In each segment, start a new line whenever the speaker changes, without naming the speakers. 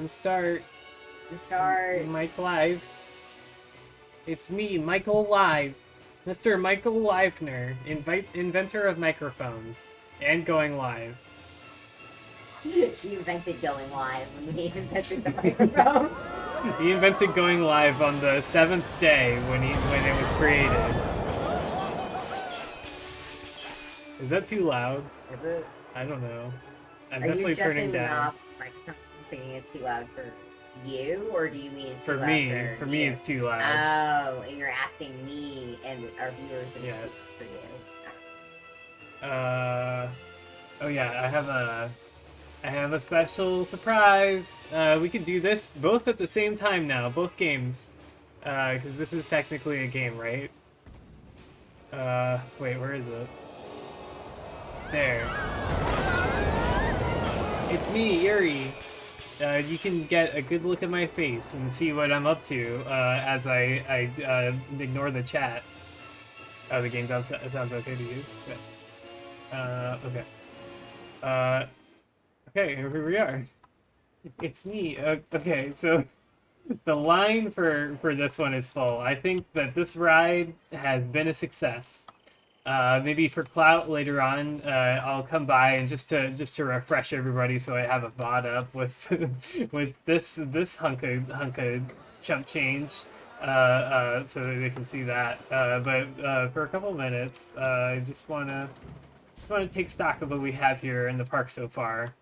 Start.
Start.
Mike Live. It's me, Michael Live. Mr. Michael Livener, inventor of microphones. And going live.
He invented going live when he invented the microphone.
He invented going live on the 7th day when it was created. Is that too loud?
Is it?
I don't know. I'm
Are
definitely
you
turning down.
off the microphone thinking it's too loud for you, or do you mean it's too
For
loud
me, for me,
you?
it's too loud.
Oh, and you're asking me and our viewers if
Yes.
it's for you.
Oh yeah, I have a special surprise. We could do this both at the same time now, both games. Because this is technically a game, right? Wait, where is it? There. It's me, Yuri. You can get a good look at my face and see what I'm up to as I ignore the chat. Oh, the game sounds okay to you? Good. Okay. Okay, here we are. It's me. Okay, so the line for this one is full. I think that this ride has been a success. Maybe for clout later on, I'll come by and just to refresh everybody, so I have a VOD up with with this hunk of chump change, so that they can see that. But for a couple minutes, I just wanna take stock of what we have here in the park so far.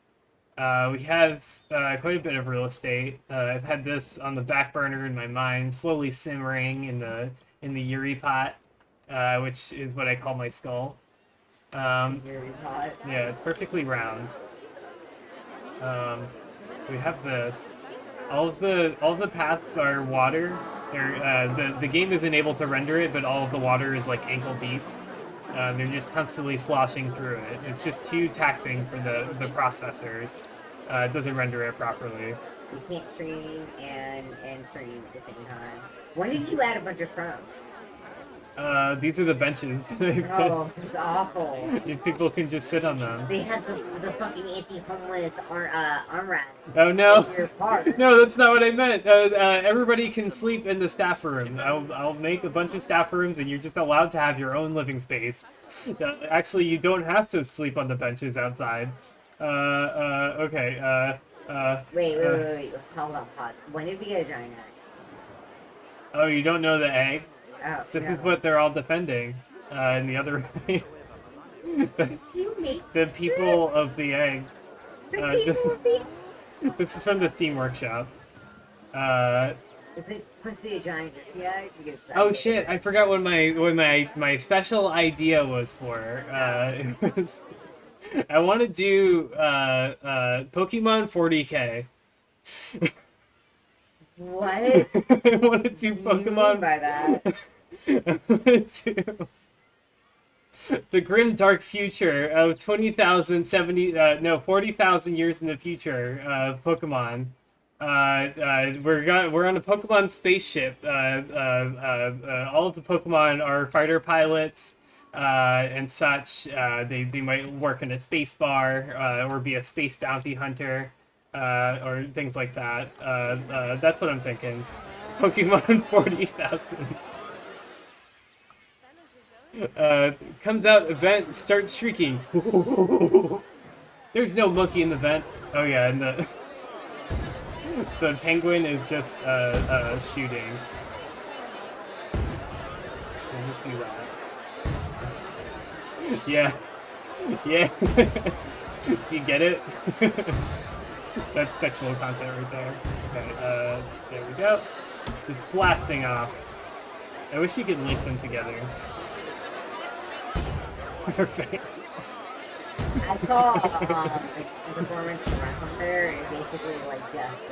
We have quite a bit of real estate. I've had this on the back burner in my mind, slowly simmering in the Yuri pot. Which is what I call my skull. Yeah, it's perfectly round. We have this. All of the paths are water. The game isn't able to render it, but all of the water is like ankle deep. They're just constantly sloshing through it. It's just too taxing for the processors. It doesn't render it properly.
You can't stream and stream at the same time. When did you add a bunch of Pronouns?
These are the benches.
Oh, this is awful.
If people can just sit on them.
They have the fucking anti-homeless armrest.
Oh no!
In your park.
No, that's not what I meant. Everybody can sleep in the staff room. I'll make a bunch of staff rooms, and you're just allowed to have your own living space. Actually, you don't have to sleep on the benches outside. Okay.
Wait. Hold on, pause. When did we get a giant egg?
Oh, you don't know the egg?
Oh,
This
no.
is what they're all defending. In the other way. The people of the egg. This is from the Steam Workshop.
Is it supposed to be a giant egg?
Oh shit! I forgot what my special idea was for. It was I want to do Pokemon 40K.
What?
I want to do
What do you
Pokemon.
mean by that?
I want to do the grim dark future of 40,000 years in the future of Pokemon. We're on a Pokemon spaceship. All of the Pokemon are fighter pilots and such. They might work in a space bar or be a space bounty hunter or things like that. That's what I'm thinking. Pokemon 40,000. Comes out event, starts shrieking. There's no monkey in the vent. Oh yeah, and the penguin is just shooting. We'll just do that. Yeah. Do you get it? That's sexual content right there. Okay, there we go. Just blasting off. I wish you could link them together. Perfect.
I saw a performance from Hunter, and basically like just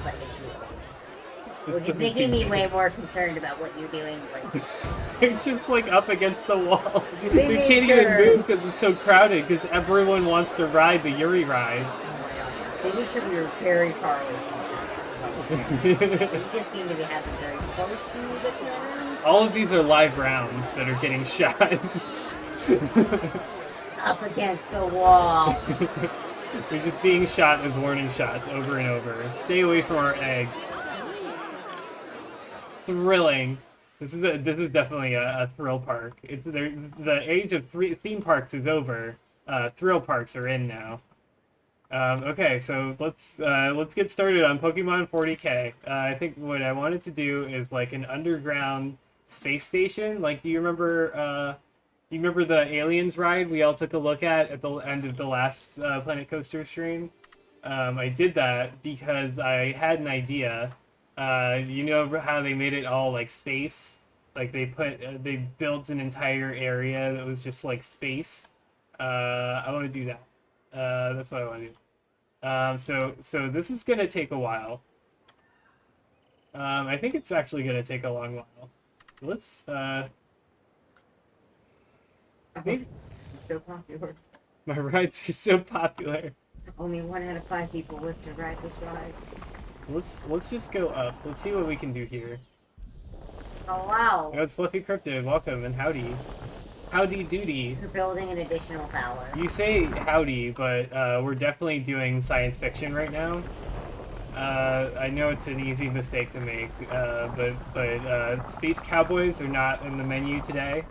like a which is making me way more concerned about what you're doing. Like,
They're just like up against the wall.
They
They
made
can't even
sure.
move because it's so crowded. Because everyone wants to ride the Yuri ride.
they made sure we were very far away from each other. We just seem to be having very close to the turns.
All of these are live rounds that are getting shot.
Up against the wall.
We're just being shot with warning shots over and over. Stay away from our eggs. Thrilling. This is definitely a thrill park. The age of theme parks is over. Thrill parks are in now. Okay, so let's get started on Pokemon 40K. I think what I wanted to do is like an underground space station. Like, do you remember the Aliens ride we all took a look at the end of the last Planet Coaster stream? I did that because I had an idea. You know how they made it all like space? Like they built an entire area that was just like space. I want to do that. That's what I want to do. So this is gonna take a while. I think it's actually gonna take a long while. Let's maybe.
So popular.
My rides are so popular.
Only 1 out of 5 people live to ride this ride.
Let's just go up. Let's see what we can do here.
Oh wow!
Oh, it's Fluffy Cryptid. Welcome and howdy. Howdy doody.
You're building an additional tower.
You say howdy, but we're definitely doing science fiction right now. I know it's an easy mistake to make, but Space Cowboys are not in the menu today.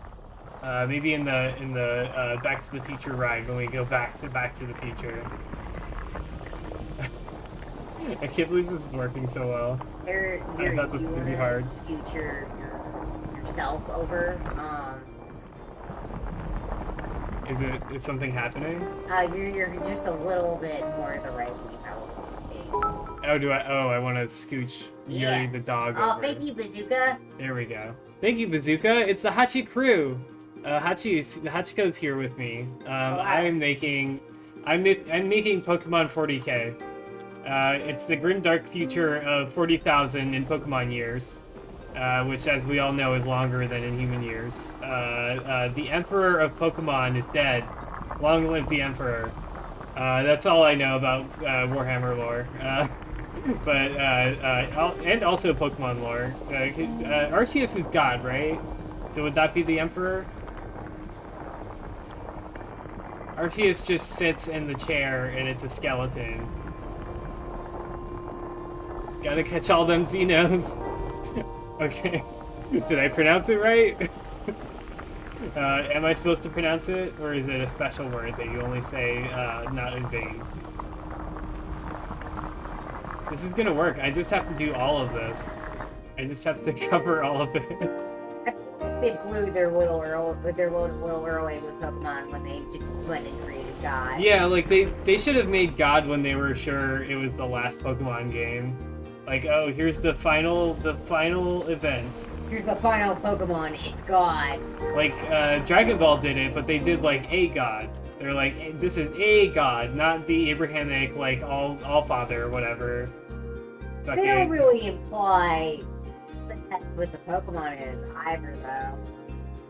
Maybe in the Back to the Future ride when we go back to the Future. I can't believe this is working so well.
I
thought this would be hard.
Future yourself over.
Is something happening?
You're just a little bit more to the right than you probably be.
Oh, do I? Oh, I want to scooch Yuri the dog over.
Oh, thank you, Bazooka.
There we go. Thank you, Bazooka. It's the Hachi crew. Hachiko's here with me.
Wow.
I'm making Pokemon 40K. It's the grimdark future of 40,000 in Pokemon years, which, as we all know, is longer than in human years. The Emperor of Pokemon is dead. Long live the Emperor. That's all I know about Warhammer lore. And also Pokemon lore. Arceus is God, right? So would that be the Emperor? Arceus just sits in the chair and it's a skeleton. Gotta catch all them Xenos. Okay. Did I pronounce it right? Am I supposed to pronounce it? Or is it a special word that you only say not in vain? This is gonna work. I just have to do all of this. I just have to cover all of it.
They blew their little early with Pokemon when they just went and created God.
Yeah, like they should have made God when they were sure it was the last Pokemon game. Like, oh, here's the final events.
Here's the final Pokemon. It's God.
Like Dragon Ball did it, but they did like a God. They're like, this is a God, not the Abrahamic like all father or whatever.
They don't really imply that's what the Pokemon is either, though.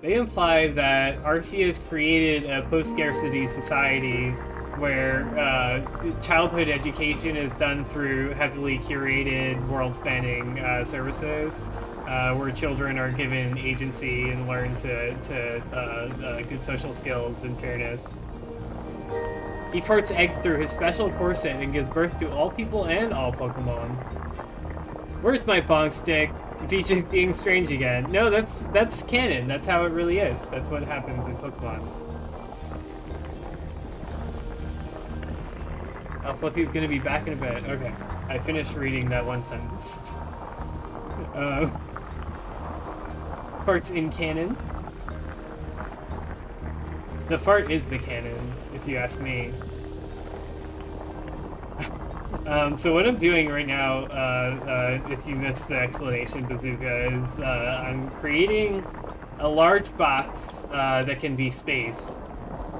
They imply that Arceus created a post-scarcity society where childhood education is done through heavily curated, world-spanning services, where children are given agency and learn good social skills and fairness. He farts eggs through his special corset and gives birth to all people and all Pokemon. Where's my bonk stick? Peach is being strange again. No, that's canon. That's how it really is. That's what happens in Pokemon. Fluffy's gonna be back in a bit. Okay, I finished reading that one sentence. Fart's in canon. The fart is the canon, if you ask me. So what I'm doing right now, if you missed the explanation, Bazooka, is I'm creating a large box that can be space.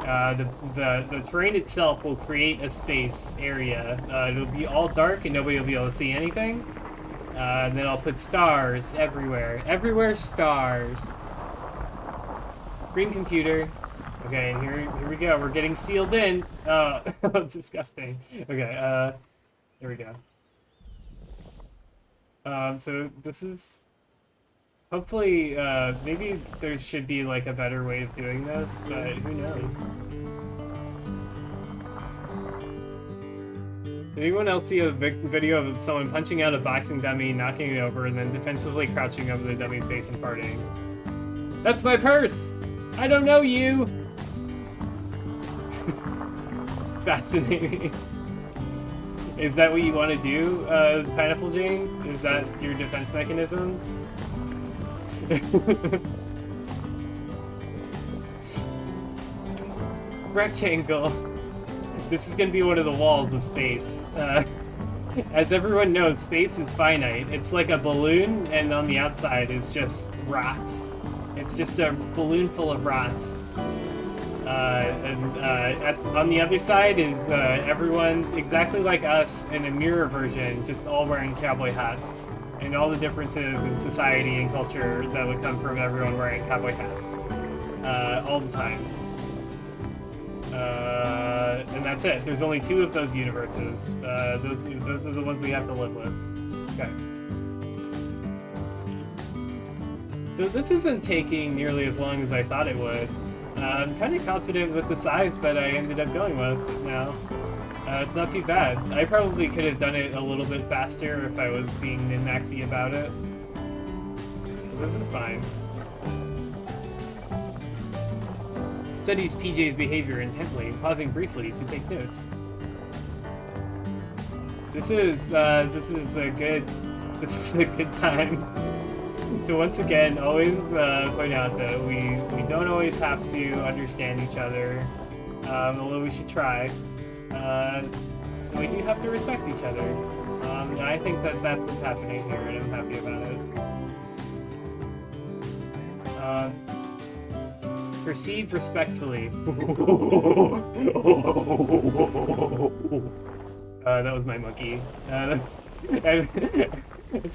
The terrain itself will create a space area. It'll be all dark and nobody will be able to see anything. And then I'll put stars everywhere. Everywhere stars. Green computer. Okay, here we go. We're getting sealed in. Disgusting. Okay, here we go. So this is... Hopefully, maybe there should be, like, a better way of doing this, but who knows? Did anyone else see a video of someone punching out a boxing dummy, knocking it over, and then defensively crouching over the dummy's face and farting? That's my purse! I don't know you! Fascinating. Is that what you want to do, Pineapple Jane? Is that your defense mechanism? Rectangle. This is going to be one of the walls of space. As everyone knows, space is finite. It's like a balloon, and on the outside is just rocks. It's just a balloon full of rocks. On the other side is everyone exactly like us in a mirror version, just all wearing cowboy hats. And all the differences in society and culture that would come from everyone wearing cowboy hats. All the time. And that's it. There's only 2 of those universes. Those are the ones we have to live with. Okay. So this isn't taking nearly as long as I thought it would. I'm kind of confident with the size that I ended up going with now. It's not too bad. I probably could have done it a little bit faster if I was being min-maxy about it. This is fine. Studies PJ's behavior intently, pausing briefly to take notes. This is a good time to once again always point out that we don't always have to understand each other, although we should try. And we do have to respect each other. And I think that that's what's happening here, and I'm happy about it. Proceed respectfully. That was my monkey. Has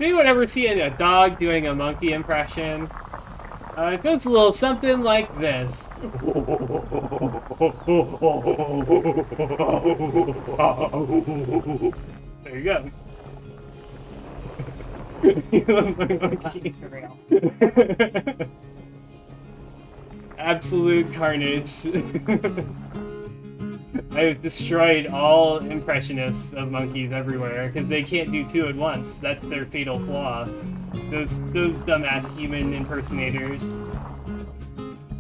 anyone ever seen a dog doing a monkey impression? It goes a little something like this. There you go. You love my monkey.
For real.
Absolute carnage. I've destroyed all impressionists of monkeys everywhere because they can't do 2 at once. That's their fatal flaw. Those dumbass human impersonators.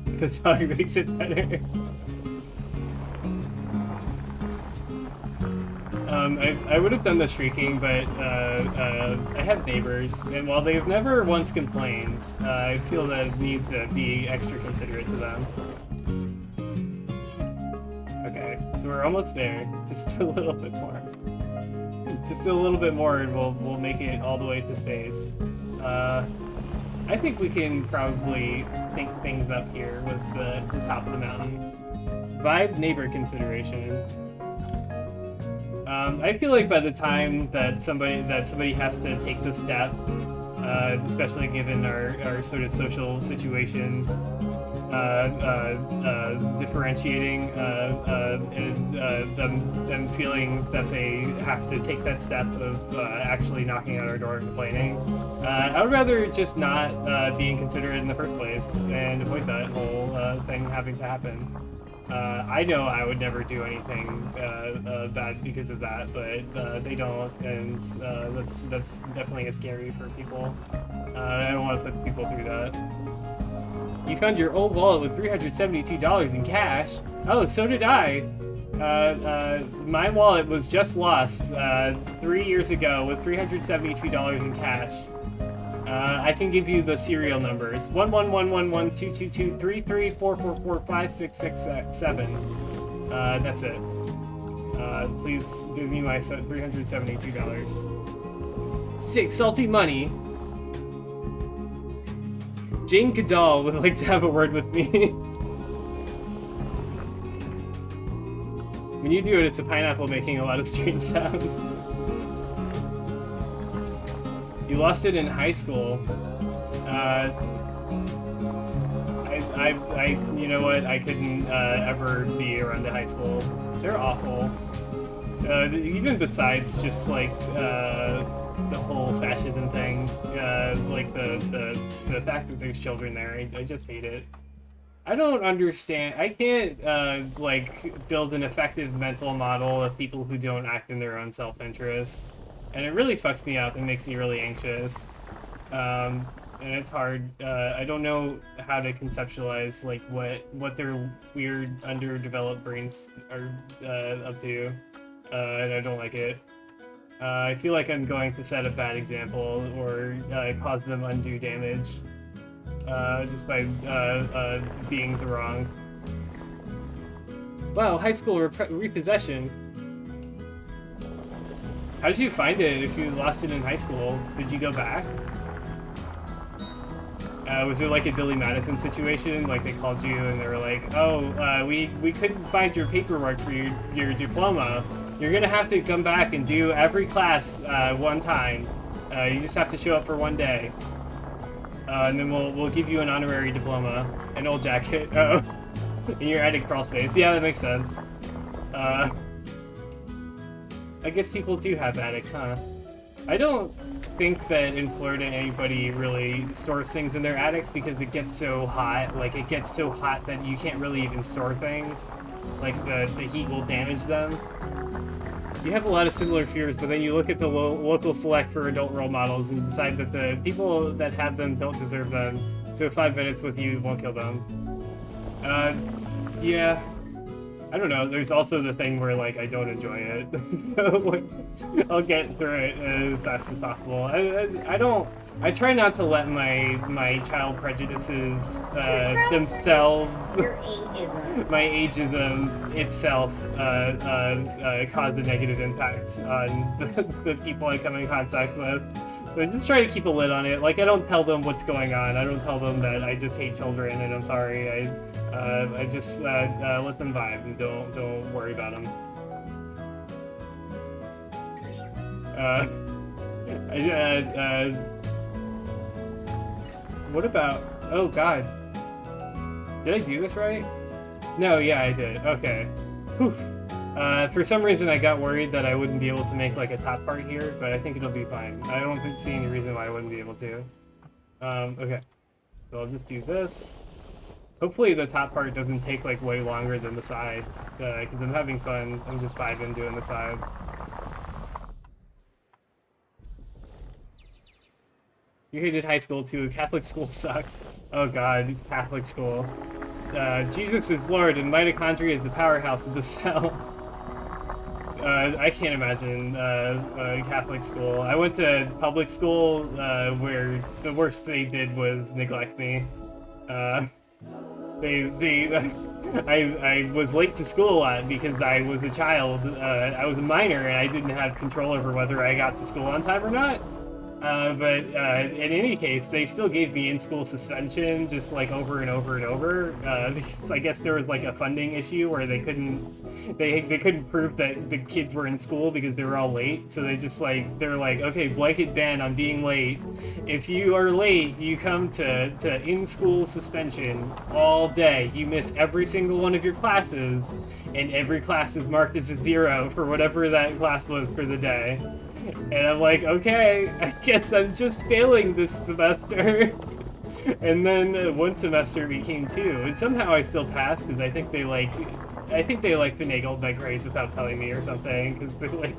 The dog makes it better. I would have done the shrieking, but I have neighbors, and while they've never once complained, I feel that I need to be extra considerate to them. Okay, so we're almost there. Just a little bit more. Just a little bit more, and we'll make it all the way to space. I think we can probably think things up here with the top of the mountain. Vibe neighbor consideration. I feel like by the time that somebody has to take the step, especially given our sort of social situations, differentiating is them feeling that they have to take that step of actually knocking on our door and complaining. I would rather just not be inconsiderate in the first place and avoid that whole thing having to happen. I know I would never do anything bad because of that, but they don't, and that's definitely scary for people. I don't want to put people through that. You found your old wallet with $372 in cash. Oh, so did I. My wallet was just lost 3 years ago with $372 in cash. I can give you the serial numbers: 11111222334445667. That's it. Please give me my $372. Sick salty money. Jane Goodall would like to have a word with me. When you do it, it's a pineapple making a lot of strange sounds. You lost it in high school. You know what? I couldn't ever be around the high school. They're awful. Even besides just like the whole fascism thing, like the fact that there's children there, I just hate it. I don't understand. I can't like build an effective mental model of people who don't act in their own self-interest, and it really fucks me up and makes me really anxious. And it's hard. I don't know how to conceptualize like what their weird underdeveloped brains are up to, and I don't like it. I feel like I'm going to set a bad example or cause them undue damage just by being the wrong. Wow, high school repossession. How did you find it if you lost it in high school? Did you go back? Was it like a Billy Madison situation? Like they called you and they were like, oh, we couldn't find your paperwork for your diploma. You're gonna have to come back and do every class one time. You just have to show up for one day. And then we'll give you an honorary diploma, an old jacket. Oh, and you're adding crawl space. Yeah, that makes sense. I guess people do have attics, huh? I don't think that in Florida anybody really stores things in their attics because it gets so hot. Like, it gets so hot that you can't really even store things. Like, the heat will damage them. You have a lot of similar fears, but then you look at the local select for adult role models and decide that the people that have them don't deserve them. So 5 minutes with you won't kill them. Yeah. I don't know, there's also the thing where, like, I don't enjoy it. So, I'll get through it as fast as possible. I try not to let my child prejudices themselves, my ageism itself, cause a negative impact on the people I come in contact with. So I just try to keep a lid on it. Like, I don't tell them what's going on. I don't tell them that I just hate children and I'm sorry. I just let them vibe and don't worry about them. What about? Oh God, did I do this right? No, yeah, I did. Okay. Whew. For some reason, I got worried that I wouldn't be able to make like a top part here, but I think it'll be fine. I don't see any reason why I wouldn't be able to. Okay. So I'll just do this. Hopefully the top part doesn't take like way longer than the sides, because I'm having fun. I'm just vibing doing the sides. You hated high school too. Catholic school sucks. Oh God, Catholic school. Jesus is Lord and mitochondria is the powerhouse of the cell. I can't imagine Catholic school. I went to public school where the worst they did was neglect me. I was late to school a lot because I was a child. I was a minor and I didn't have control over whether I got to school on time or not. But in any case, they still gave me in-school suspension just like over and over and over because I guess there was like a funding issue where they couldn't prove that the kids were in school because they were all late. So they're like, okay, blanket ban on being late. If you are late, you come to in-school suspension all day. You miss every single one of your classes, and every class is marked as a 0 for whatever that class was for the day. And I'm like, okay, I guess I'm just failing this semester. And then one semester became 2, and somehow I still passed because I think they finagled my grades without telling me or something because they like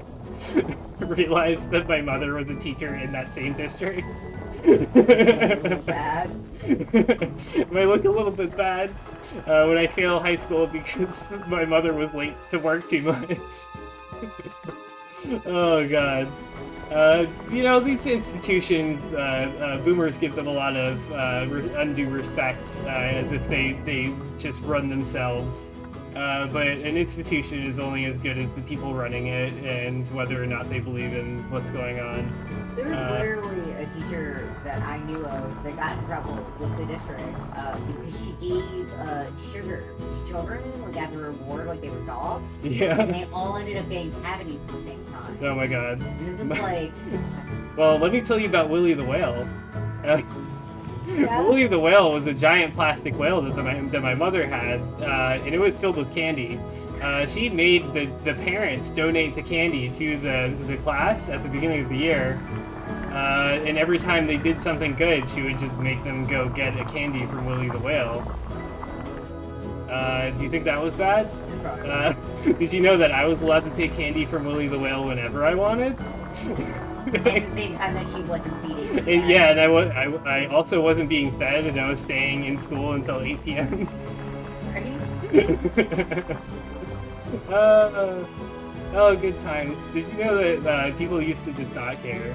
realized that my mother was a teacher in that same district.
Bad.
Might look a little bit bad when I fail high school because my mother was late to work too much. Oh God. You know, these institutions, boomers give them a lot of undue respect, as if they just run themselves. But an institution is only as good as the people running it and whether or not they believe in what's going on.
There was literally a teacher that I knew of that got in trouble with the district because she gave sugar to children, like as a reward, like they were dogs.
Yeah.
And they all ended up getting cavities at the same time.
Oh my God.
And it was just like...
Well, let me tell you about Willie the Whale.
Yeah.
Willie the Whale was a giant plastic whale that my mother had, and it was filled with candy. She made the parents donate the candy to the class at the beginning of the year, and every time they did something good, she would just make them go get a candy from Willie the Whale. Do you think that was bad? Did you know that I was allowed to take candy from Willy the Whale whenever I wanted?
At the same time that she wasn't feeding.
And, yeah, and I also wasn't being fed, and I was staying in school until 8 p.m.
Are you serious?
Oh, good times. Did you know that people used to just not care?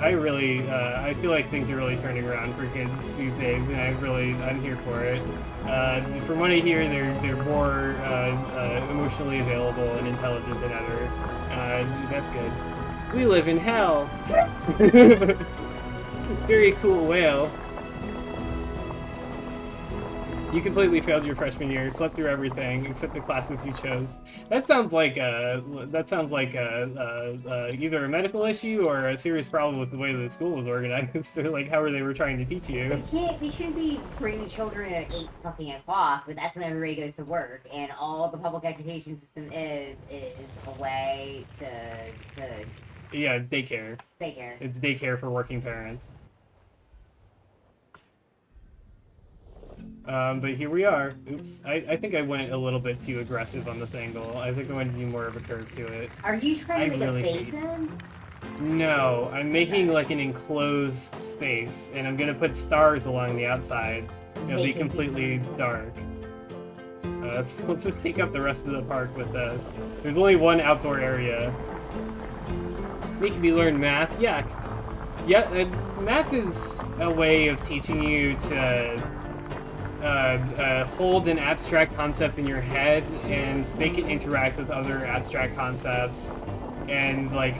I really, I feel like things are really turning around for kids these days, and I'm here for it. From what I hear, they're more emotionally available and intelligent than ever. That's good. We live in hell. Very cool whale. You completely failed your freshman year, slept through everything except the classes you chose. That sounds like either a medical issue or a serious problem with the way the school was organized, or like how they were trying to teach you.
They shouldn't be bringing children at 8 fucking o'clock, but that's when everybody goes to work, and all the public education system is a way to
Yeah, it's daycare.
Daycare.
It's daycare for working parents. But here we are. Oops. I think I went a little bit too aggressive on this angle. I think I wanted to do more of a curve to it.
Are you trying to make
really
a basin?
No, I'm making like an enclosed space, and I'm gonna put stars along the outside. It'll be completely dark. Let's just take up the rest of the park with this. There's only one outdoor area. Making me learn math? Yeah. Yeah, math is a way of teaching you to hold an abstract concept in your head and make it interact with other abstract concepts, and like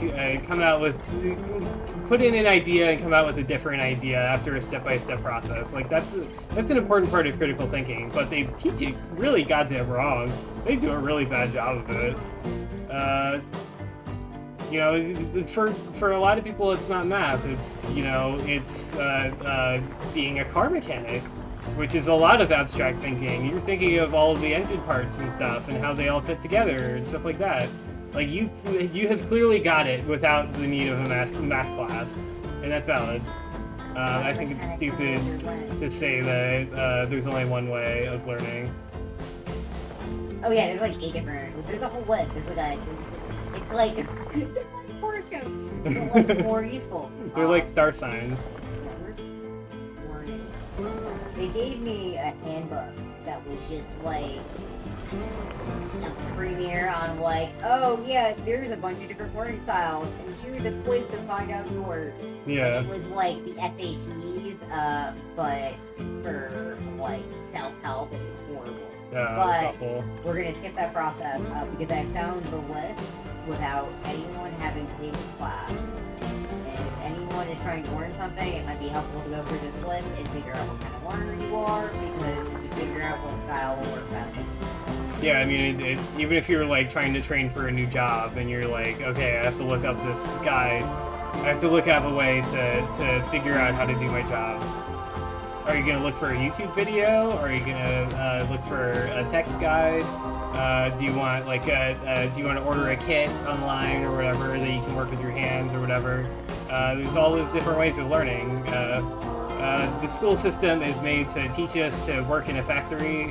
put in an idea and come out with a different idea after a step-by-step process. Like that's an important part of critical thinking, but they teach it really goddamn wrong. They do a really bad job of it. You know, for a lot of people, it's not math. It's being a car mechanic, which is a lot of abstract thinking. You're thinking of all of the engine parts and stuff and how they all fit together and stuff like that. Like you have clearly got it without the need of a math class, and that's valid. I think it's stupid to say that there's only one way of learning.
Oh yeah, there's like 8 different. There's a whole list. There's like it's like horoscopes. They're like more useful.
They're like star signs.
They gave me a handbook that was just like a premiere on like, oh yeah, there's a bunch of different learning styles, and here's a quiz to find out yours.
Yeah.
And it was like the SATs, but for like self-help, and it's horrible.
Yeah,
but we're gonna skip that process because I found the list without anyone having taken the class. If anyone is trying to learn something, it might be helpful to go through this list and figure out what kind of learner you are, because you figure out what style will work best.
Yeah, I mean, even if you're like trying to train for a new job and you're like, okay, I have to look up this guide, I have to look up a way to figure out how to do my job. Are you going to look for a YouTube video? Or are you going to look for a text guide? Do you want like do you want to order a kit online or whatever that you can work with your hands or whatever? There's all those different ways of learning. The school system is made to teach us to work in a factory,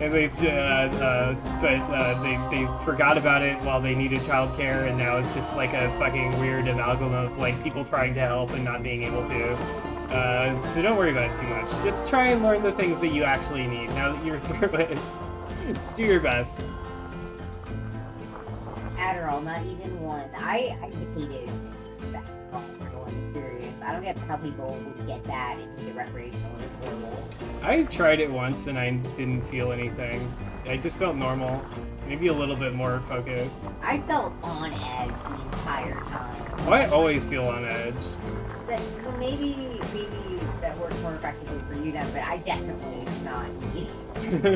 and they forgot about it while they needed childcare, and now it's just like a fucking weird amalgam of like people trying to help and not being able to. So don't worry about it too much. Just try and learn the things that you actually need now that you're through it. Just do your best.
Adderall, not even once. I hated that experience. I don't get how people would get that and get recreational. It's horrible.
I tried it once and I didn't feel anything. I just felt normal. Maybe a little bit more focused.
I felt on edge the entire time.
Oh, I always feel on edge.
Well, maybe that works more effectively for you then, but I definitely do not need.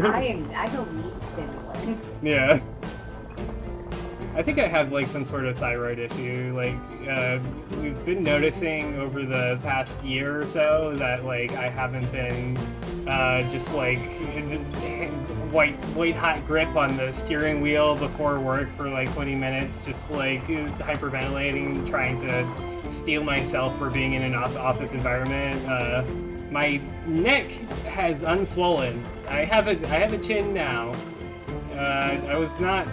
I don't need stimulants.
Yeah. I think I have like some sort of thyroid issue. Like we've been noticing over the past year or so that like I haven't been just like white hot grip on the steering wheel before work for like 20 minutes, just like hyperventilating, trying to steel myself for being in an office environment. my neck has unswollen. I have a chin now. I was not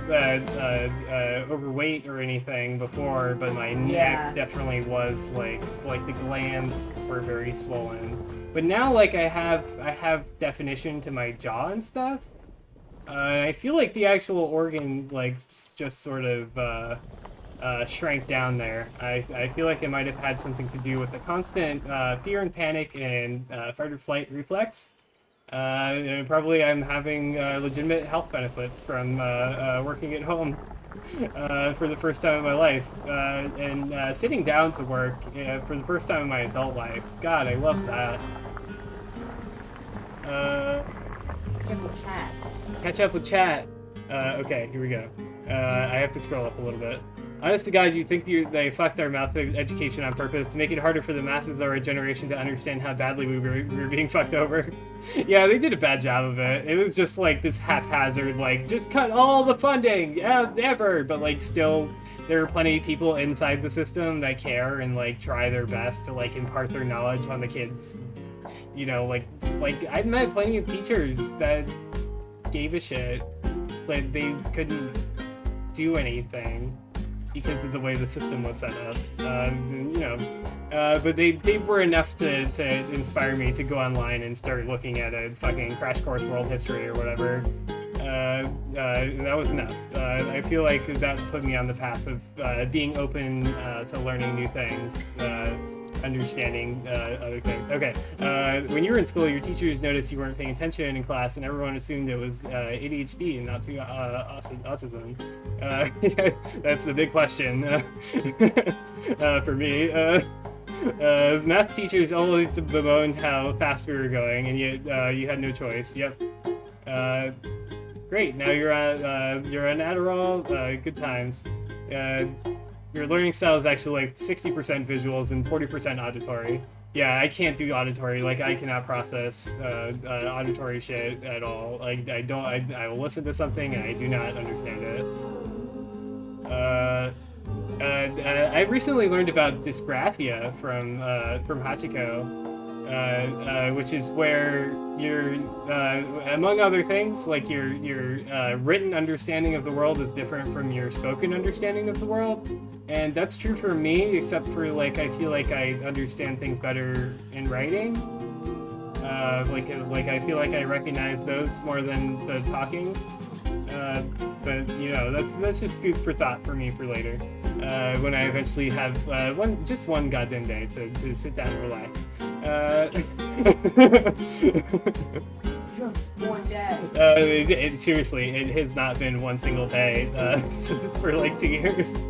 overweight or anything before, but my neck definitely was like the glands were very swollen. But now like I have definition to my jaw and stuff. I feel like the actual organ like just sort of shrank down there. I feel like it might have had something to do with the constant fear and panic and fight or flight reflex. And probably I'm having legitimate health benefits from working at home for the first time in my life. And sitting down to work for the first time in my adult life. God, I love that. Catch up with chat. Okay, here we go. I have to scroll up a little bit. Honest to God, you think they fucked our math education on purpose to make it harder for the masses of our generation to understand how badly we were being fucked over? Yeah, they did a bad job of it. It was just like this haphazard, like, just cut all the funding ever. But like, still, there are plenty of people inside the system that care and like try their best to like impart their knowledge on the kids. You know, like I've met plenty of teachers that gave a shit, but they couldn't do anything because of the way the system was set up. You know, but they were enough to inspire me to go online and start looking at a fucking crash course world history or whatever. That was enough. I feel like that put me on the path of being open to learning new things, understanding other things. Okay, when you were in school, your teachers noticed you weren't paying attention in class, and everyone assumed it was ADHD and not too autism. That's the big question for me. Math teachers always bemoaned how fast we were going, and yet you had no choice. Yep. Great. Now you're on Adderall. Good times. Your learning style is actually like 60% visuals and 40% auditory. Yeah, I can't do auditory. Like, I cannot process auditory shit at all. Like, I will listen to something and I do not understand it. I recently learned about dysgraphia from Hachiko. Which is where your, among other things, like your written understanding of the world is different from your spoken understanding of the world, and that's true for me. Except for like, I feel like I understand things better in writing. Like I feel like I recognize those more than the talkings. But you know, that's just food for thought for me for later. When I eventually have just one goddamn day to sit down and relax.
Just one day.
Seriously, it has not been one single day for like 2 years.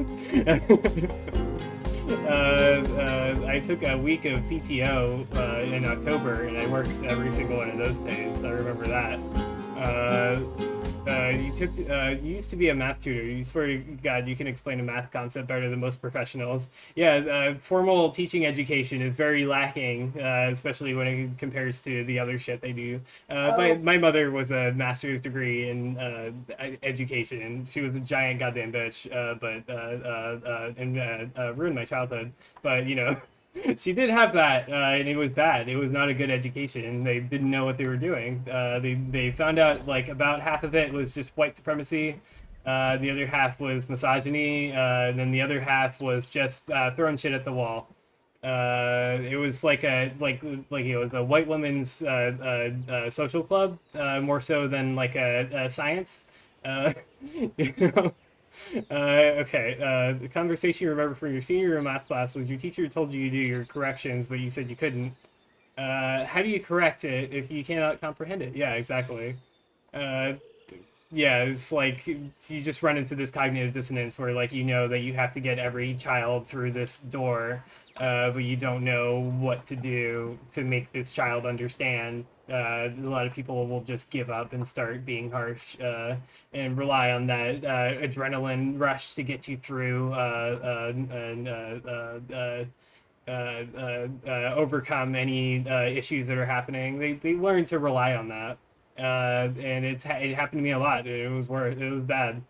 I took a week of PTO in October, and I worked every single one of those days. I remember that. You used to be a math tutor. You swear to God, you can explain a math concept better than most professionals. Yeah, formal teaching education is very lacking, especially when it compares to the other shit they do. My mother was a master's degree in education, and she was a giant goddamn bitch, and ruined my childhood. But, you know, she did have that, and it was bad. It was not a good education, and they didn't know what they were doing. They found out like about half of it was just white supremacy, the other half was misogyny, and then the other half was just throwing shit at the wall. It was like it was a white women's social club, more so than like a science. You know. Okay, the conversation you remember from your senior year math class was your teacher told you to do your corrections, but you said you couldn't. How do you correct it if you cannot comprehend it? Yeah, exactly. Yeah, it's like you just run into this cognitive dissonance where, like, you know that you have to get every child through this door, but you don't know what to do to make this child understand. A lot of people will just give up and start being harsh and rely on that adrenaline rush to get you through and overcome any issues that are happening. They learn to rely on that, and it happened to me a lot. It was bad.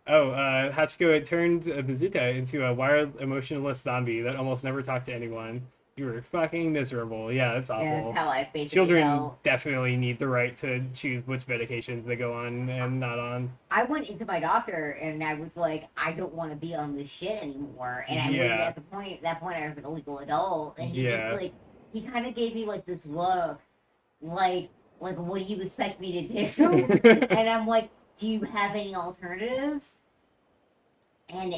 Hachiko, it turned a bazooka into a wild, emotionless zombie that almost never talked to anyone. You were fucking miserable. Yeah, that's
And
awful.
that's how I basically
Children
felt.
definitely need the right to choose which medications they go on and not on.
I went into my doctor and I was like, I don't want to be on this shit anymore. And I was
Yeah,
at that point I was an illegal adult, and he just
yeah.
like he kind of gave me like this look, like what do you expect me to do? And I'm like, do you have any alternatives? And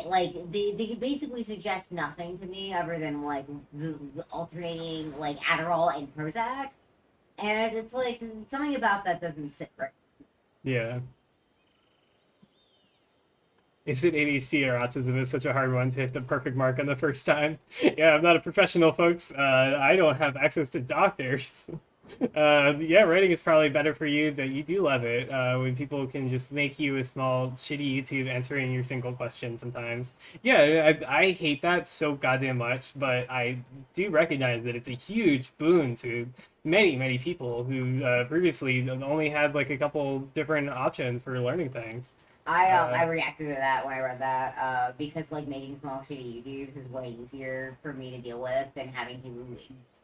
they basically suggest nothing to me other than like the alternating like Adderall and Prozac, and it's like something about that doesn't sit right.
Yeah. Is it ADHD or autism is such a hard one to hit the perfect mark on the first time. Yeah, I'm not a professional, folks. I don't have access to doctors. Yeah, writing is probably better for you, but you do love it when people can just make you a small, shitty YouTube answering your single question sometimes. Yeah, I hate that so goddamn much, but I do recognize that it's a huge boon to many, many people who previously only had like a couple different options for learning things.
I
Uh,
reacted to that when I read that because like making small shitty YouTubes is way easier for me to deal with than having to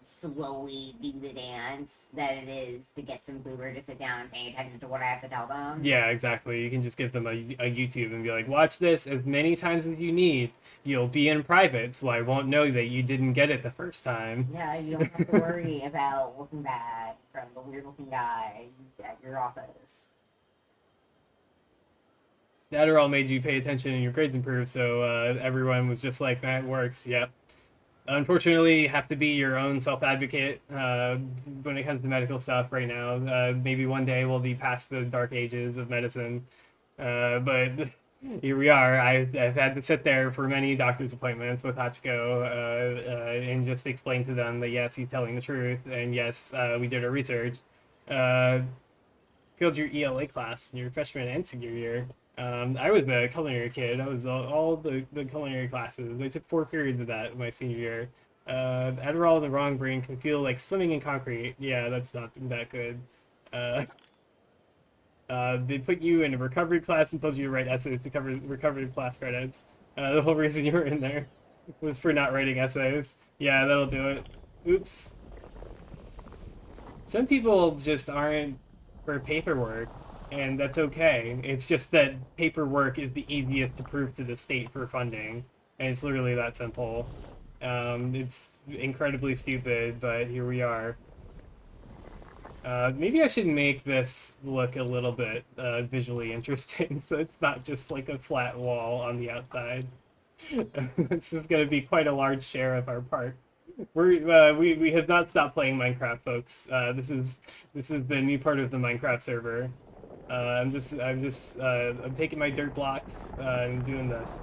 slowly do the dance that it is to get some boomer to sit down and pay attention to what I have to tell them.
Yeah, exactly. You can just give them a YouTube and be like, watch this as many times as you need. You'll be in private, so I won't know that you didn't get it the first time.
Yeah, you don't have to worry about looking bad from the weird looking guy at your office.
Adderall made you pay attention and your grades improved, so everyone was just like, that works. Yep. Unfortunately, you have to be your own self advocate when it comes to medical stuff right now. Maybe one day we'll be past the dark ages of medicine. But here we are. I've had to sit there for many doctor's appointments with Hachiko and just explain to them that yes, he's telling the truth, and yes, we did our research. Uh, Failed your ELA class in your freshman and senior year. I was the culinary kid. I was all the culinary classes. I took 4 periods of that in my senior year. Adderall in the wrong brain can feel like swimming in concrete. Yeah, that's not that good. Uh, they put you in a recovery class and told you to write essays to cover recovery class credits. The whole reason you were in there was for not writing essays. Yeah, that'll do it. Oops. Some people just aren't for paperwork, and that's okay. It's just that paperwork is the easiest to prove to the state for funding, and it's literally that simple. It's incredibly stupid, but here we are. Maybe I should make this look a little bit visually interesting, so it's not just like a flat wall on the outside. This is going to be quite a large share of our park. We have not stopped playing Minecraft, folks. This is the new part of the Minecraft server. I'm taking my dirt blocks and doing this.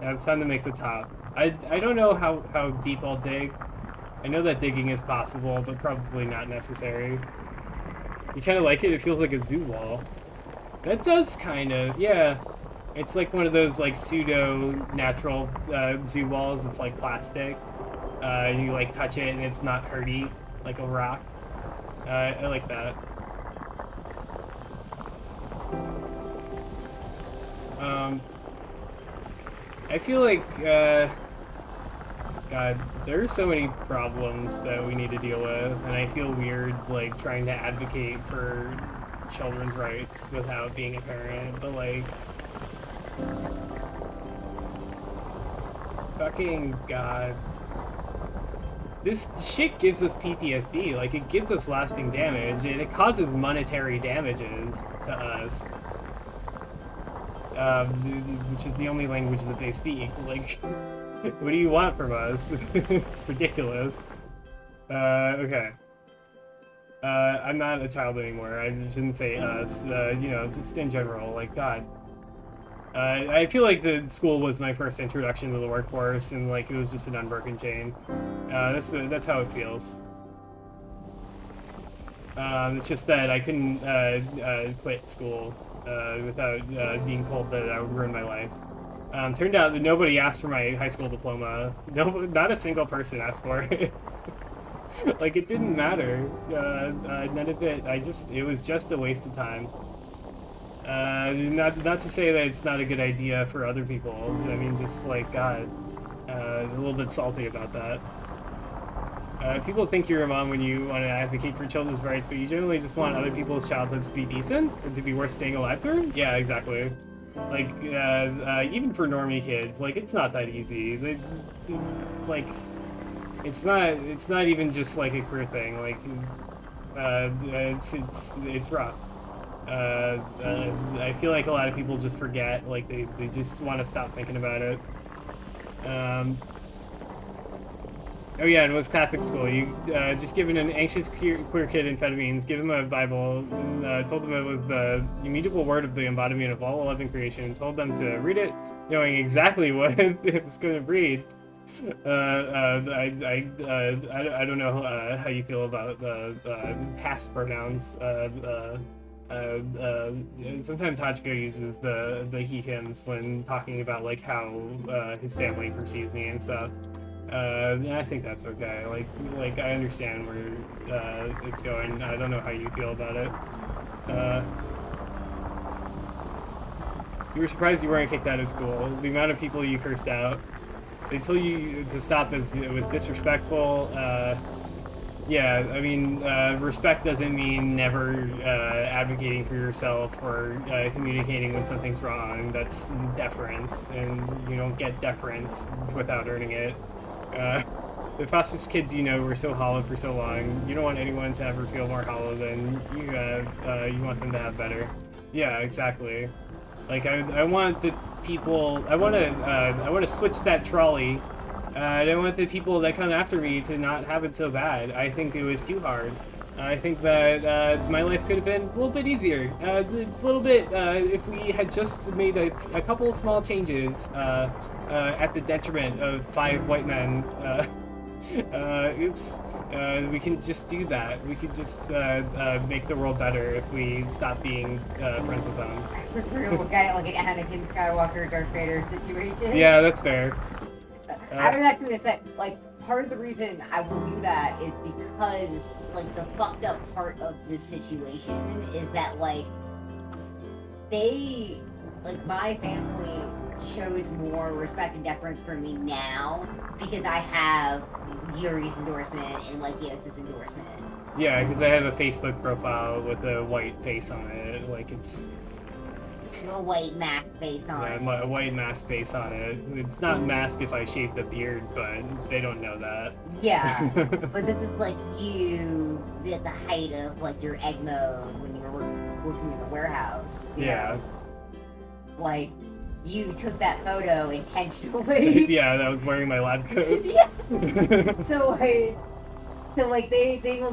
Now it's time to make the top. I don't know how deep I'll dig. I know that digging is possible, but probably not necessary. You kind of like it? It feels like a zoo wall. That does kind of, yeah. It's like one of those like pseudo natural zoo walls. It's like plastic. You like touch it and it's not hurty like a rock. I like that. I feel like God, there are so many problems that we need to deal with, and I feel weird like trying to advocate for children's rights without being a parent, but like fucking God. This shit gives us PTSD, like it gives us lasting damage, and it causes monetary damages to us. Which is the only language that they speak. Like, what do you want from us? It's ridiculous. Okay. I'm not a child anymore. I shouldn't say us. You know, just in general, like, God. I feel like the school was my first introduction to the workforce, and like it was just an unbroken chain. That's how it feels. It's just that I couldn't quit school without being told that I would ruin my life. Turned out that nobody asked for my high school diploma. No, not a single person asked for it. Like it didn't matter. None of it. It was just a waste of time. Not to say that it's not a good idea for other people. I mean, just like God, a little bit salty about that. People think you're a mom when you want to advocate for children's rights, but you generally just want other people's childhoods to be decent and to be worth staying alive through. Yeah, exactly. Like, even for normie kids, like, it's not that easy. Like, it's not even just like a queer thing. Like, it's rough. I feel like a lot of people just forget. Like, they just want to stop thinking about it. Oh yeah, and it was Catholic school. You just given an anxious queer kid amphetamines, give him a Bible, and, told them it was the immutable word of the embodiment of all loving creation, and told them to read it, knowing exactly what it was going to read. I don't know how you feel about past pronouns. Sometimes Hachiko uses the he hims when talking about like how his family perceives me and stuff. I think that's okay. Like I understand where it's going. I don't know how you feel about it. You were surprised you weren't kicked out of school. The amount of people you cursed out. They told you to stop as it was disrespectful. Yeah, I mean, respect doesn't mean never advocating for yourself or communicating when something's wrong. That's deference, and you don't get deference without earning it. The foster kids you know were so hollow for so long. You don't want anyone to ever feel more hollow than you want them to have better. Yeah, exactly. Like I want the people. I want to switch that trolley. I don't want the people that come after me to not have it so bad. I think it was too hard. I think that my life could have been a little bit easier. A little bit if we had just made a couple of small changes at the detriment of 5 white men. Oops. We can just do that. We could just make the world better if we stop being friends with them.
We're gonna look at it like an Anakin Skywalker, Darth Vader situation.
Yeah, that's fair.
I was actually gonna say, like, part of the reason I will do that is because, like, the fucked up part of this situation is that, like, my family shows more respect and deference for me now because I have Yuri's endorsement and, like, Yos's endorsement.
Yeah, because I have a Facebook profile with a white face on it. Like, it's...
A white mask face on it.
Yeah, a white mask face on it. It's not mask if I shave the beard, but they don't know that.
Yeah, but this is like you at the height of like your egg mode when you were working in the warehouse.
Yeah.
Know? Like, you took that photo intentionally.
Yeah, I was wearing my lab coat.
Yeah. So they look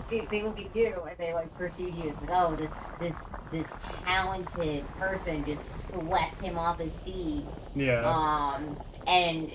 at you and they like perceive you as like, oh, this talented person just swept him off his feet.
Yeah.
And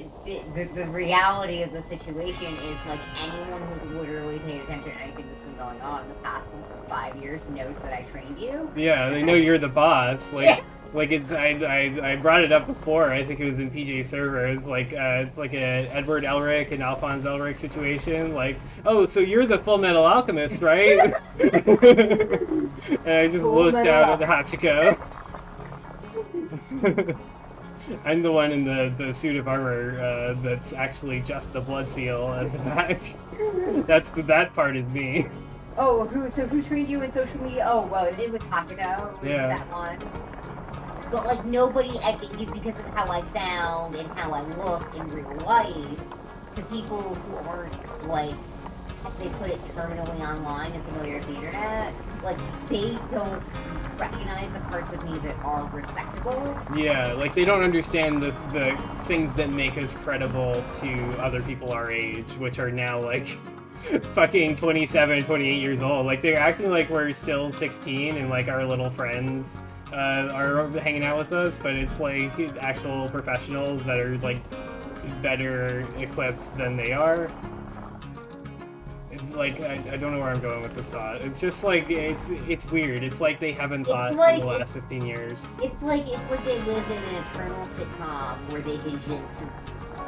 the reality of the situation is like anyone who's literally paid attention to anything that's been going on in the past 5 years knows that I trained you.
Yeah, they know you're the boss. Like.
Yeah.
Like I brought it up before. I think it was in PJ servers. Like it's like a Edward Elric and Alphonse Elric situation. Like, oh, so you're the Full Metal Alchemist, right? And I just looked out at the Hachiko. I'm the one in the suit of armor that's actually just the blood seal at the back. That part is me.
Oh, who trained you in social media? Oh, well, it was Hachiko.
Yeah.
That one. But, like, nobody, I think, because of how I sound and how I look in real life, the people who aren't, like, they put it terminally online and familiar with the internet, like, they don't recognize the parts of me that are respectable. Yeah,
like, they don't understand the things that make us credible to other people our age, which are now, like, fucking 27, 28 years old. Like, they're acting like we're still 16 and, like, our little friends are hanging out with us, but it's like actual professionals that are like better equipped than they are. Like I don't know where I'm going with this thought. It's just like it's weird. It's like they haven't thought in the last 15 years.
It's like they live in an eternal sitcom where they can just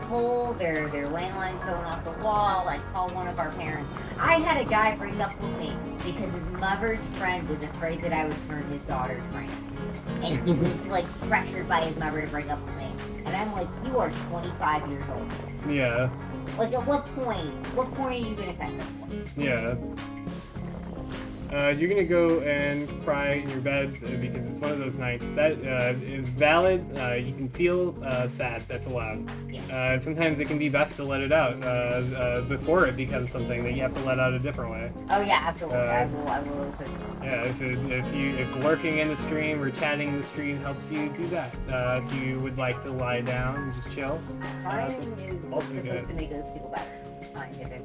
pull their landline phone off the wall and call one of our parents. I had a guy break up with me because his mother's friend was afraid that I would turn his daughter trans. And he was like pressured by his mother to break up with me. And I'm like, you are 25 years old.
Yeah.
Like, at what point? What point are you gonna text them?
Yeah. You're gonna go and cry in your bed because it's one of those nights that is valid. You can feel sad. That's allowed.
Yeah.
Sometimes it can be best to let it out before it becomes something that you have to let out a different way.
Oh yeah, absolutely. I will.
Yeah, if lurking in the stream or chatting in the stream helps you, do that. If you would like to lie down and just chill,
Crying is
also
supposed
good.
to make us feel better. Scientific.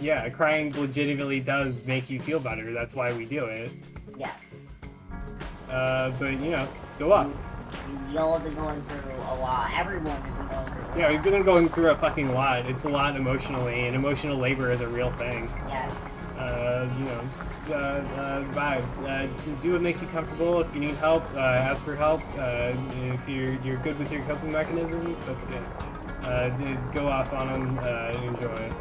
Yeah, crying legitimately does make you feel better. That's why we do it.
Yes.
But you know, go up.
Y'all have been going through a lot. Everyone has been going through a lot.
Yeah, we've been going through a fucking lot. It's a lot emotionally, and emotional labor is a real thing.
Yeah.
You know, just vibe. Do what makes you comfortable. If you need help, ask for help. If you're good with your coping mechanisms, that's good. Go off on them, enjoy.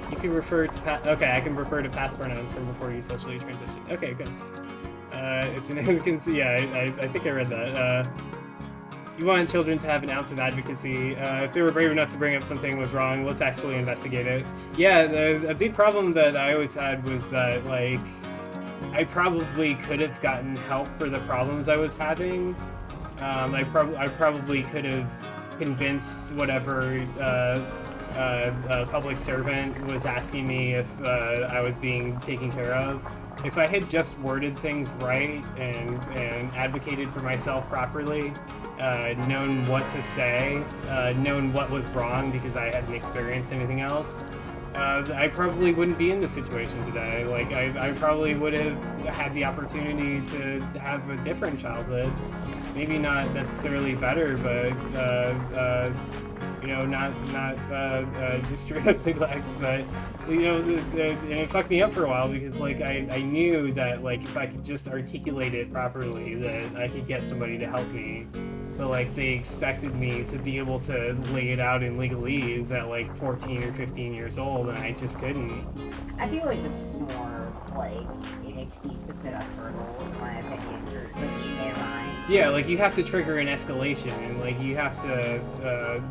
You can refer to okay, I can refer to past pronouns from before you socially transition. Okay, good. It's an advocacy. Yeah, I think I read that. You want children to have an ounce of advocacy. If they were brave enough to bring up something was wrong, let's actually investigate it. Yeah, a big problem that I always had was that, like, I probably could have gotten help for the problems I was having. I probably could have convinced whatever public servant was asking me if I was being taken care of. If I had just worded things right and advocated for myself properly, known what to say, known what was wrong because I hadn't experienced anything else, I probably wouldn't be in this situation today. Like, I probably would have had the opportunity to have a different childhood. Maybe not necessarily better, but you know, not just straight up neglect, but you know, and it fucked me up for a while because, like, I knew that, like, if I could just articulate it properly, that I could get somebody to help me. But, like, they expected me to be able to lay it out in legalese at, like, 14 or 15 years old, and I just couldn't.
I feel like it's just more like an excuse to put up hurdles, in my opinion, or like in their mind.
Yeah, like, you have to trigger an escalation, and, like, you have to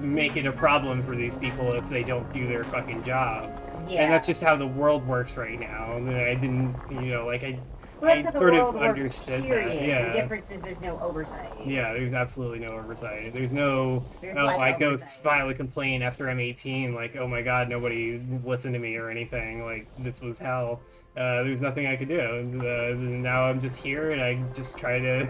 make it a problem for these people if they don't do their fucking job.
Yeah.
And that's just how the world works right now. And I didn't, you know, like, I
Well, that's how the
sort
world
of
works,
understood
period.
that. Yeah.
The difference is there's no oversight.
Yeah, there's absolutely no oversight. There's no,
There's
oh,
lack
I
of
go
oversight.
file a complaint after I'm 18, like, oh my god, nobody listened to me or anything. Like, this was hell. There's nothing I could do. Now I'm just here, and I just try to.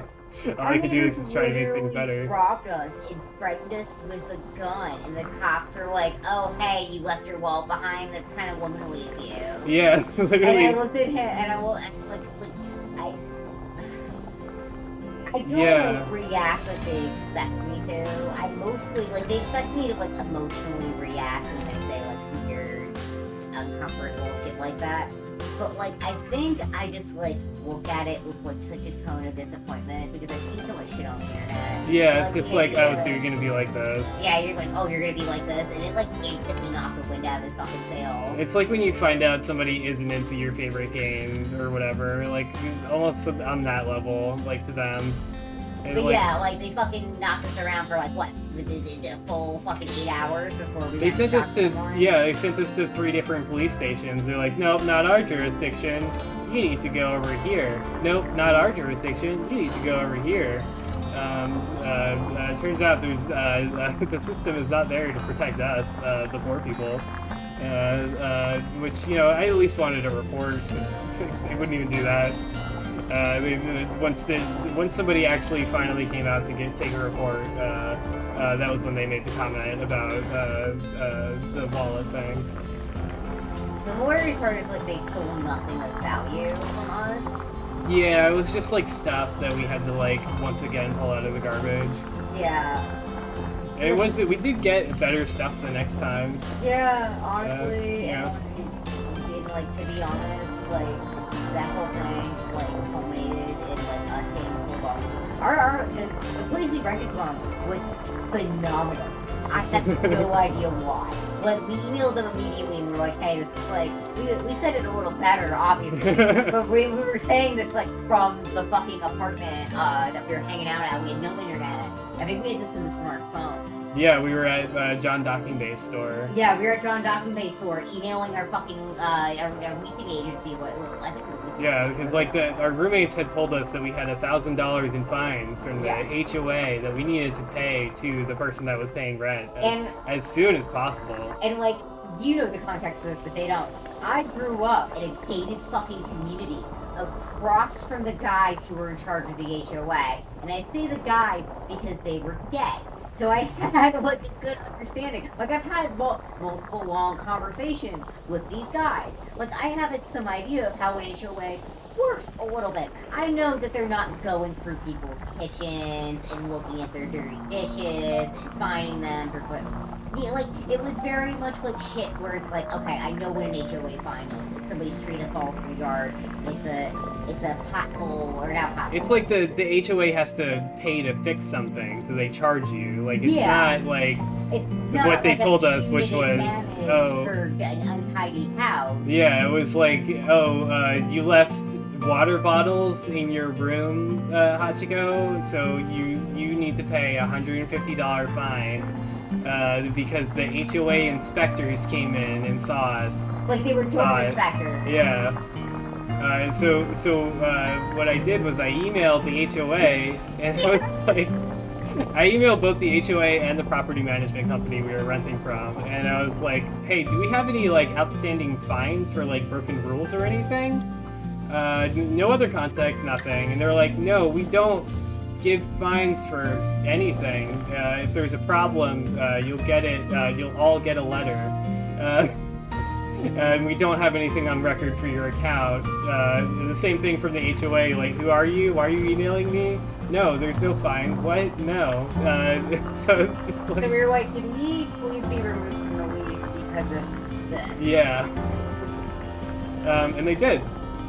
All I can do is just try to make things better.
Robbed us and threatened us with a gun, and the cops are like, "Oh, hey, you left your wallet behind. That's kind of womanly of you."
Yeah, literally.
And I looked at him, and I don't react like they expect me to. I mostly, like, they expect me to, like, emotionally react when they say, like, weird, uncomfortable shit like that. But, like, I think I just, like, look at it with, like, such a tone of disappointment because I've seen so much shit on the internet.
Yeah, it's like, oh, so you're gonna be like this.
Yeah, you're like, oh, you're gonna be like this, and it, like, instantly knocked the wind out of the fucking sail.
It's like when you find out somebody isn't into your favorite game or whatever, like, almost on that level, like, to them. And
But
like,
yeah, like, they fucking knocked us around for, like, what, the full fucking 8 hours before we
they
got to
sent us
talk
to,
someone?
yeah, they sent us to 3 different police stations. They're like, nope, not our jurisdiction. You need to go over here. Nope, not our jurisdiction. You need to go over here. It turns out there's the system is not there to protect us, the poor people. Which, you know, I at least wanted a report. They wouldn't even do that. Once somebody actually finally came out to take a report, that was when they made the comment about the wallet thing.
The worst part is, like, they stole nothing of value from us.
Yeah, it was just like stuff that we had to, like, once again pull out of the garbage.
Yeah.
And it was, we did get better stuff the next time.
Yeah, honestly,
yeah.
and, like, to be honest, like, that whole thing, like, culminated in, like, us getting pulled off. The place we rented from was phenomenal. I have no idea why. Like, we emailed them immediately and we were like, hey, this is like, we said it a little better, obviously, but we were saying this, like, from the fucking apartment that we were hanging out at. We had no internet. I think we had this in the smartphone.
Yeah, we were at John Docking Bay's store.
Yeah, we were at John Docking Bay's store emailing our fucking our leasing agency. I think it was.
Yeah, because like our roommates had told us that we had $1,000 in fines from the HOA that we needed to pay to the person that was paying rent as soon as possible.
And like, you know the context for this, but they don't. I grew up in a gated fucking community across from the guys who were in charge of the HOA, and I say the guys because they were gay. So I had like a good understanding. Like I've had multiple long conversations with these guys. Like I have some idea of how an HOA works a little bit. I know that they're not going through people's kitchens and looking at their dirty dishes and finding them for putting. Yeah, like it was very much like shit where it's like, okay, I know what an HOA fine is. It's somebody's tree that falls in the yard. It's a pothole or not pothole.
It's like the HOA has to pay to fix something, so they charge you. Like it's not like what they told us, which was
for an untidy house.
Yeah, it was like you left water bottles in your room, Hachiko, so you need to pay a $150 fine. Because the HOA inspectors came in and saw us.
Like they were total inspectors.
Yeah. So what I did was I emailed the HOA, and I was like, I emailed both the HOA and the property management company we were renting from, and I was like, hey, do we have any like outstanding fines for like broken rules or anything? No other context, nothing. And they're like, no, we don't give fines for anything. If there's a problem, you'll all get a letter. And we don't have anything on record for your account. The same thing from the HOA, like, who are you? Why are you emailing me? No, there's no fine. What? No. So it's just like...
So we were like, can we please be removed from the lease because of this?
Yeah. And they did.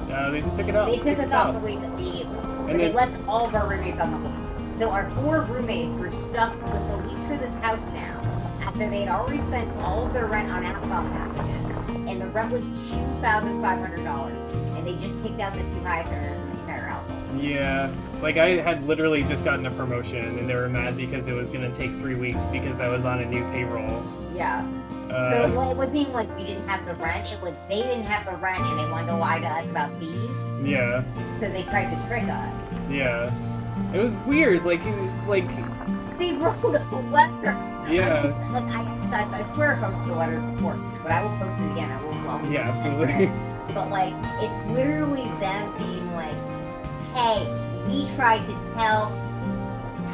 They just took it off.
They took us off the lease immediately. And they left all of our roommates on the lease. So our 4 roommates were stuck with the lease for this house now, after they had already spent all of their rent on Amazon packages, and the rent was $2,500, and they just kicked out the 2 highest earners in the entire household.
Yeah, like I had literally just gotten a promotion, and they were mad because it was going to take 3 weeks because I was on a new payroll.
Yeah. So it wasn't even like we didn't have the rent, it was they didn't have the rent and they wanted to lie to us about fees.
Yeah.
So they tried to trick us.
Yeah. It was weird, like
they wrote a letter.
Yeah.
Like I swear I posted the letter before, but I will post it again. I will.
Yeah, absolutely.
But like, it's literally them being like, "Hey, we tried to tell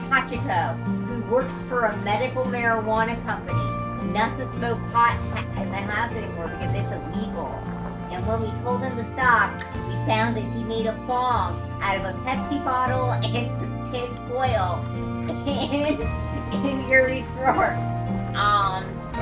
Hachiko, who works for a medical marijuana company, not to smoke pot in the house anymore because it's illegal. And when we told him to stop, we found that he made a bong out of a Pepsi bottle and some tin foil in Yuri's drawer."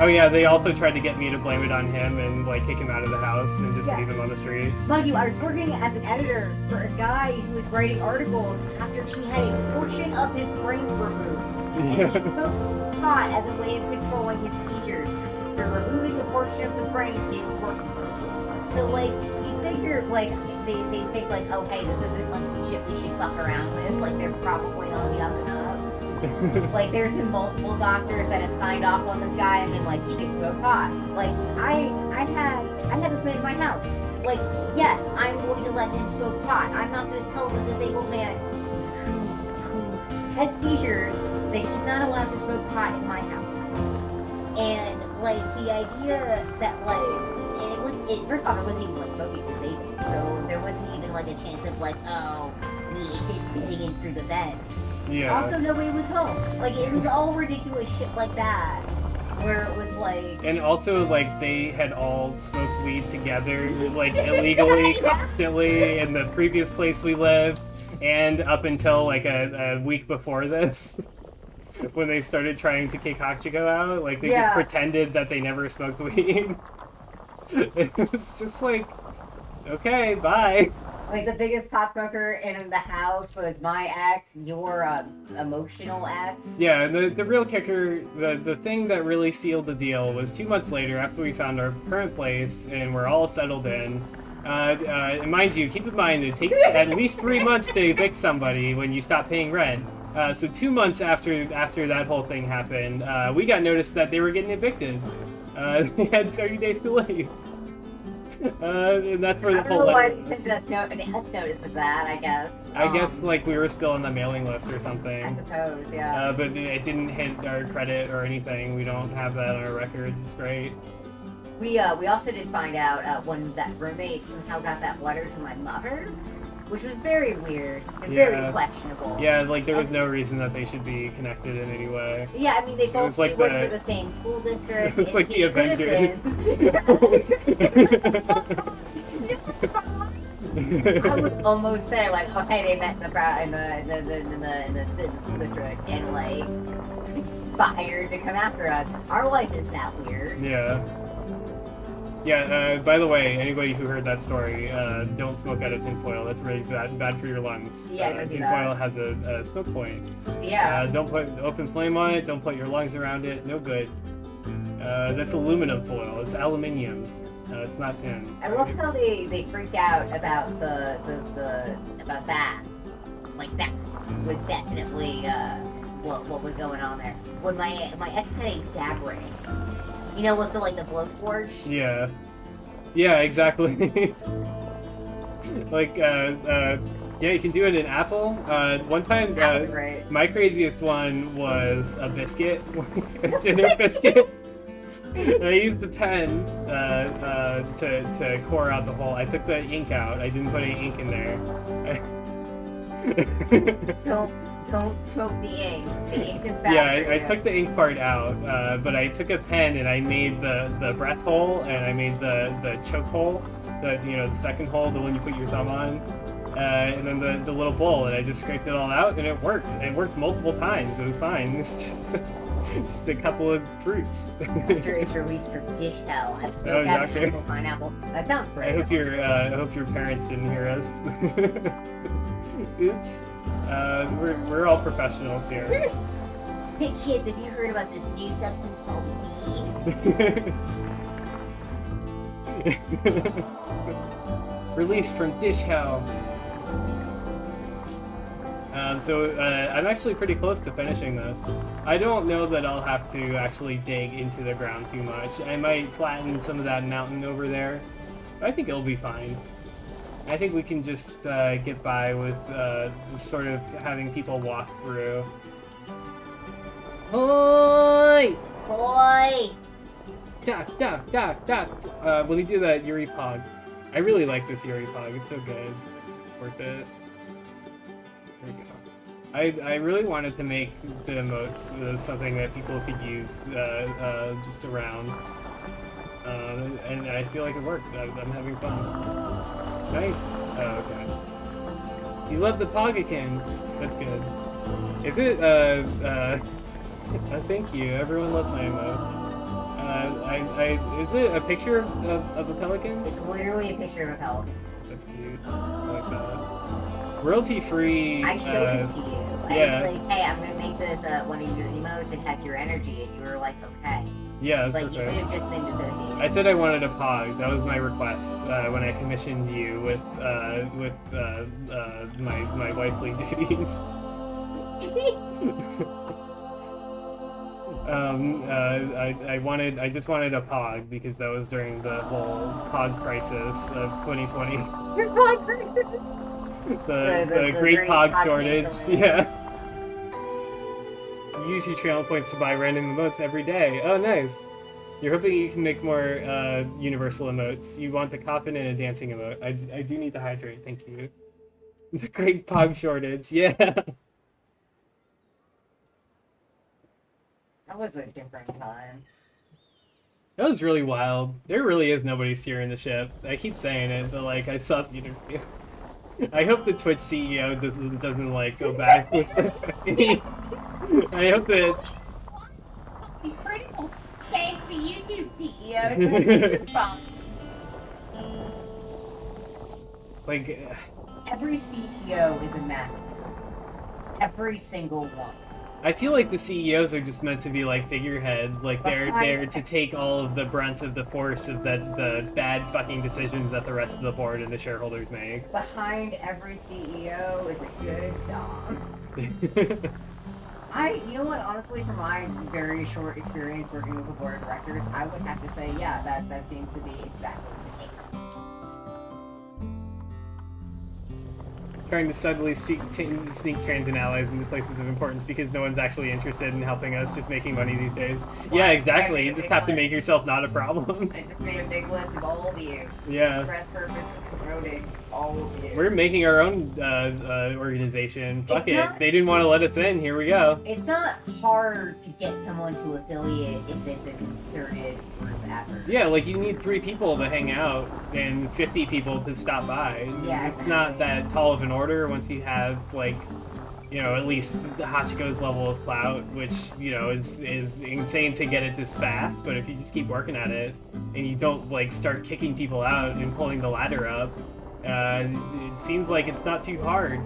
Oh yeah, they also tried to get me to blame it on him and like kick him out of the house and just leave him on the street.
Mind you, I was working as an editor for a guy who was writing articles after he had a portion of his brain removed. And he smoked pot as a way of controlling his seizures. For removing the portion of the brain didn't work. So like, you figure like, they think like, oh hey, this isn't like some shit we should fuck around with. Like they're probably on the up and up. Like there's been multiple doctors that have signed off on this guy and been like, he can smoke pot. Like I had this man in my house. Like, yes, I'm going to let him smoke pot. I'm not going to tell the disabled man who has seizures that he's not allowed to smoke pot in my house. And like the idea that like, and first off, it wasn't even like smoking for vaping, so there wasn't even like a chance of like, oh, it's getting in through the vents.
Yeah.
Also, nobody was home. Like, it was all ridiculous shit like that. Where it was like...
And also, like, they had all smoked weed together, like, illegally, constantly, in the previous place we lived, and up until, like, a week before this, when they started trying to kick Hachiko out. Like, they just pretended that they never smoked weed. It was just like, okay, bye.
Like, the biggest pot smoker in the house was my ex, your emotional ex.
Yeah, and the real kicker, the thing that really sealed the deal was 2 months later, after we found our current place and we're all settled in. And mind you, keep in mind, it takes at least 3 months to evict somebody when you stop paying rent. So 2 months after that whole thing happened, we got noticed that they were getting evicted. They had 30 days to leave. And that's where the whole
letter... notice of that, I guess.
I guess, like, we were still on the mailing list or something.
I suppose, yeah.
But it didn't hit our credit or anything. We don't have that on our records. It's great.
We also did find out when that roommate somehow got that letter to my mother, which was very weird and very questionable.
Yeah, like, there was no reason that they should be connected in any way.
Yeah, I mean, they both work for the same school district.
It's like the Avengers.
I would almost say, like, okay, they met in the school district and, like, conspired to come after us. Our life is that weird.
Yeah. Yeah, by the way, anybody who heard that story, don't smoke out of tinfoil. That's really bad for your lungs.
Yeah, don't do
tinfoil
that.
has a smoke point.
Yeah.
Don't put open flame on it. Don't put your lungs around it. No good. That's aluminum foil. It's aluminium. It's not tin.
I love how they freaked out about about that. Like, that was definitely what was going on there. When my ex had a dab ring. You know, with the blowtorch?
Yeah. Yeah, exactly. Like, yeah, you can do it in Apple. One time, my craziest one was a biscuit, a dinner biscuit. I used the pen to core out the hole. I took the ink out. I didn't put any ink in there.
Don't smoke the ink. The ink is bad.
Yeah, I took the ink part out, but I took a pen and I made the breath hole and I made the choke hole, the second hole, the one you put your thumb on, and then the little bowl, and I just scraped it all out and it worked. It worked multiple times. It was fine. It's just a couple of fruits.
After it's released from Dish Hell, I've smoked out apple pineapple. That sounds great.
I hope your parents didn't hear us. Oops. We're all professionals here.
Hey kids, have you heard about this new substance called weed?
Released from Dish Hell. So I'm actually pretty close to finishing this. I don't know that I'll have to actually dig into the ground too much. I might flatten some of that mountain over there. I think it'll be fine. I think we can just get by with sort of having people walk through. Hoi!
Hoi!
Duck, duck, duck, duck! When we do that Eurymachus. I really like this Eurymachus. It's so good. Worth it. There we go. I really wanted to make the emotes something that people could use just around. And I feel like it works. I'm having fun. Right? Oh, okay. You love the Pogakin. That's good. Is it, thank you. Everyone loves my emotes. Is it a picture of a pelican?
It's literally a picture of a pelican.
That's cute. I like that. Royalty-free,
I showed it to you. I
yeah.
was like, hey, I'm gonna make this one of your emotes that has your energy, and you were like, okay.
Yeah, that's
like,
perfect.
you could have just been dissociated.
I said I wanted a pog. That was my request when I commissioned you with my wifely duties. I just wanted a pog because that was during the whole pog crisis of 2020.
Your pog crisis.
the great pog shortage. Yeah. Use your channel points to buy random emotes every day. Oh, nice. You're hoping you can make more universal emotes. You want the coffin and a dancing emote. I do need to hydrate, thank you. The great pog shortage, yeah.
That was a different time.
That was really wild. There really is nobody steering the ship. I keep saying it, but like I saw the interview. I hope the Twitch CEO doesn't like go back with I hope that
The critical spank the YouTube CEO.
like
every CEO is a master. Every single one.
I feel like the CEOs are just meant to be like figureheads, like they're
Behind-
there to take all of the brunt of the force of the bad fucking decisions that the rest of the board and the shareholders make.
Behind every CEO is a good dog. You know what, honestly, from my very short experience working with the board of directors, I would have to say, yeah, that seems to be exactly the case.
Trying to subtly sneak transit allies into places of importance because no one's actually interested in helping us, just making money these days.
Well,
Yeah, exactly.
I
You
made a
just
big
have to
list.
make yourself not a problem.
I just made a big list of all of you.
Yeah.
Express purpose of promoting all of you.
We're making our own organization. Fuck
It's
it.
not-
They didn't want to let us in. Here we go.
It's not hard to get someone to affiliate if it's a concerted group effort.
Yeah, like you need 3 people to hang out and 50 people to stop by.
Yeah,
It's not that tall of an order once you have, like, you know, at least Hachiko's level of clout, which, you know, is insane to get it this fast. But if you just keep working at it and you don't, like, start kicking people out and pulling the ladder up, it seems like it's not too hard.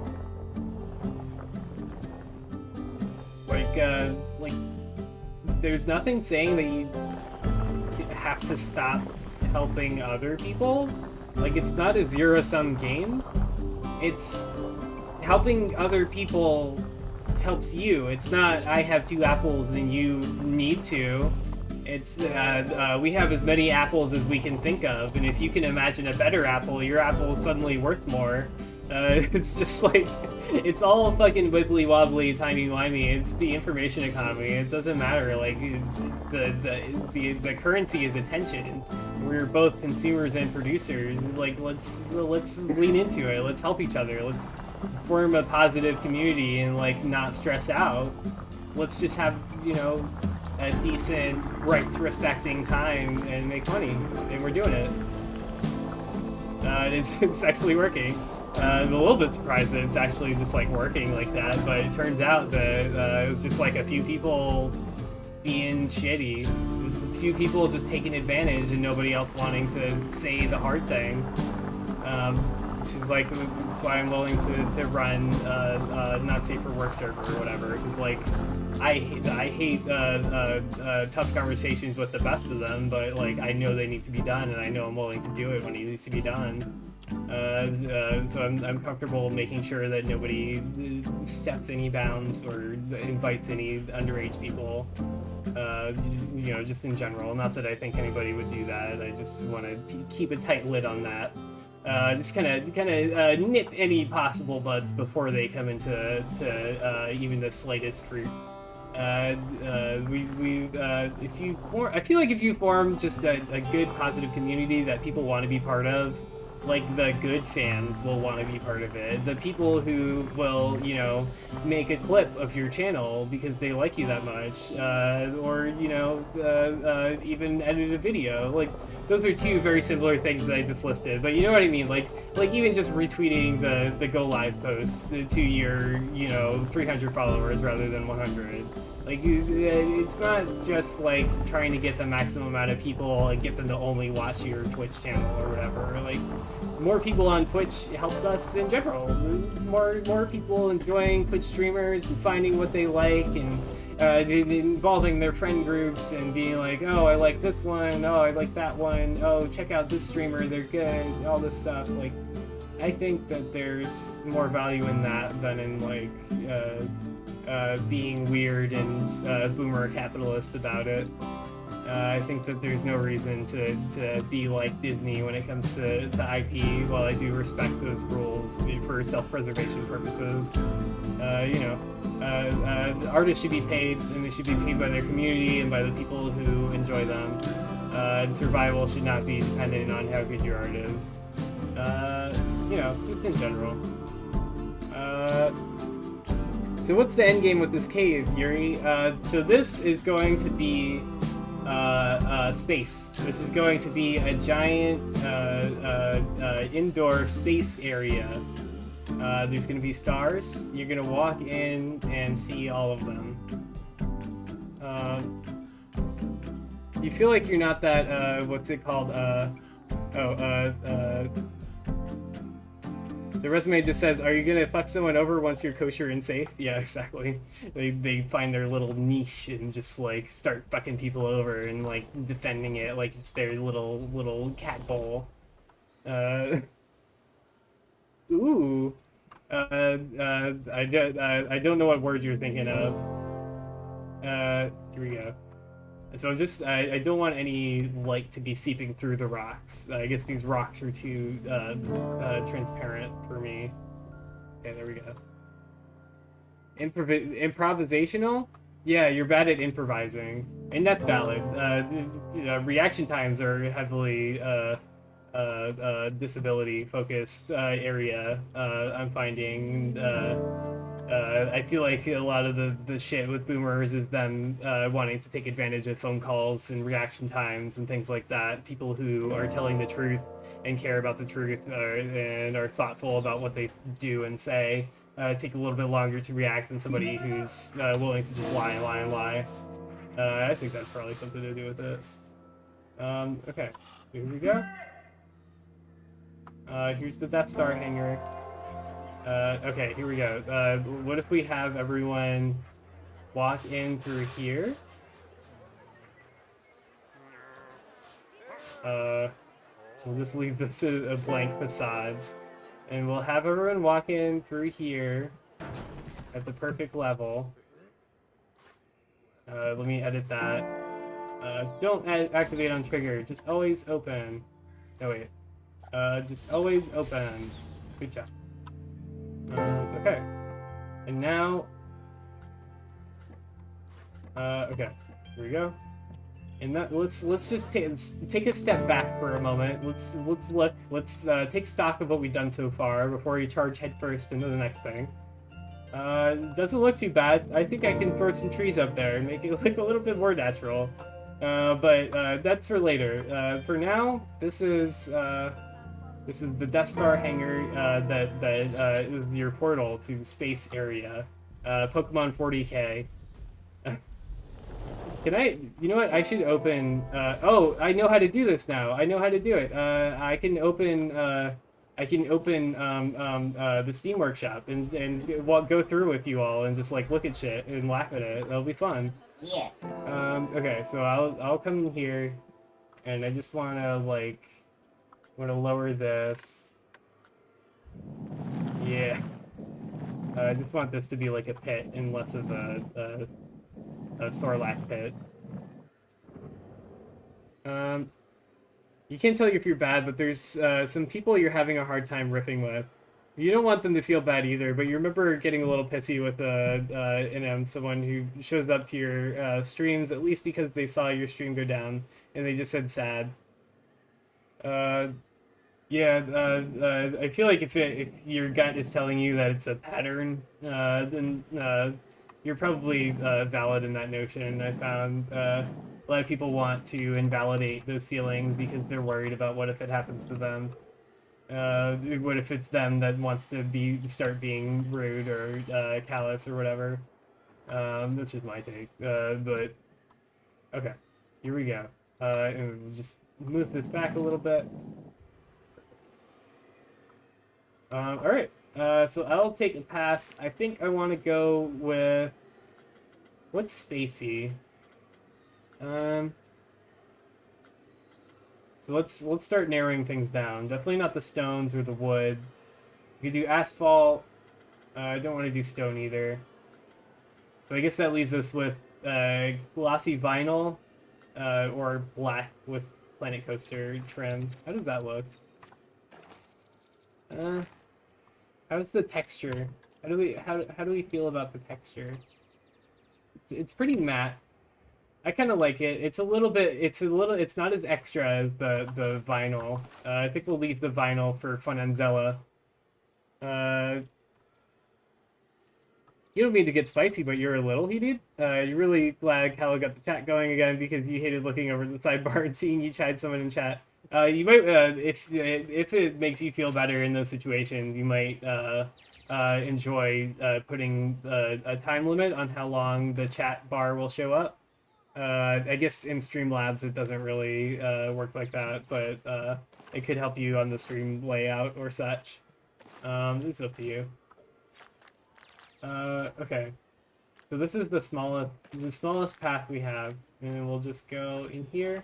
Like, there's nothing saying that you have to stop helping other people. Like, it's not a zero-sum game. It's helping other people helps you. It's not, I have 2 apples and you need to. It's, we have as many apples as we can think of, and if you can imagine a better apple, your apple is suddenly worth more. It's just like, it's all fucking wibbly wobbly, timey wimey. It's the information economy. It doesn't matter. Like, the currency is attention. We're both consumers and producers. Like, let's lean into it. Let's help each other. Let's form a positive community and, like, not stress out. Let's just have, you know, a decent, rights-respecting time and make money. And we're doing it. It's actually working. I'm a little bit surprised that it's actually just like working like that, but it turns out that it was just like a few people being shitty. There's a few people just taking advantage and nobody else wanting to say the hard thing. Which is like, that's why I'm willing to run not safe for work server or whatever, because like I hate tough conversations with the best of them, but like I know they need to be done and I know I'm willing to do it when it needs to be done. So I'm comfortable making sure that nobody steps any bounds or invites any underage people. You know, just in general. Not that I think anybody would do that. I just want to keep a tight lid on that. Just kind of nip any possible buds before they come into even the slightest fruit. I feel like if you form just a good positive community that people want to be part of, like the good fans will want to be part of it. The people who will, you know, make a clip of your channel because they like you that much, or, you know, even edit a video. Like, those are 2 very similar things that I just listed. But you know what I mean? Like even just retweeting the go live posts to your, you know, 300 followers rather than 100. Like, it's not just like trying to get the maximum amount of people and get them to only watch your Twitch channel or whatever. Like, more people on Twitch helps us in general. More people enjoying Twitch streamers and finding what they like and involving their friend groups and being like, oh, I like this one, oh, I like that one, oh, check out this streamer, they're good, all this stuff. Like, I think that there's more value in that than in, like, being weird and boomer capitalist about it. I think that there's no reason to be like Disney when it comes to IP, while I do respect those rules for self-preservation purposes. You know, artists should be paid, and they should be paid by their community and by the people who enjoy them. And survival should not be dependent on how good your art is. You know, just in general. So what's the end game with this cave, Yuri? So this is going to be space. This is going to be a giant indoor space area. There's going to be stars. You're going to walk in and see all of them. You feel like you're not that, what's it called? The resume just says, "Are you gonna fuck someone over once you're kosher and safe?" Yeah, exactly. They find their little niche and just like start fucking people over and like defending it like it's their little cat bowl. Uh, ooh. I don't know what word you're thinking of. Here we go. So I don't want any light to be seeping through the rocks. I guess these rocks are too transparent for me. Okay, there we go. Improvisational? Yeah, you're bad at improvising, and that's valid. Reaction times are heavily disability-focused area. I'm finding. I feel like a lot of the shit with boomers is them wanting to take advantage of phone calls and reaction times and things like that. People who are telling the truth and care about the truth and are thoughtful about what they do and say take a little bit longer to react than somebody who's willing to just lie and lie and lie. I think that's probably something to do with it. Okay, here we go. Here's the Death Star hangar. Okay, here we go. What if we have everyone walk in through here? We'll just leave this a blank facade. And we'll have everyone walk in through here at the perfect level. Let me edit that. Don't activate on trigger, just always open. No, wait. Just always open. Good job. Okay. And now... okay. Here we go. And that, let's just take a step back for a moment. Let's look. Let's take stock of what we've done so far before we charge headfirst into the next thing. Doesn't look too bad. I think I can throw some trees up there and make it look a little bit more natural. But that's for later. For now, this is the Death Star hangar that is your portal to space area. Pokemon 40K. Can I, you know what, I should open, oh, I know how to do this now. I know how to do it. I can open the Steam Workshop and go through with you all and just like look at shit and laugh at it. That'll be fun.
Yeah.
Okay, so I'll come in here and I just wanna lower this. Yeah. I just want this to be like a pit and less of a Sarlacc pit. You can't tell if you're bad, but there's some people you're having a hard time riffing with. You don't want them to feel bad either, but you remember getting a little pissy with someone who shows up to your streams, at least because they saw your stream go down, and they just said sad. Yeah, I feel like if your gut is telling you that it's a pattern, then you're probably valid in that notion. I found a lot of people want to invalidate those feelings because they're worried about what if it happens to them. What if it's them that wants to start being rude or callous or whatever. That's just my take. But okay, here we go. And we'll just move this back a little bit. All right. So I'll take a path. I think I want to go with what's spacey. So let's start narrowing things down. Definitely not the stones or the wood. We could do asphalt. I don't want to do stone either. So I guess that leaves us with glossy vinyl or black with Planet Coaster trim. How does that look? How's the texture? How do we feel about the texture? It's pretty matte. I kind of like it. It's not as extra as the vinyl. I think we'll leave the vinyl for Funanzella. You don't mean to get spicy, but you're a little heated. You're really glad Callow got the chat going again because you hated looking over the sidebar and seeing you chide someone in chat. You might, if it makes you feel better in those situations, you might enjoy putting a time limit on how long the chat bar will show up. I guess in Streamlabs it doesn't really work like that, but it could help you on the stream layout or such. It's up to you. Okay. So this is the smallest path we have, and then we'll just go in here.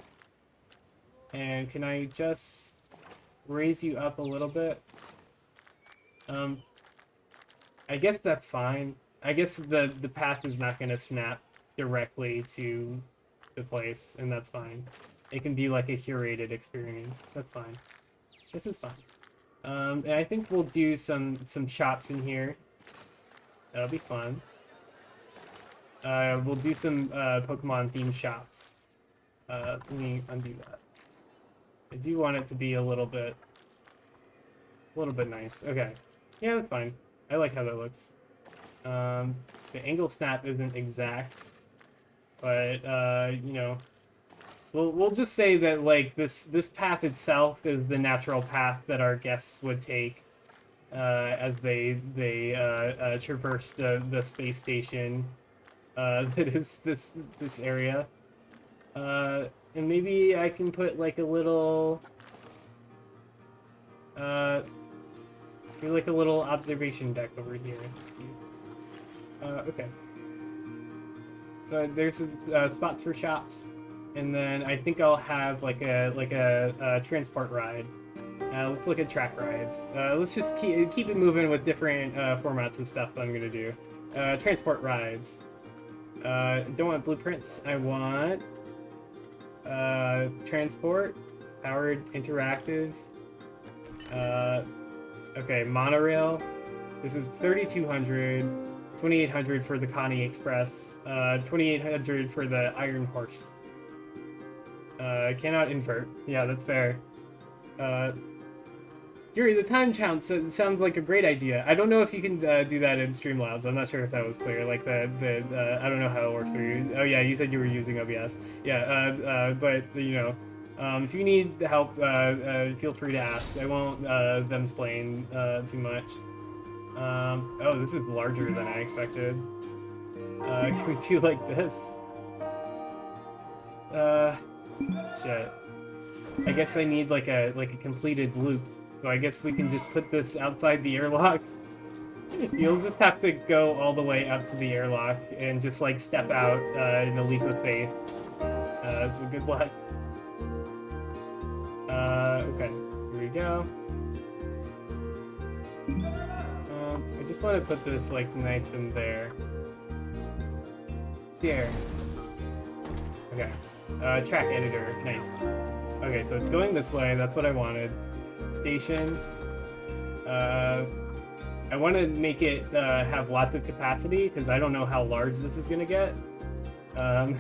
And can I just raise you up a little bit? I guess that's fine. I guess the path is not gonna snap directly to the place, and that's fine. It can be like a curated experience. That's fine. This is fine. And I think we'll do some shops in here. That'll be fun. We'll do some Pokemon themed shops. Let me undo that. I do want it to be a little bit nice. Okay. Yeah, that's fine. I like how that looks. The angle snap isn't exact, but you know, we'll just say that like this path itself is the natural path that our guests would take as they traverse the space station that is this area. And maybe I can put like a little like a little observation deck over here. Okay. So there's spots for shops, and then I think I'll have like a transport ride. Let's look at track rides. Let's just keep it moving with different formats of stuff that I'm gonna do. Transport rides. Don't want blueprints. I want transport, powered, interactive. Okay, monorail. This is 3,200, 2,800 for the Connie Express, 2,800 for the Iron Horse. Cannot invert. Yeah, that's fair. Yuri, the time count sounds like a great idea. I don't know if you can do that in Streamlabs. I'm not sure if that was clear. Like I don't know how it works for you. Oh yeah, you said you were using OBS. Yeah, but you know, if you need help, feel free to ask. I won't them explain too much. Oh, this is larger than I expected. Can we do like this? Shit. I guess I need like a completed loop. So I guess we can just put this outside the airlock. You'll just have to go all the way up to the airlock and just like step out in a leap of faith. So good luck. Okay, here we go. I just want to put this like nice in there. Here. Okay. Track editor, nice. Okay, so it's going this way. That's what I wanted. Station. I want to make it have lots of capacity because I don't know how large this is gonna get. I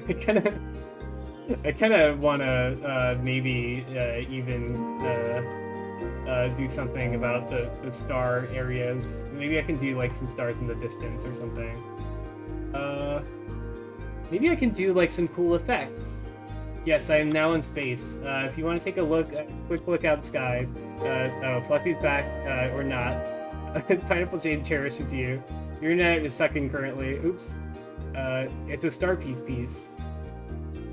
kind of want to maybe even do something about the star areas. Maybe I can do like some stars in the distance or something. Maybe I can do like some cool effects. Yes, I am now in space. If you want to take a quick look out the sky. Oh, Fluffy's back, or not. Pineapple Jade cherishes you. Your internet is sucking currently. Oops. It's a star piece.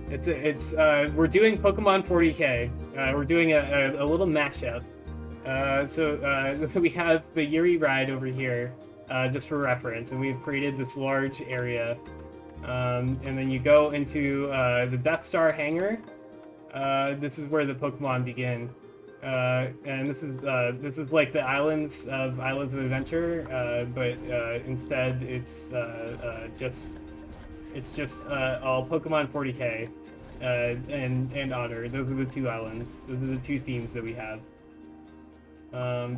We're doing Pokemon 40K. We're doing a little mashup. So we have the Yuri ride over here, just for reference, and we've created this large area. And then you go into the Death Star hangar. This is where the Pokemon begin. And this is like the Islands of Adventure, but instead it's just all Pokemon 40K and Honor. Those are the two islands. Those are the two themes that we have. So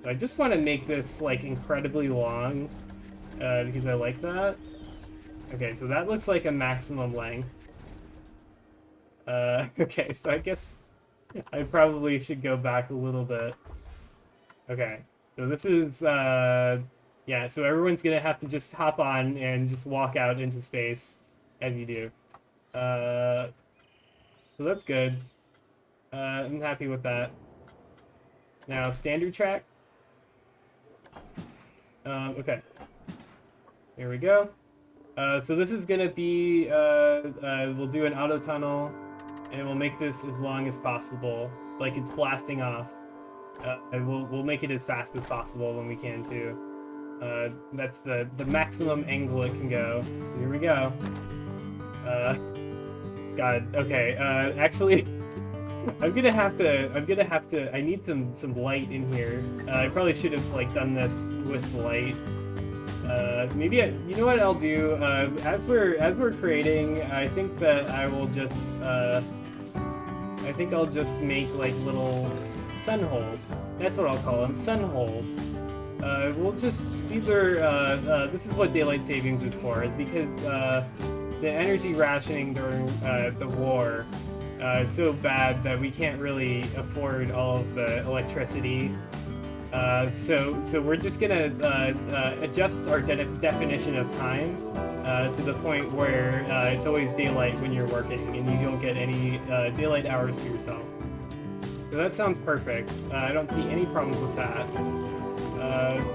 I just want to make this like incredibly long because I like that. Okay, so that looks like a maximum length. Okay, so I guess I probably should go back a little bit. Okay, so this is, yeah, so everyone's gonna have to just hop on and just walk out into space, as you do. So that's good. I'm happy with that. Now, standard track. Okay. Here we go. So this is gonna be, we'll do an auto tunnel, and we'll make this as long as possible, like it's blasting off. We'll make it as fast as possible when we can too. That's the maximum angle it can go. Here we go. God. Okay. Actually, I'm gonna have to. I need some light in here. I probably should have like done this with light. Maybe you know what I'll do. As we're creating, I think that I will just. I think I'll just make like little sun holes. That's what I'll call them, sun holes. We'll just, these are, this is what daylight savings is for, is because the energy rationing during the war is so bad that we can't really afford all of the electricity. So we're just gonna adjust our definition of time to the point where it's always daylight when you're working and you don't get any daylight hours to yourself. So that sounds perfect. I don't see any problems with that.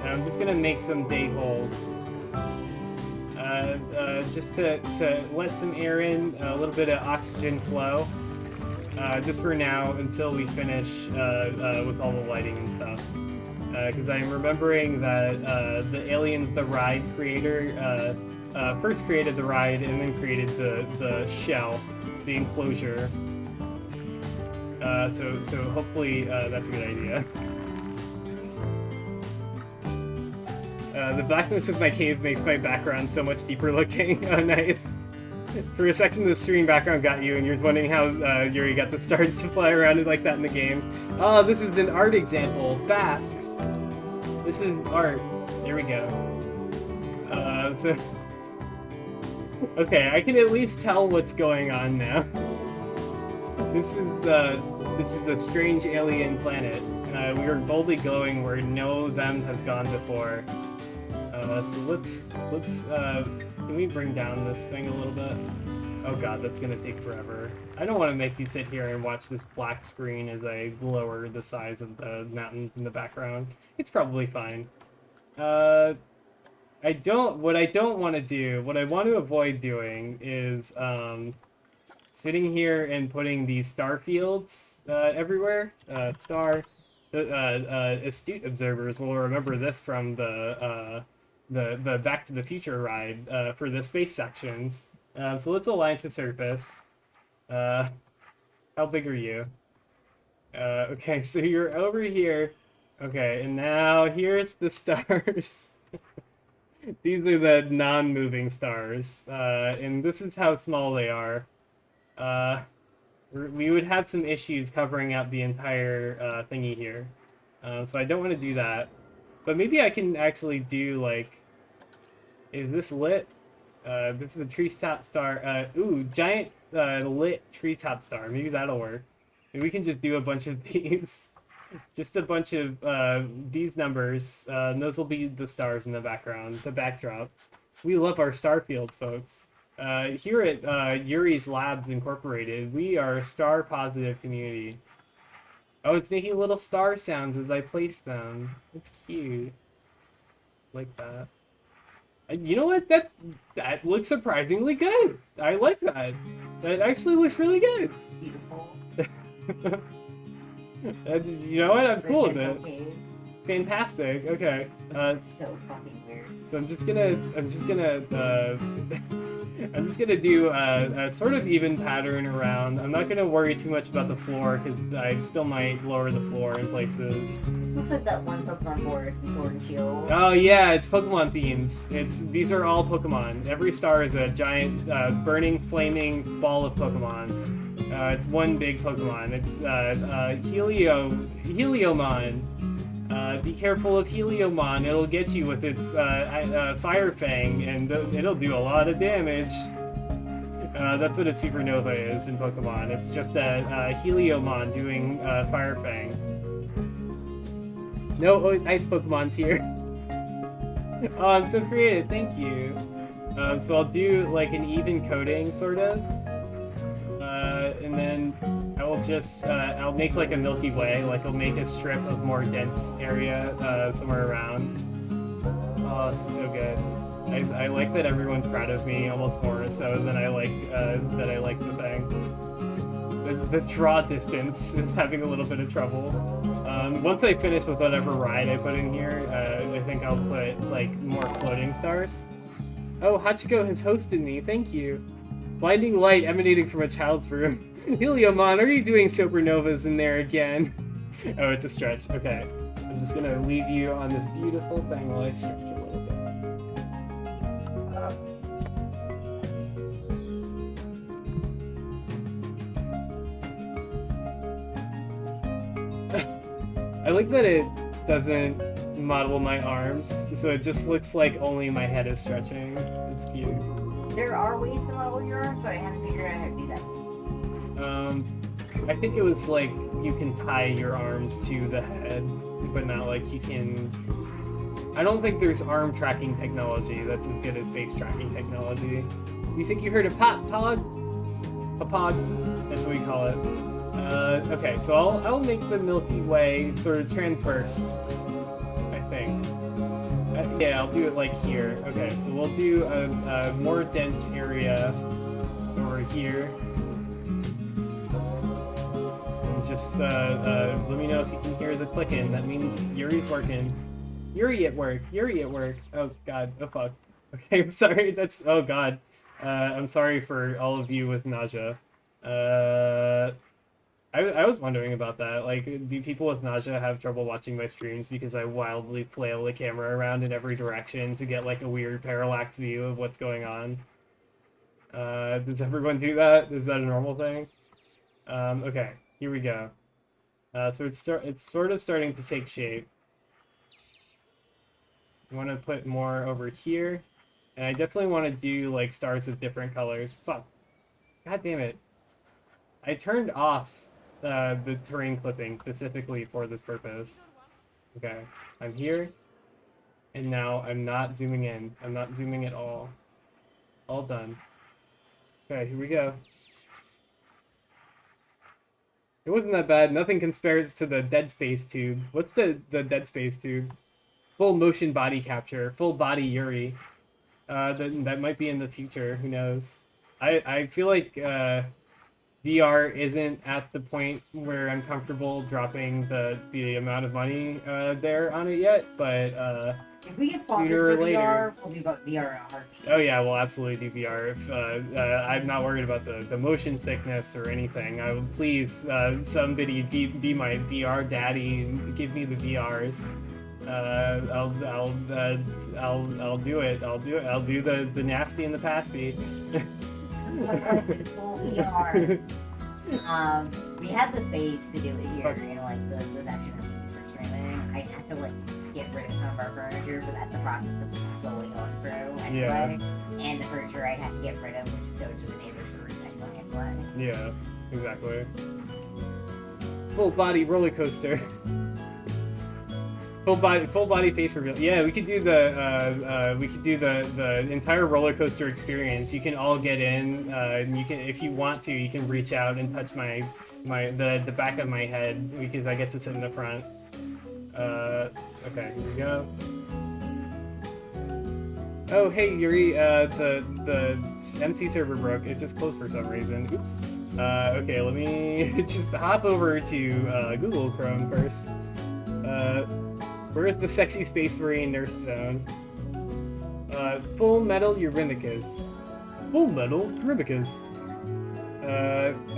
I'm just gonna make some day holes. Just to let some air in, a little bit of oxygen flow. Just for now, until we finish with all the lighting and stuff. Because I'm remembering that the Alien the Ride creator first created the ride and then created the shell, the enclosure. So hopefully that's a good idea. The blackness of my cave makes my background so much deeper looking. Oh, nice. For a section, the stream background got you, and you're wondering how Yuri got the stars to fly around it like that in the game. Oh, this is an art example. Fast. This is art. Here we go. Okay, I can at least tell what's going on now. This is a strange alien planet. We are boldly going where no them has gone before. So let's can we bring down this thing a little bit? Oh god, that's gonna take forever. I don't want to make you sit here and watch this black screen as I lower the size of the mountains in the background. It's probably fine. What I don't want to do, what I want to avoid doing is sitting here and putting these star fields everywhere. Astute observers will remember this from the Back to the Future ride for the space sections. So let's align to surface. How big are you? Okay, so you're over here. Okay, and now here's the stars. These are the non-moving stars, and this is how small they are. We would have some issues covering up the entire thingy here. So I don't want to do that. But maybe I can actually do, like... Is this lit? This is a treetop star. Ooh, giant lit treetop star. Maybe that'll work. Maybe we can just do a bunch of these. Just a bunch of these numbers. And those will be the stars in the background, the backdrop. We love our star fields, folks. Here at Yuri's Labs Incorporated, we are a star-positive community. Oh, it's making little star sounds as I place them. It's cute. Like that. You know what? That looks surprisingly good. I like that. That actually looks really good.
Beautiful.
You know what? I'm cool with it. Fantastic. Okay.
So fucking weird.
So I'm just gonna do a sort of even pattern around. I'm not gonna worry too much about the floor because I still might lower the floor in places.
This looks like that one Pokemon board from Sword and Shield.
Oh yeah, it's Pokemon themes. These are all Pokemon. Every star is a giant burning, flaming ball of Pokemon. It's one big Pokemon. It's Heliomon. Be careful of Heliomon. It'll get you with its Fire Fang, and it'll do a lot of damage. That's what a supernova is in Pokemon. It's just a Heliomon doing Fire Fang. No ice Pokemon's here. Oh, I'm so creative. Thank you. So I'll do like an even coating, sort of. And then I will just, I'll make like a Milky Way, like I'll make a strip of more dense area somewhere around. Oh, this is so good. I like that everyone's proud of me almost more so than I like that I like the thing. the draw distance is having a little bit of trouble. Once I finish with whatever ride I put in here, I think I'll put like more floating stars. Oh, Hachiko has hosted me. Thank you. Blinding light emanating from a child's room. Heliomon, are you doing supernovas in there again? Oh, it's a stretch. Okay. I'm just gonna leave you on this beautiful thing while I stretch a little bit. I like that it doesn't model my arms, so it just looks like only my head is stretching. It's cute.
There are ways to model your arms, but I haven't figured out how to do that.
I think it was like you can tie your arms to the head, but not like you can. I don't think there's arm tracking technology that's as good as face tracking technology. You think you heard a pod? A pod? That's what we call it. Okay, so I'll make the Milky Way sort of transverse, I think. Yeah, I'll do it like here. Okay, so we'll do a more dense area over here. And just let me know if you can hear the clicking. That means Yuri's working. Yuri at work. Yuri at work. Oh god. Oh fuck. Okay, I'm sorry. That's. Oh god. I'm sorry for all of you with nausea. I was wondering about that. Like, do people with nausea have trouble watching my streams because I wildly flail the camera around in every direction to get like a weird parallax view of what's going on? Does everyone do that? Is that a normal thing? Okay, here we go. So it's sort of starting to take shape. I want to put more over here, and I definitely want to do like stars of different colors. Fuck. God damn it. I turned off the terrain clipping specifically for this purpose. Okay, I'm here, and now I'm not zooming in. I'm not zooming at all. All done. Okay, here we go. It wasn't that bad. Nothing compares to the Dead Space tube. What's the Dead Space tube? Full motion body capture. Full body Yuri. That might be in the future. Who knows? I feel like VR isn't at the point where I'm comfortable dropping the amount of money there on it yet, but
If we get
sooner
sponsored
or
for
later.
VR, we'll do VR in a heartbeat.
Oh yeah, we'll absolutely do VR. If I'm not worried about the motion sickness or anything. I would please somebody be my VR daddy and give me the VRs. I'll do it. I'll do the nasty and the pasty.
Full VR. We have the base to do it here, you know, like the section of for streaming. I have to like get rid of some of our furniture, but that's the process that we're slowly going through anyway. Yeah. And the furniture I'd have to get rid of would just go to the neighbors for recycling anyway.
Yeah, exactly. Full body roller coaster. Full body face reveal. Yeah, we could do the entire roller coaster experience. You can all get in. You can, if you want to, you can reach out and touch the back of my head because I get to sit in the front. Okay, here we go. Oh, hey Yuri, the MC server broke. It just closed for some reason. Oops. Okay, let me just hop over to Google Chrome first. Where's the sexy space marine nurse zone? Full Metal Eurymachus. Full Metal Eurymachus.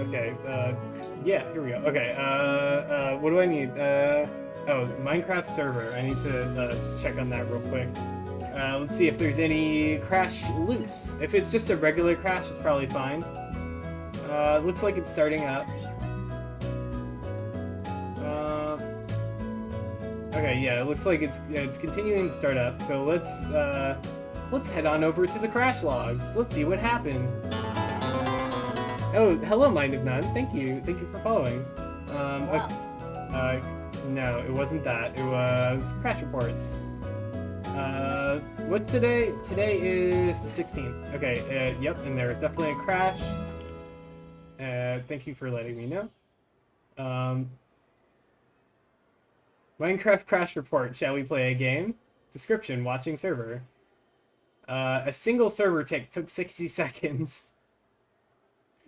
Okay, yeah, here we go. Okay, what do I need? Oh, Minecraft server. I need to just check on that real quick. Let's see if there's any crash loops. If it's just a regular crash, it's probably fine. Looks like it's starting up. Okay, yeah, it looks like it's continuing to start up. So let's head on over to the crash logs. Let's see what happened. Oh, hello, Mind of None. Thank you for following. No, it wasn't that. It was crash reports. What's today? Today is the 16th. Okay, yep, and there is definitely a crash. Thank you for letting me know. Minecraft crash report. Shall we play a game? Description: watching server. A single server tick took 60 seconds.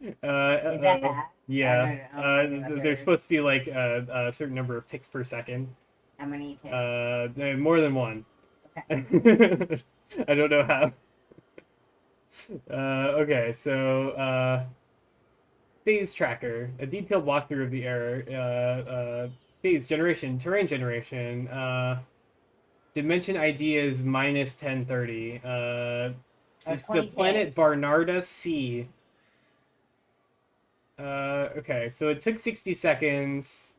Is that bad?
Yeah.
I don't know about
There's
those.
supposed to be like a certain number of ticks per second.
How many ticks?
More than one.
Okay.
I don't know how. Okay, so phase tracker, a detailed walkthrough of the error. Phase generation, terrain generation. Dimension ID is minus 1030. It's the
20
planet
ticks.
Barnarda C. Okay, so it took 60 seconds.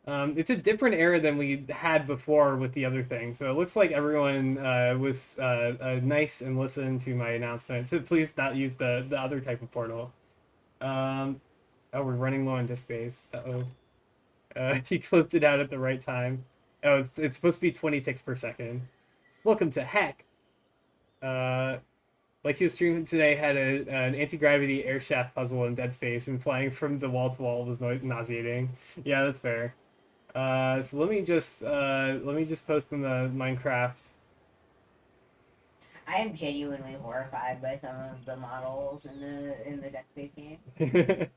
It's a different error than we had before with the other thing. So it looks like everyone was nice and listened to my announcement to please not use the other type of portal. Oh, we're running low on disk space. Uh-oh. He closed it out at the right time. Oh, it's supposed to be 20 ticks per second. Welcome to Heck. Like his stream today had an anti-gravity air shaft puzzle in Dead Space, and flying from the wall to wall was nauseating. Yeah, that's fair. So let me just post in the Minecraft.
I am genuinely horrified by some of the models in the Dead Space game.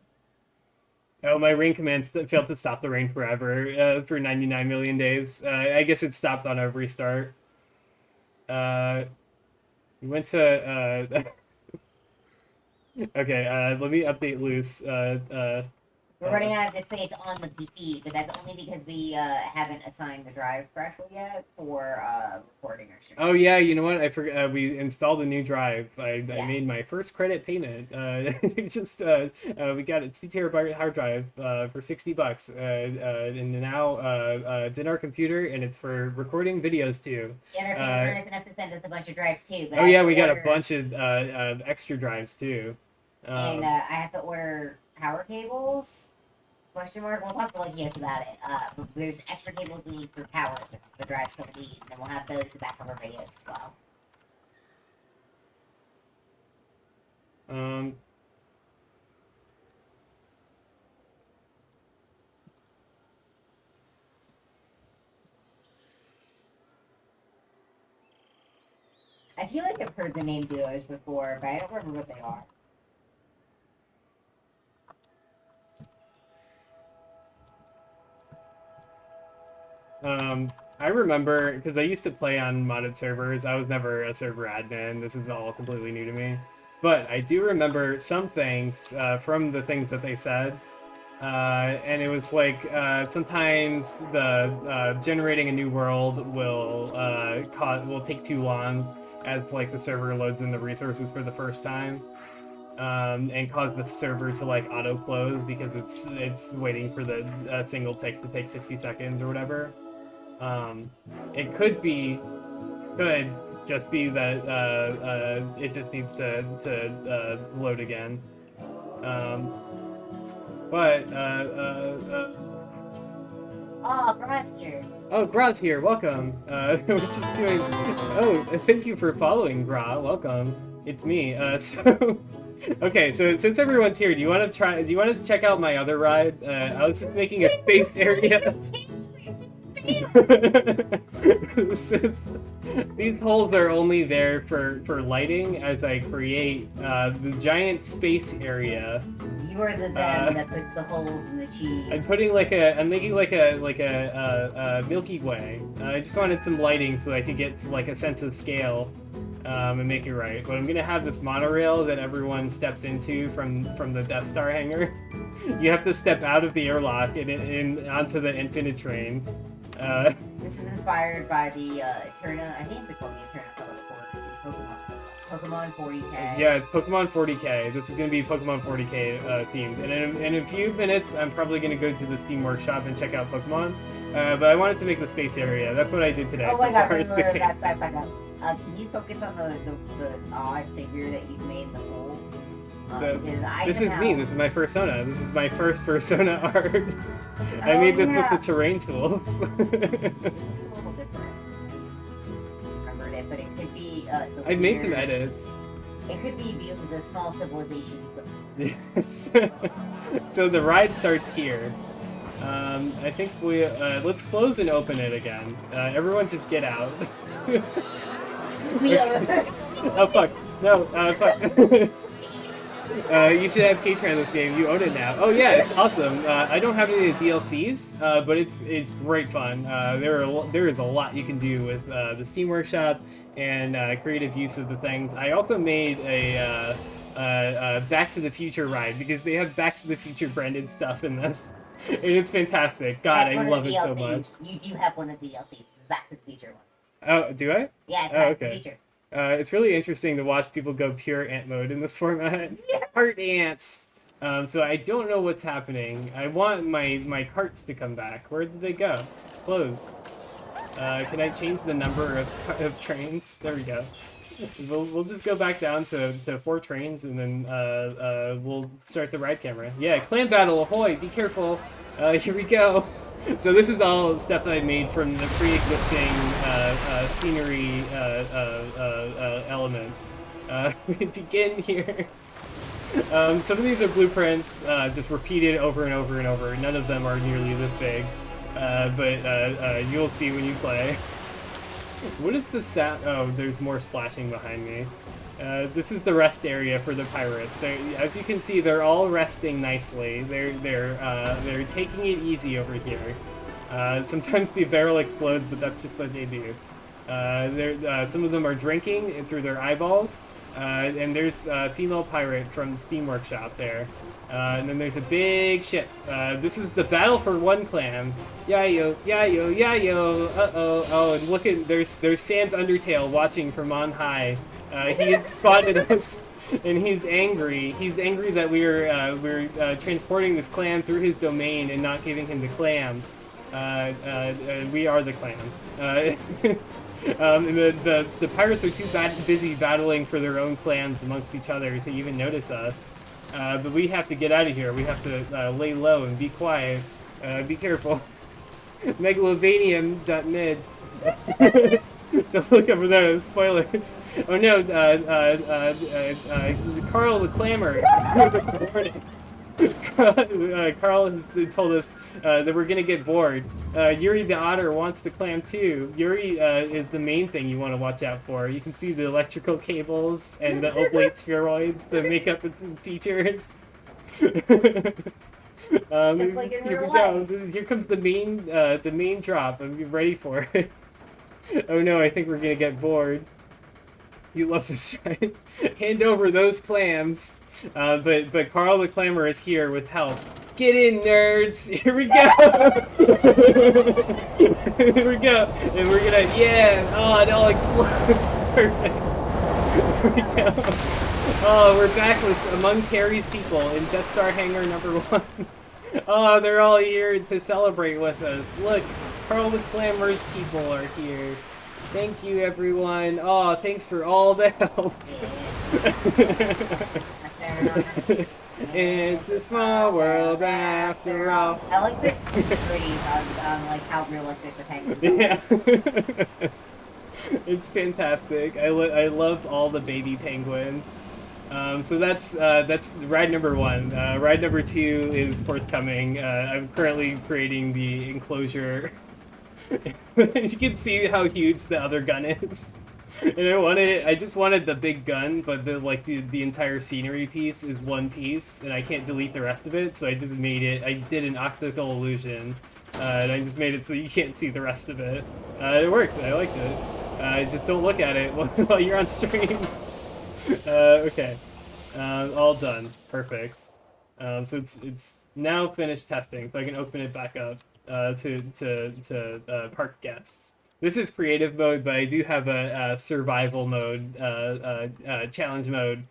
Oh, my rain command failed to stop the rain forever for 99 million days. I guess it stopped on a restart. We went to okay. Let me update loose.
We're running out of this space on the PC, but that's only because we haven't assigned the drive correctly yet for recording our stream.
Oh yeah, you know what? I forgot. We installed a new drive. I
Yes.
made my first credit payment. Just we got a 2 terabyte hard drive for $60, and now it's in our computer, and it's for recording videos too.
And our fans are nice enough to send us a bunch of drives too. But
Oh yeah, we got a bunch of extra drives too.
And I have to order power cables. Question mark. We'll talk to Legios about it. But there's extra cables we need for power that the drives don't need, and then we'll have those to back up our videos as well. I feel like I've heard the name duos before, but I don't remember what they are.
I remember because I used to play on modded servers. I was never a server admin. This is all completely new to me. But I do remember some things from the things that they said. And it was like sometimes the generating a new world will take too long as like the server loads in the resources for the first time. And cause the server to like auto close because it's waiting for the single tick to take 60 seconds or whatever. It could just be that it just needs to load again.
Oh, Grad's here.
Oh, Gra's here. Welcome. We're just doing. Oh, thank you for following, Gra. Welcome. It's me. So. Okay, so since everyone's here, do you want to check out my other ride? I was just making a space area. These holes are only there for lighting as I create the giant space area.
You are the them that puts the holes in the cheese.
I'm making like a Milky Way. I just wanted some lighting so I could get like a sense of scale. And make it right. But I'm gonna have this monorail that everyone steps into from the Death Star hangar. You have to step out of the airlock and onto the Infinite Train.
This is inspired by the Eterna. I think it's called the Eterna Color Force in Pokemon 40K.
Yeah, it's Pokemon 40K. This is gonna be Pokemon 40K themed. And in a few minutes, I'm probably gonna go to the Steam Workshop and check out Pokemon. But I wanted to make the space area. That's what I did today.
Oh my god, back up. Can you focus on the odd figure that you've made in the hole?
This is me. This is my persona. This is my first persona art. I made this with the terrain tools.
It's a little different. Remembered it, but it could be.
I made some edits.
It could be the small civilization you put.
Yes. So the ride starts here. I think we let's close and open it again. Everyone just get out. Oh fuck! No, fuck! You should have K-Tran in this game. You own it now. Oh yeah, it's awesome. I don't have any of the DLCs, but it's great fun. There is a lot you can do with the Steam Workshop and creative use of the things. I also made a Back to the Future ride because they have Back to the Future branded stuff in this, and it's fantastic. God, I love it so much.
You do have one of the DLCs, Back to the Future one.
Oh, do I?
Yeah, it's Back to the Future.
It's really interesting to watch people go pure ant mode in this format.
Yeah.
Heart ants! So I don't know what's happening. I want my carts to come back. Where did they go? Close. Can I change the number of trains? There we go. We'll just go back down to 4 trains and then we'll start the ride camera. Yeah, clan battle, ahoy, be careful. Here we go. So this is all stuff I made from the pre-existing scenery elements. We begin here. Some of these are blueprints, just repeated over and over and over. None of them are nearly this big, but you'll see when you play. What is the sound? Oh, there's more splashing behind me. This is the rest area for the pirates. As you can see, they're all resting nicely. They're taking it easy over here. Sometimes the barrel explodes, but that's just what they do. Some of them are drinking through their eyeballs, and there's a female pirate from the Steam Workshop there. And then there's a big ship. This is the battle for one clan. Yayo, yayo, yayo. Uh-oh. Oh, and look at there's Sans Undertale watching from on high. He has spotted us, and he's angry. He's angry that we're transporting this clan through his domain and not giving him the clam. We are the clan. And the pirates are too busy battling for their own clams amongst each other to even notice us. But we have to get out of here. We have to lay low and be quiet. Be careful. Megalovanium.mid. Don't look over there, spoilers. Oh no, Carl the Clamor. Carl has told us that we're gonna get bored. Yuri the Otter wants the clam too. Yuri is the main thing you want to watch out for. You can see the electrical cables and the oblate spheroids, the makeup features.
Like
here we go. Here comes the main drop. I'm ready for it. Oh no, I think we're gonna get bored. You love this, right? Hand over those clams. But Carl the Clamor is here with help. Get in, nerds! Here we go! Here we go! And we're gonna, yeah! Oh, it all explodes. Perfect. Here we go. Oh, we're back with among Terry's people in Death Star Hangar number 1. Oh, they're all here to celebrate with us. Look, Carl the Clamor's people are here. Thank you, everyone. Oh, thanks for all the help. It's a small world after all.
I like the trees on like how realistic the penguins are.
Yeah. It's fantastic. I love all the baby penguins. So that's ride number 1. Ride number 2 is forthcoming. I'm currently creating the enclosure. You can see how huge the other gun is. And I just wanted the big gun, but the entire scenery piece is one piece, and I can't delete the rest of it, so I just made it. I did an optical illusion, and I just made it so you can't see the rest of it. It worked. I liked it. Just don't look at it while you're on stream. Okay. All done. Perfect. So it's now finished testing, so I can open it back up to park guests. This is creative mode, but I do have a survival mode, challenge mode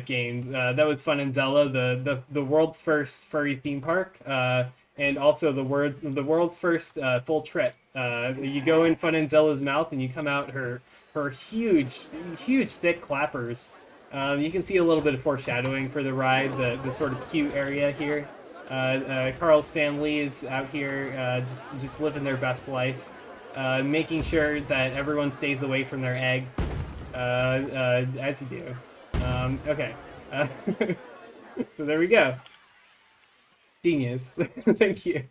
game. That was Fun and Zella, the world's first furry theme park, and also the world's first full trip. You go in Fun and Zella's mouth, and you come out her huge thick clappers. You can see a little bit of foreshadowing for the ride, the sort of cute area here. Carl's family is out here just living their best life. Making sure that everyone stays away from their egg, as you do. Okay. So there we go. Genius. Thank you.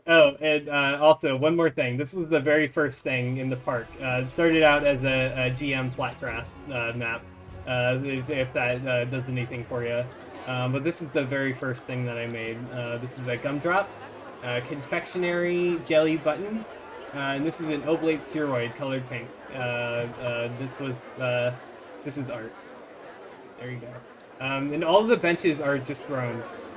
Oh, and also, one more thing. This was the very first thing in the park. It started out as a GM flat grass map. if that does anything for you. But this is the very first thing that I made. This is a gumdrop, confectionery jelly button, and this is an oblate spheroid colored pink. This is art. There you go. And all of the benches are just thrones.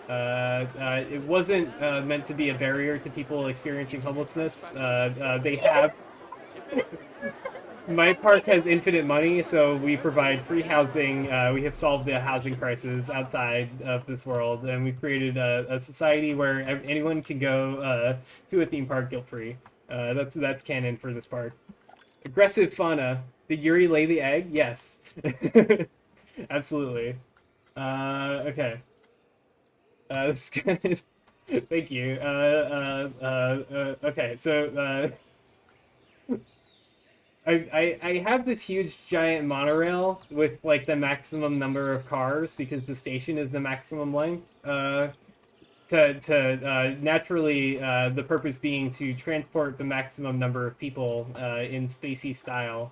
It wasn't meant to be a barrier to people experiencing homelessness. They have... My park has infinite money, so we provide free housing. We have solved the housing crisis outside of this world, and we've created a society where anyone can go to a theme park guilt-free. That's canon for this park. Aggressive fauna. Did Yuri lay the egg? Yes. Absolutely. Okay. This is good. Thank you. Okay, so... I have this huge giant monorail with like the maximum number of cars because the station is the maximum length. Naturally, the purpose being to transport the maximum number of people in spacey style.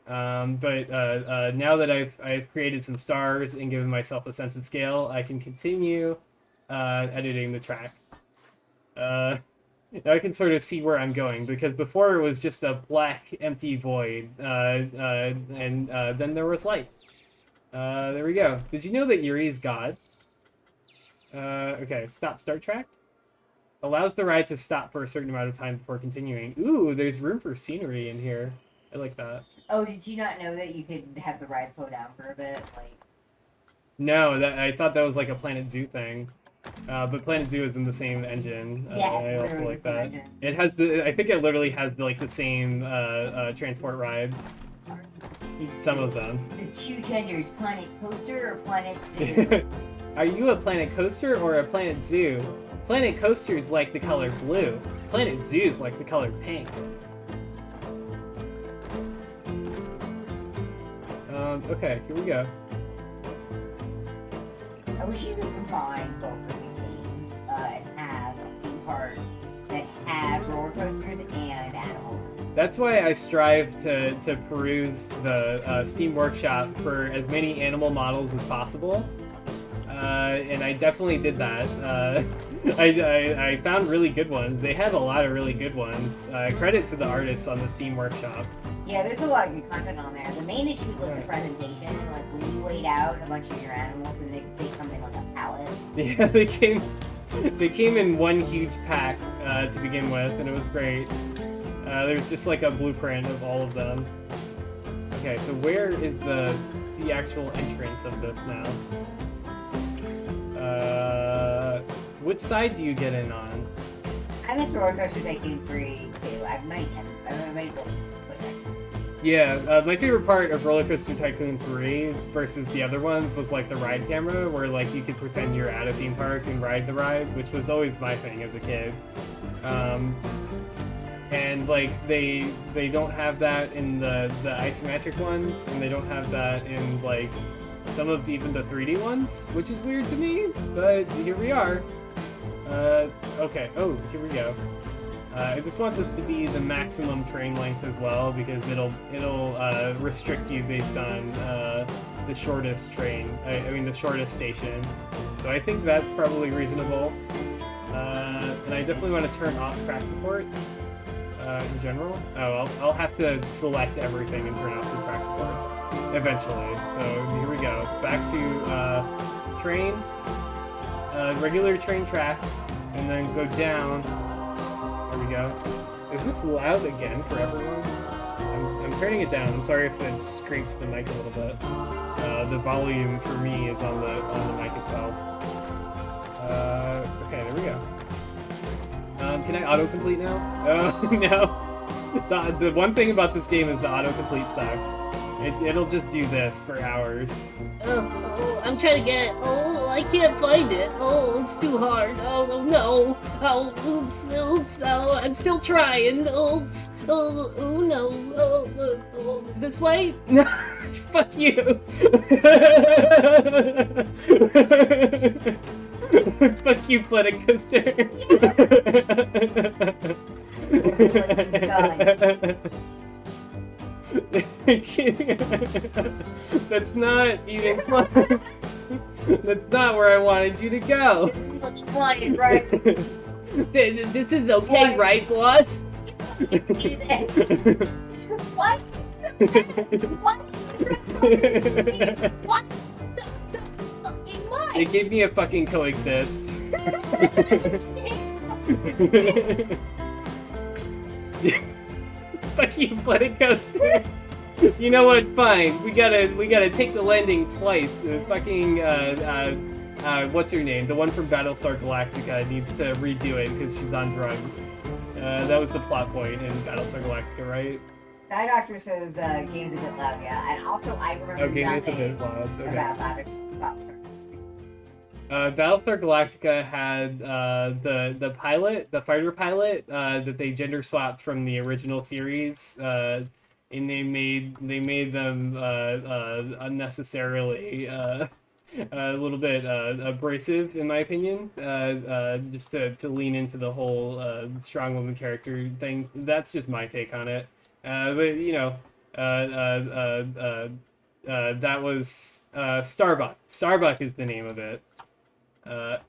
But now that I've created some stars and given myself a sense of scale, I can continue editing the track. Now I can sort of see where I'm going, because before it was just a black, empty void, and then there was light. There we go. Did you know that Yuri is God? Okay, start track. Allows the ride to stop for a certain amount of time before continuing. Ooh, there's room for scenery in here. I like that.
Oh, did you not know that you could have the ride slow down for a bit? Like...
No, I thought that was like a Planet Zoo thing. But Planet Zoo is in the same engine.
Yeah,
I also like that. It has I think it literally has like the same transport rides. Some of them.
The two genders, Planet Coaster or Planet Zoo?
Are you a Planet Coaster or a Planet Zoo? Planet Coasters like the color blue. Planet Zoos like the color pink. Okay, here we go.
I wish you could combine both of the games and have a theme park that had roller coasters and animals.
That's why I strive to peruse the Steam Workshop for as many animal models as possible. And I definitely did that. I found really good ones. They have a lot of really good ones. Credit to the artists on the Steam Workshop.
Yeah, there's a lot of good content on there. The main issue is like the presentation. Like when you laid out a bunch of your animals and they come in like a pallet.
Yeah, they came in one huge pack to begin with, and it was great. There's just like a blueprint of all of them. Okay, so where is the actual entrance of this now? Which side do you get in on?
I miss Roller Coaster Tycoon 3 too. I might both.
Yeah, my favorite part of Roller Coaster Tycoon 3 versus the other ones was like the ride camera, where like you could pretend you're at a theme park and ride the ride, which was always my thing as a kid. And like they don't have that in the isometric ones, and they don't have that in like some of even the 3D ones, which is weird to me, but here we are. Okay, oh, here we go. I just want this to be the maximum train length as well, because it'll restrict you based on the shortest train. I mean the shortest station. So I think that's probably reasonable. And I definitely want to turn off crack supports in general. Oh, I'll have to select everything and turn off the crack supports eventually. So here we go. Back to train, regular train tracks, and then go down. There we go. Is this loud again for everyone? I'm turning it down. I'm sorry if it scrapes the mic a little bit. The volume for me is on the mic itself. Okay, there we go. Can I autocomplete now? Oh, no. The one thing about this game is the autocomplete sucks. It'll just do this for hours.
Oh, I'm trying to get it. Oh, I can't find it. Oh, it's too hard. Oh, no. Oh, oops. Oh, I'm still trying. Oops. Oh, no. Oh, this way?
Fuck you. Fuck you, Planet Coaster. That's not eating close. That's not where I wanted you to go.
This is what you wanted, right?
This is okay,
What?
right, boss?
Do that. What? What? What the fucking what?
It gave me a fucking coexist. Fuck you, Planet Coaster. You know what? Fine. We gotta take the landing twice. What's her name? The one from Battlestar Galactica needs to redo it because she's on drugs. That was the plot point in Battlestar Galactica, right?
That doctor says game's a bit loud, yeah. And also, I remember
Oh, game is a
nothing
bit loud. Okay.
about Battlestar.
Battlestar Galactica had the pilot, the fighter pilot, that they gender swapped from the original series, and they made them unnecessarily a little bit abrasive, in my opinion, just to lean into the whole strong woman character thing. That's just my take on it. But you know, that was Starbuck. Starbuck is the name of it. I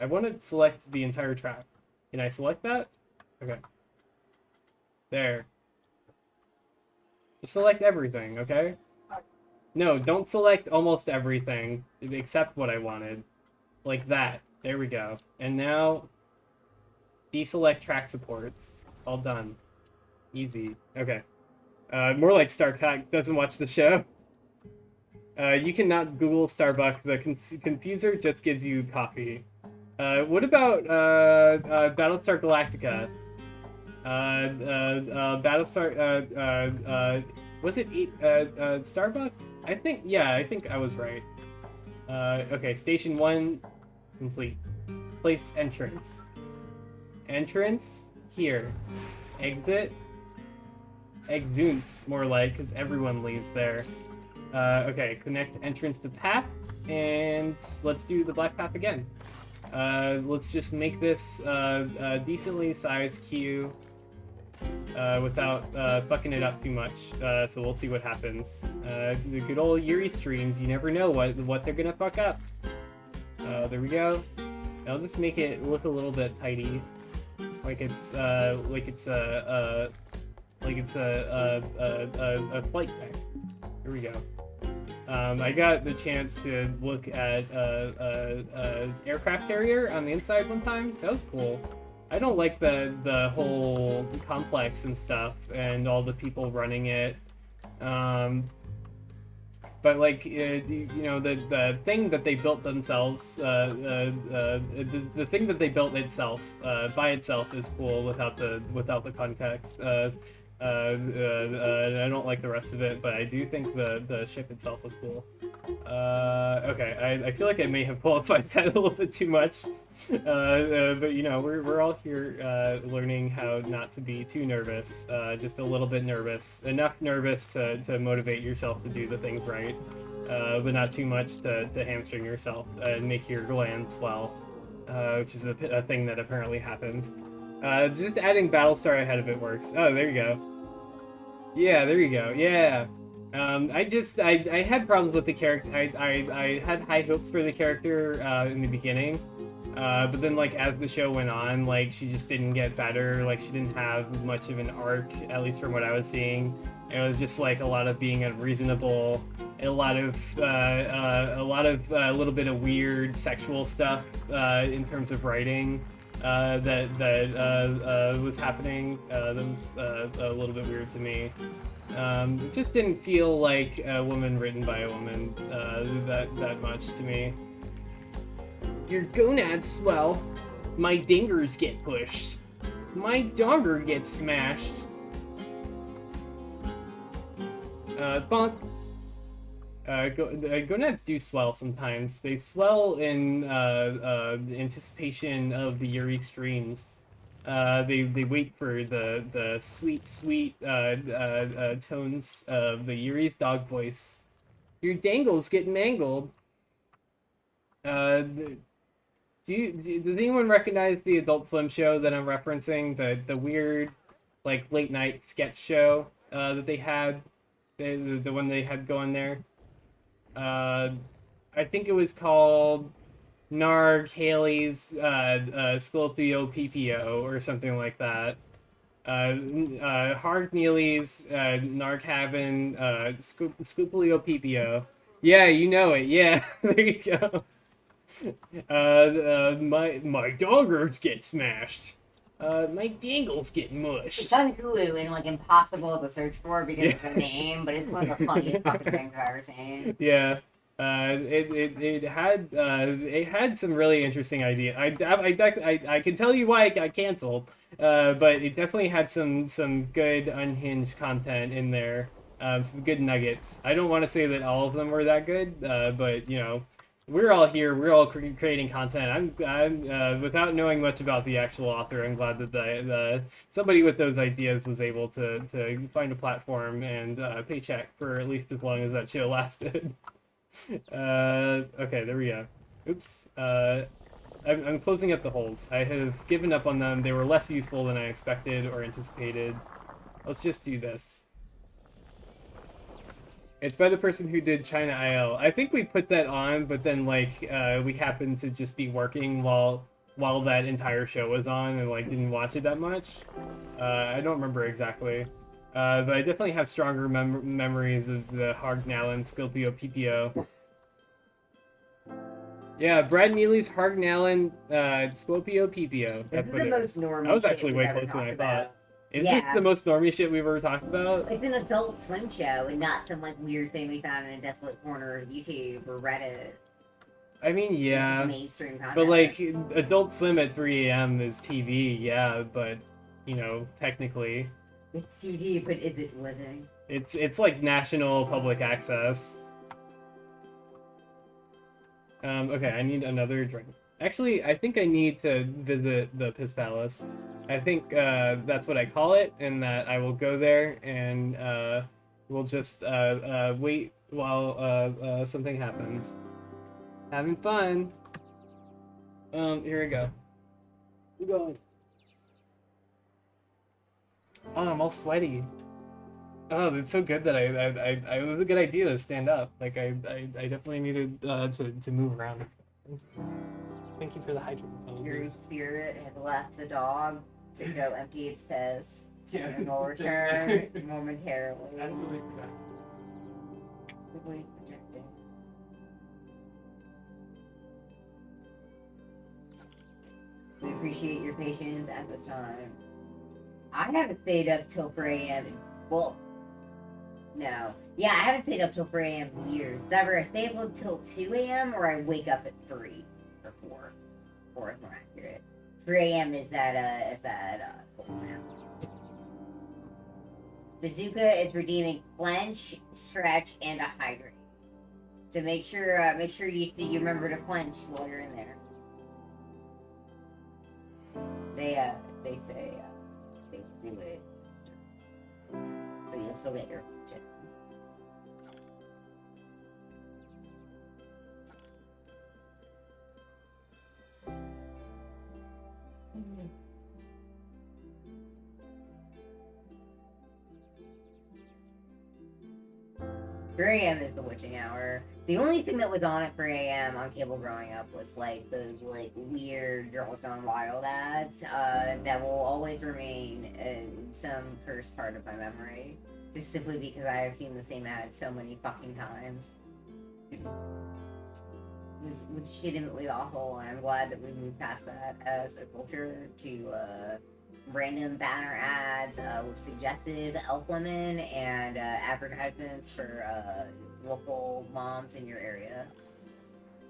want to select the entire track. Can I select that? Okay. There. Just select everything, okay? No, don't select almost everything, except what I wanted. Like that. There we go. And now, deselect track supports. All done. Easy. Okay. More like Starcock doesn't watch the show. You cannot Google Starbucks. The confuser just gives you coffee. What about Battlestar Galactica? Battlestar. Was it Starbucks? I think I was right. Okay, Station 1 complete. Place entrance. Entrance here. Exit. Exunt, more like, because everyone leaves there. Okay, connect entrance to path, and let's do the black path again. Let's just make this a decently sized queue without fucking it up too much. So we'll see what happens. The good old Yuri streams, you never know what they're gonna fuck up. There we go. I'll just make it look a little bit tidy, like it's a flight deck. Here we go. I got the chance to look at aircraft carrier on the inside one time. That was cool. I don't like the whole complex and stuff and all the people running it. But like you know, the thing that they built themselves, the thing that they built itself by itself is cool without the context. I don't like the rest of it, but I do think the ship itself was cool. Okay, I feel like I may have qualified that a little bit too much, but you know, we're all here learning how not to be too nervous, just a little bit nervous, enough nervous to motivate yourself to do the things right, but not too much to hamstring yourself and make your glands swell, which is a thing that apparently happens. Just adding Battlestar ahead of it works. Oh, there you go. Yeah, there you go. Yeah. I had problems with the character. I had high hopes for the character in the beginning, but then like as the show went on, like she just didn't get better. Like she didn't have much of an arc, at least from what I was seeing. It was just like a lot of being unreasonable, a little bit of weird sexual stuff in terms of writing. That was happening. That was a little bit weird to me. It just didn't feel like a woman written by a woman that much to me. Your gonads swell. My dingers get pushed. My donger gets smashed. Bonk. Gonads do swell sometimes. They swell in anticipation of the Yuri streams. They wait for the sweet tones of the Yuri's dog voice. Your dangles get mangled. Does anyone recognize the Adult Swim show that I'm referencing? The weird, like, late night sketch show that they had. The one they had going there. I think it was called Narg Haley's Scorpio PPO or something like that. Hard Neely's Narg Haven Scorpio PPO. Yeah, you know it. Yeah, there you go. My doggers get smashed. My dingles get mushed.
It's on Hulu and like impossible to search for because of the name, but it's one of the funniest fucking things I've ever seen.
Yeah. It had some really interesting ideas. I can tell you why it got canceled, but it definitely had some good unhinged content in there, some good nuggets. I don't want to say that all of them were that good, but you know, we're all here. We're all creating content. I'm without knowing much about the actual author. I'm glad that the somebody with those ideas was able to find a platform and pay check for at least as long as that show lasted. Okay, there we go. Oops. I'm closing up the holes. I have given up on them. They were less useful than I expected or anticipated. Let's just do this. It's by the person who did China IL. I think we put that on, but then like we happened to just be working while that entire show was on and like didn't watch it that much. I don't remember exactly. But I definitely have stronger memories of the Hargnallen Scorpio PPO. Yeah, Brad Neely's Hargnallen Scorpio PPO. That's what it is.
Normie
I was actually
shit
way
we've ever
closer than I
talked
thought.
about.
Is
Yeah.
this the most normie shit we've ever talked about?
It's an Adult Swim show and not some like weird thing we found in a desolate corner of YouTube or Reddit.
I mean,
This is
yeah.
mainstream content.
But like, Adult Swim at 3 a.m. is TV, yeah, but, you know, technically.
It's TV, but is it living?
It's like national public access. Okay, I need another drink. Actually, I think I need to visit the Piss Palace. I think that's what I call it, and that I will go there and we'll just wait while something happens. Having fun. Here we go. We're going. Oh, I'm all sweaty. Oh, it's so good that I it was a good idea to stand up. Like I definitely needed to move around. Thank you for the hydrant.
Your spirit has left the dog to go empty its piss.
Yeah,
And will return momentarily.
Absolutely.
Quickly projecting. We appreciate your patience at this time. I haven't stayed up till 4 a.m. Well, no. Yeah, I haven't stayed up till 4 a.m. in years. It's either I stay up until 2 a.m. or I wake up at 3 or 4. 4 is more accurate. 3 a.m. is that goal now. Bazooka is redeeming clench, stretch, and a hydrate. So make sure you remember to clench while you're in there. They say they do it, so you'll still get your check. Mm-hmm. 3 a.m. is the witching hour. The only thing that was on at 3 a.m. on cable growing up was like those like weird Girls Gone Wild ads that will always remain in some cursed part of my memory. Just simply because I have seen the same ad so many fucking times. It was legitimately awful, and I'm glad that we moved past that as a culture to random banner ads with suggestive elf women and advertisements for local moms in your area.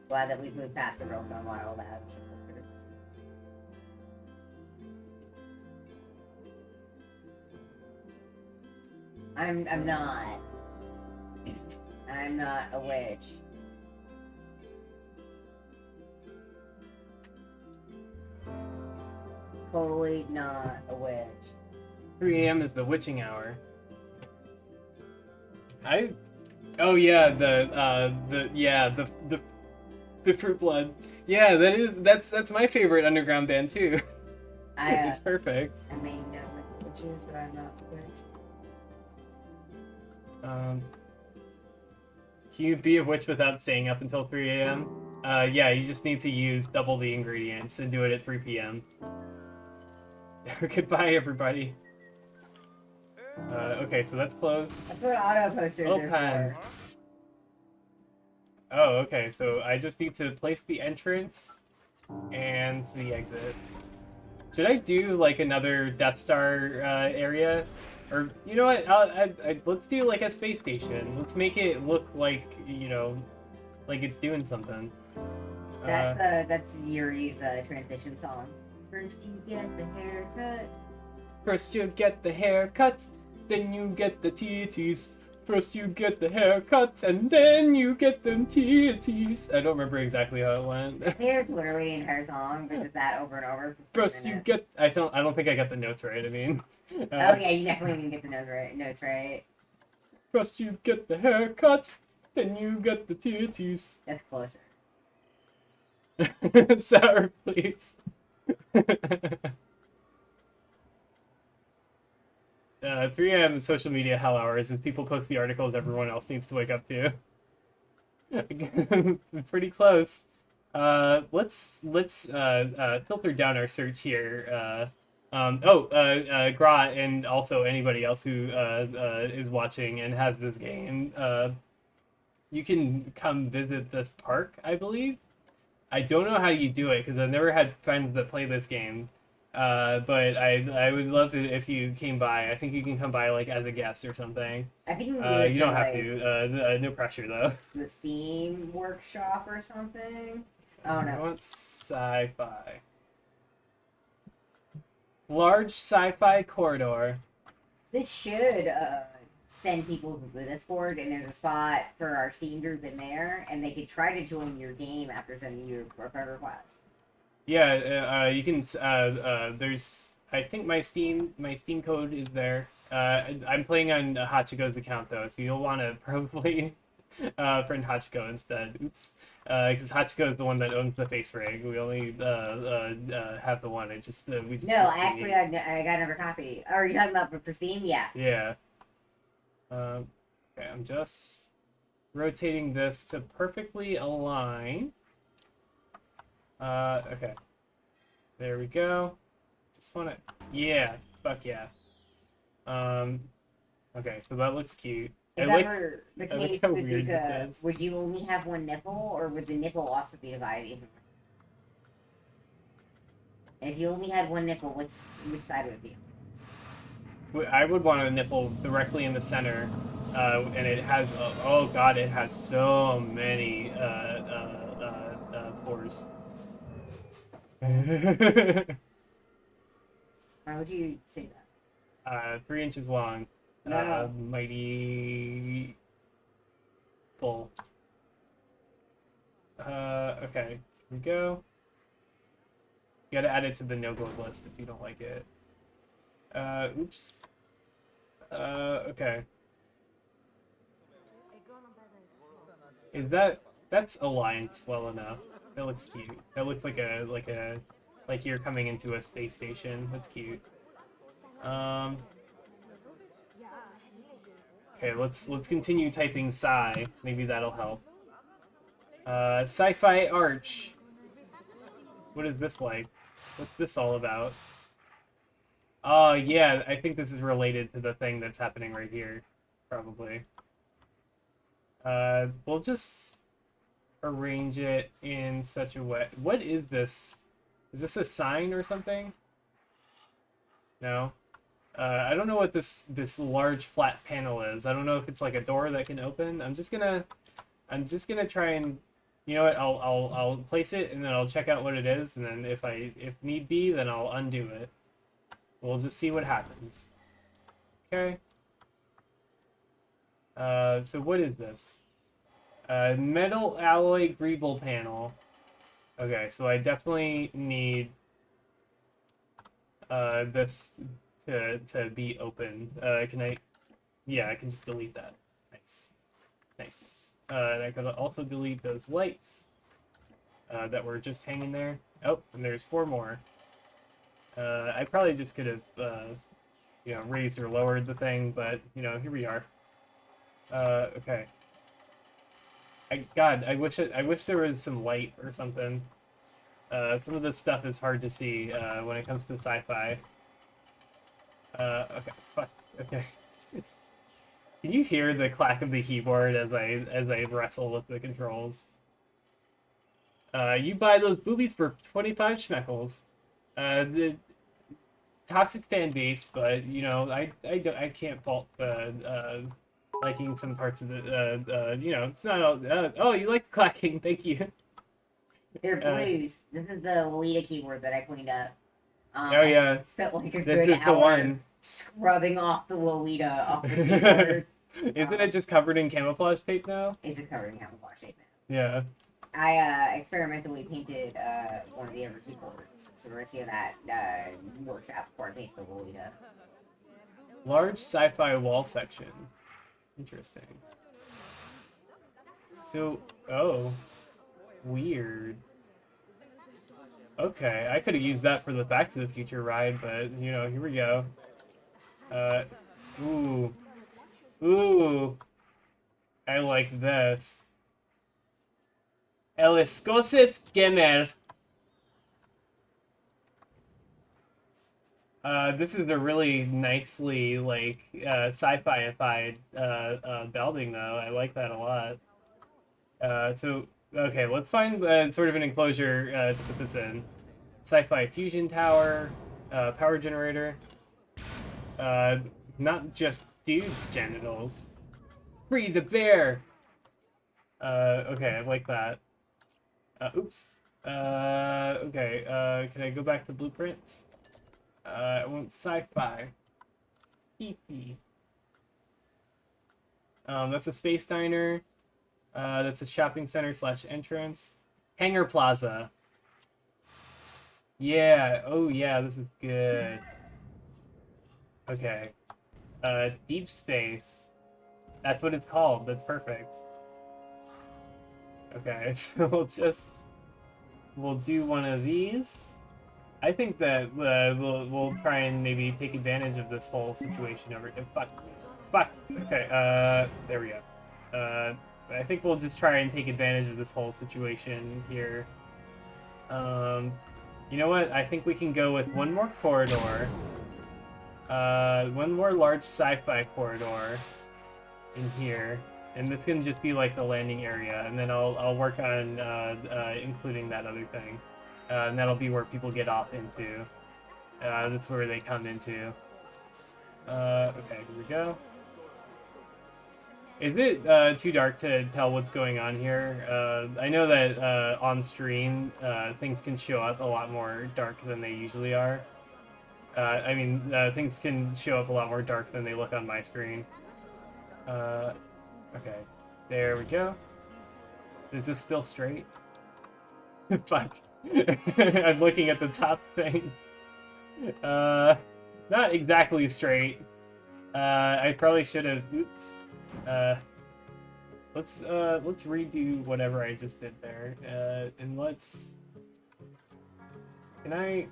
Glad that we've moved past the Girls Gone Wild ads. I'm not a witch. Totally not a witch.
3 a.m. is the witching hour. Oh yeah, the Fruit Blood. Yeah, that's my favorite underground band too. It's perfect.
I may know what witches, but I'm not a witch.
Can you be a witch without staying up until 3 a.m.? Yeah, you just need to use double the ingredients and do it at 3 p.m. Goodbye, everybody. Okay, so that's closed.
That's what auto posters
Open.
are for.
Oh, okay, so I just need to place the entrance and the exit. Should I do, like, another Death Star area? Or, you know what, let's do, like, a space station. Let's make it look like, you know, like it's doing something.
That's Yuri's transition song. First you get the haircut.
First you get the haircut, then you get the titties. First you get the haircut, and then you get them titties. I don't remember exactly how it went.
I think there's literally an entire song, but just that over and over.
First you get... I don't think I got the notes right, I mean.
Oh yeah, you definitely didn't get the notes right.
First you get the haircut, then you get the titties.
That's closer.
Sour, please. 3 a.m. social media hell hours as people post the articles everyone else needs to wake up to. Pretty close. Let's filter down our search here. Gra and also anybody else who is watching and has this game. You can come visit this park, I believe. I don't know how you do it because I've never had friends that play this game. But I would love it if you came by. I think you can come by like as a guest or something.
I think you can do it
you don't
for,
have
like,
to. No pressure though.
the Steam workshop or something. Oh no.
I want sci-fi. Large sci-fi corridor.
This should send people to the Discord, and there's a spot for our Steam group in there, and they could try to join your game after sending you a friend request.
Yeah, you can. There's. I think my Steam code is there. I'm playing on Hachiko's account though, so you'll want to probably friend Hachiko instead. Oops, because Hachiko is the one that owns the face rig. We only have the one. It just we just.
No, actually, I got another copy. Are you talking about for Steam? Yeah.
Yeah. Okay, I'm just rotating this to perfectly align. Okay. There we go. Just wanna... Yeah. Fuck yeah. Okay, so that looks cute.
If
I
that were the
I like
case,
how weird this
Bazooka,
is.
would you only have one nipple, or would the nipple also be divided evenly? If you only had one nipple, which side would it be?
I would want a nipple directly in the center, and it has... oh god, it has so many pores.
Why would you say that?
3 inches long.
No.
Mighty full. Okay, here we go. You gotta add it to the no go list if you don't like it. Oops. Okay. Is that's aligned well enough? That looks cute. That looks like like you're coming into a space station. That's cute. Okay, let's continue typing sci. Maybe that'll help. Sci-fi arch. What is this like? What's this all about? Oh yeah, I think this is related to the thing that's happening right here, probably. We'll just arrange it in such a way. What is this? Is this a sign or something? No. I don't know what this large flat panel is. I don't know if it's like a door that can open. I'm just gonna try and, you know what? I'll place it and then I'll check out what it is, and then if need be, then I'll undo it. We'll just see what happens. Okay. So what is this? Metal alloy greeble panel. Okay, so I definitely need this to be open. Can I? Yeah, I can just delete that. Nice, nice. And I could also delete those lights that were just hanging there. Oh, and there's 4 more. I probably just could have, you know, raised or lowered the thing, but you know, here we are. Okay. God, I wish there was some light or something. Some of this stuff is hard to see when it comes to sci-fi. Okay, fuck. Okay. Can you hear the clack of the keyboard as I wrestle with the controls? You buy those boobies for 25 schmeckles. The toxic fan base, but you know, I can't fault liking some parts of the you know, it's not all oh, you like the clacking, thank you.
They're blues. This is the Lolita keyboard that I cleaned up.
Oh yeah,
I spent like a
this
good
is the
hour
one.
scrubbing off the Lolita off the keyboard.
Isn't it just covered in camouflage tape now?
It's just covered in camouflage tape now.
Yeah.
I experimentally painted one of the other keyboards, so we're gonna see how that works out before I paint the Lolita.
Large sci-fi wall section. Interesting. So, oh, weird. Okay, I could have used that for the Back to the Future ride, but you know, here we go. Ooh, ooh, I like this. El Escoces Gamer. This is a really nicely, like, sci-fi-ified building, though. I like that a lot. So, okay, let's find sort of an enclosure to put this in. Sci-fi fusion tower, power generator. Not just dude genitals. Free the bear! Okay, I like that. Oops. Okay, can I go back to blueprints? I want sci-fi. Steepy. That's a space diner. That's a shopping center / entrance. Hangar Plaza. Yeah, oh yeah, this is good. Okay. Deep space. That's what it's called, that's perfect. Okay, so we'll do one of these. I think that we'll try and maybe take advantage of this whole situation over here. Fuck. Okay, there we go. I think we'll just try and take advantage of this whole situation here. You know what? I think we can go with one more corridor. One more large sci-fi corridor in here. And this can just be like the landing area, and then I'll work on including that other thing. And that'll be where people get off into. That's where they come into. Okay, here we go. Is it too dark to tell what's going on here? I know that on stream, things can show up a lot more dark than they usually are. I mean, things can show up a lot more dark than they look on my screen. Okay, there we go. Is this still straight? Fuck. I'm looking at the top thing. Not exactly straight. I probably should have. Oops. Let's redo whatever I just did there. And let's. Can I?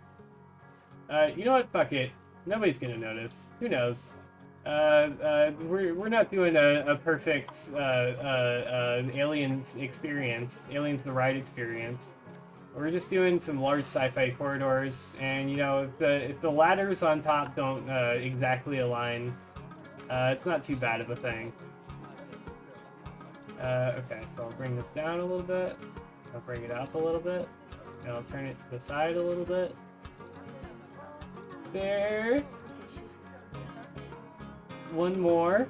You know what? Fuck it. Nobody's gonna notice. Who knows? We're not doing a perfect Aliens experience, Aliens the Ride experience. We're just doing some large sci-fi corridors, and you know, if the ladders on top don't exactly align, it's not too bad of a thing. Okay, so I'll bring this down a little bit. I'll bring it up a little bit, and I'll turn it to the side a little bit. There. One more.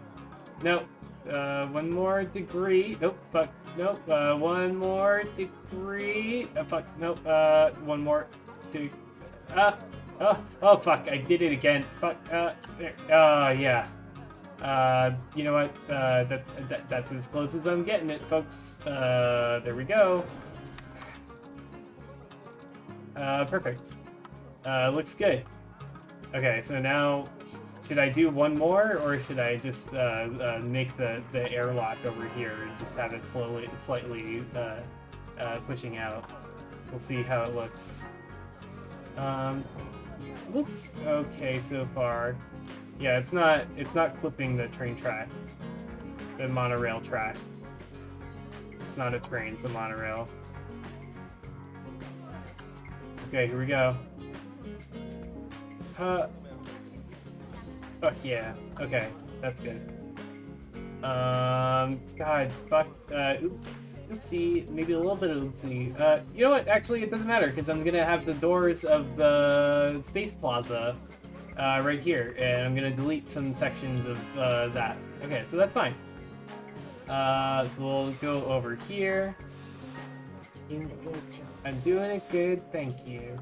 Nope. One more degree. Nope. Fuck. Nope. One more degree. Fuck. Nope. One more. Oh, fuck. I did it again. Fuck. There. Yeah. You know what? That's as close as I'm getting it, folks. There we go. Perfect. Looks good. Okay, so now, should I do one more, or should I just make the airlock over here and just have it slightly pushing out? We'll see how it looks. Looks okay so far. Yeah, it's not clipping the train track. the monorail track. It's not a train, it's a monorail. Okay, here we go. Fuck yeah. Okay, that's good. God, fuck, oops, oopsie, maybe a little bit of oopsie. You know what, actually, it doesn't matter, because I'm gonna have the doors of the Space Plaza, right here, and I'm gonna delete some sections of, that. Okay, so that's fine. So we'll go over here. I'm doing it good, thank you.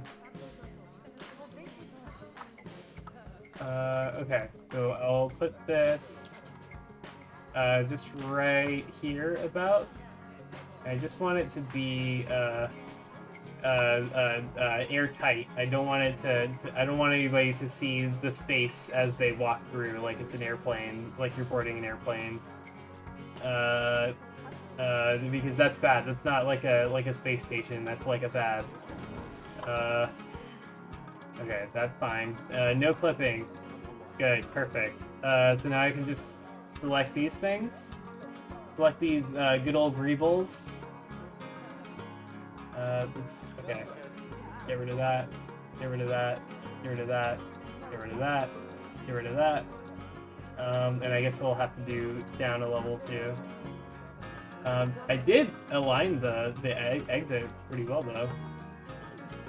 Okay, so I'll put this just right here about. I just want it to be airtight. I don't want it I don't want anybody to see the space as they walk through, like it's an airplane, like you're boarding an airplane. Because that's bad. That's not like a space station. That's like a bad. Okay, that's fine. No clipping. Good, perfect. So now I can just select these things. Select these good old greebles. Okay. Get rid of that. Get rid of that. Get rid of that. Get rid of that. Get rid of that. And I guess we'll have to do down a level too. I did align the exit pretty well though.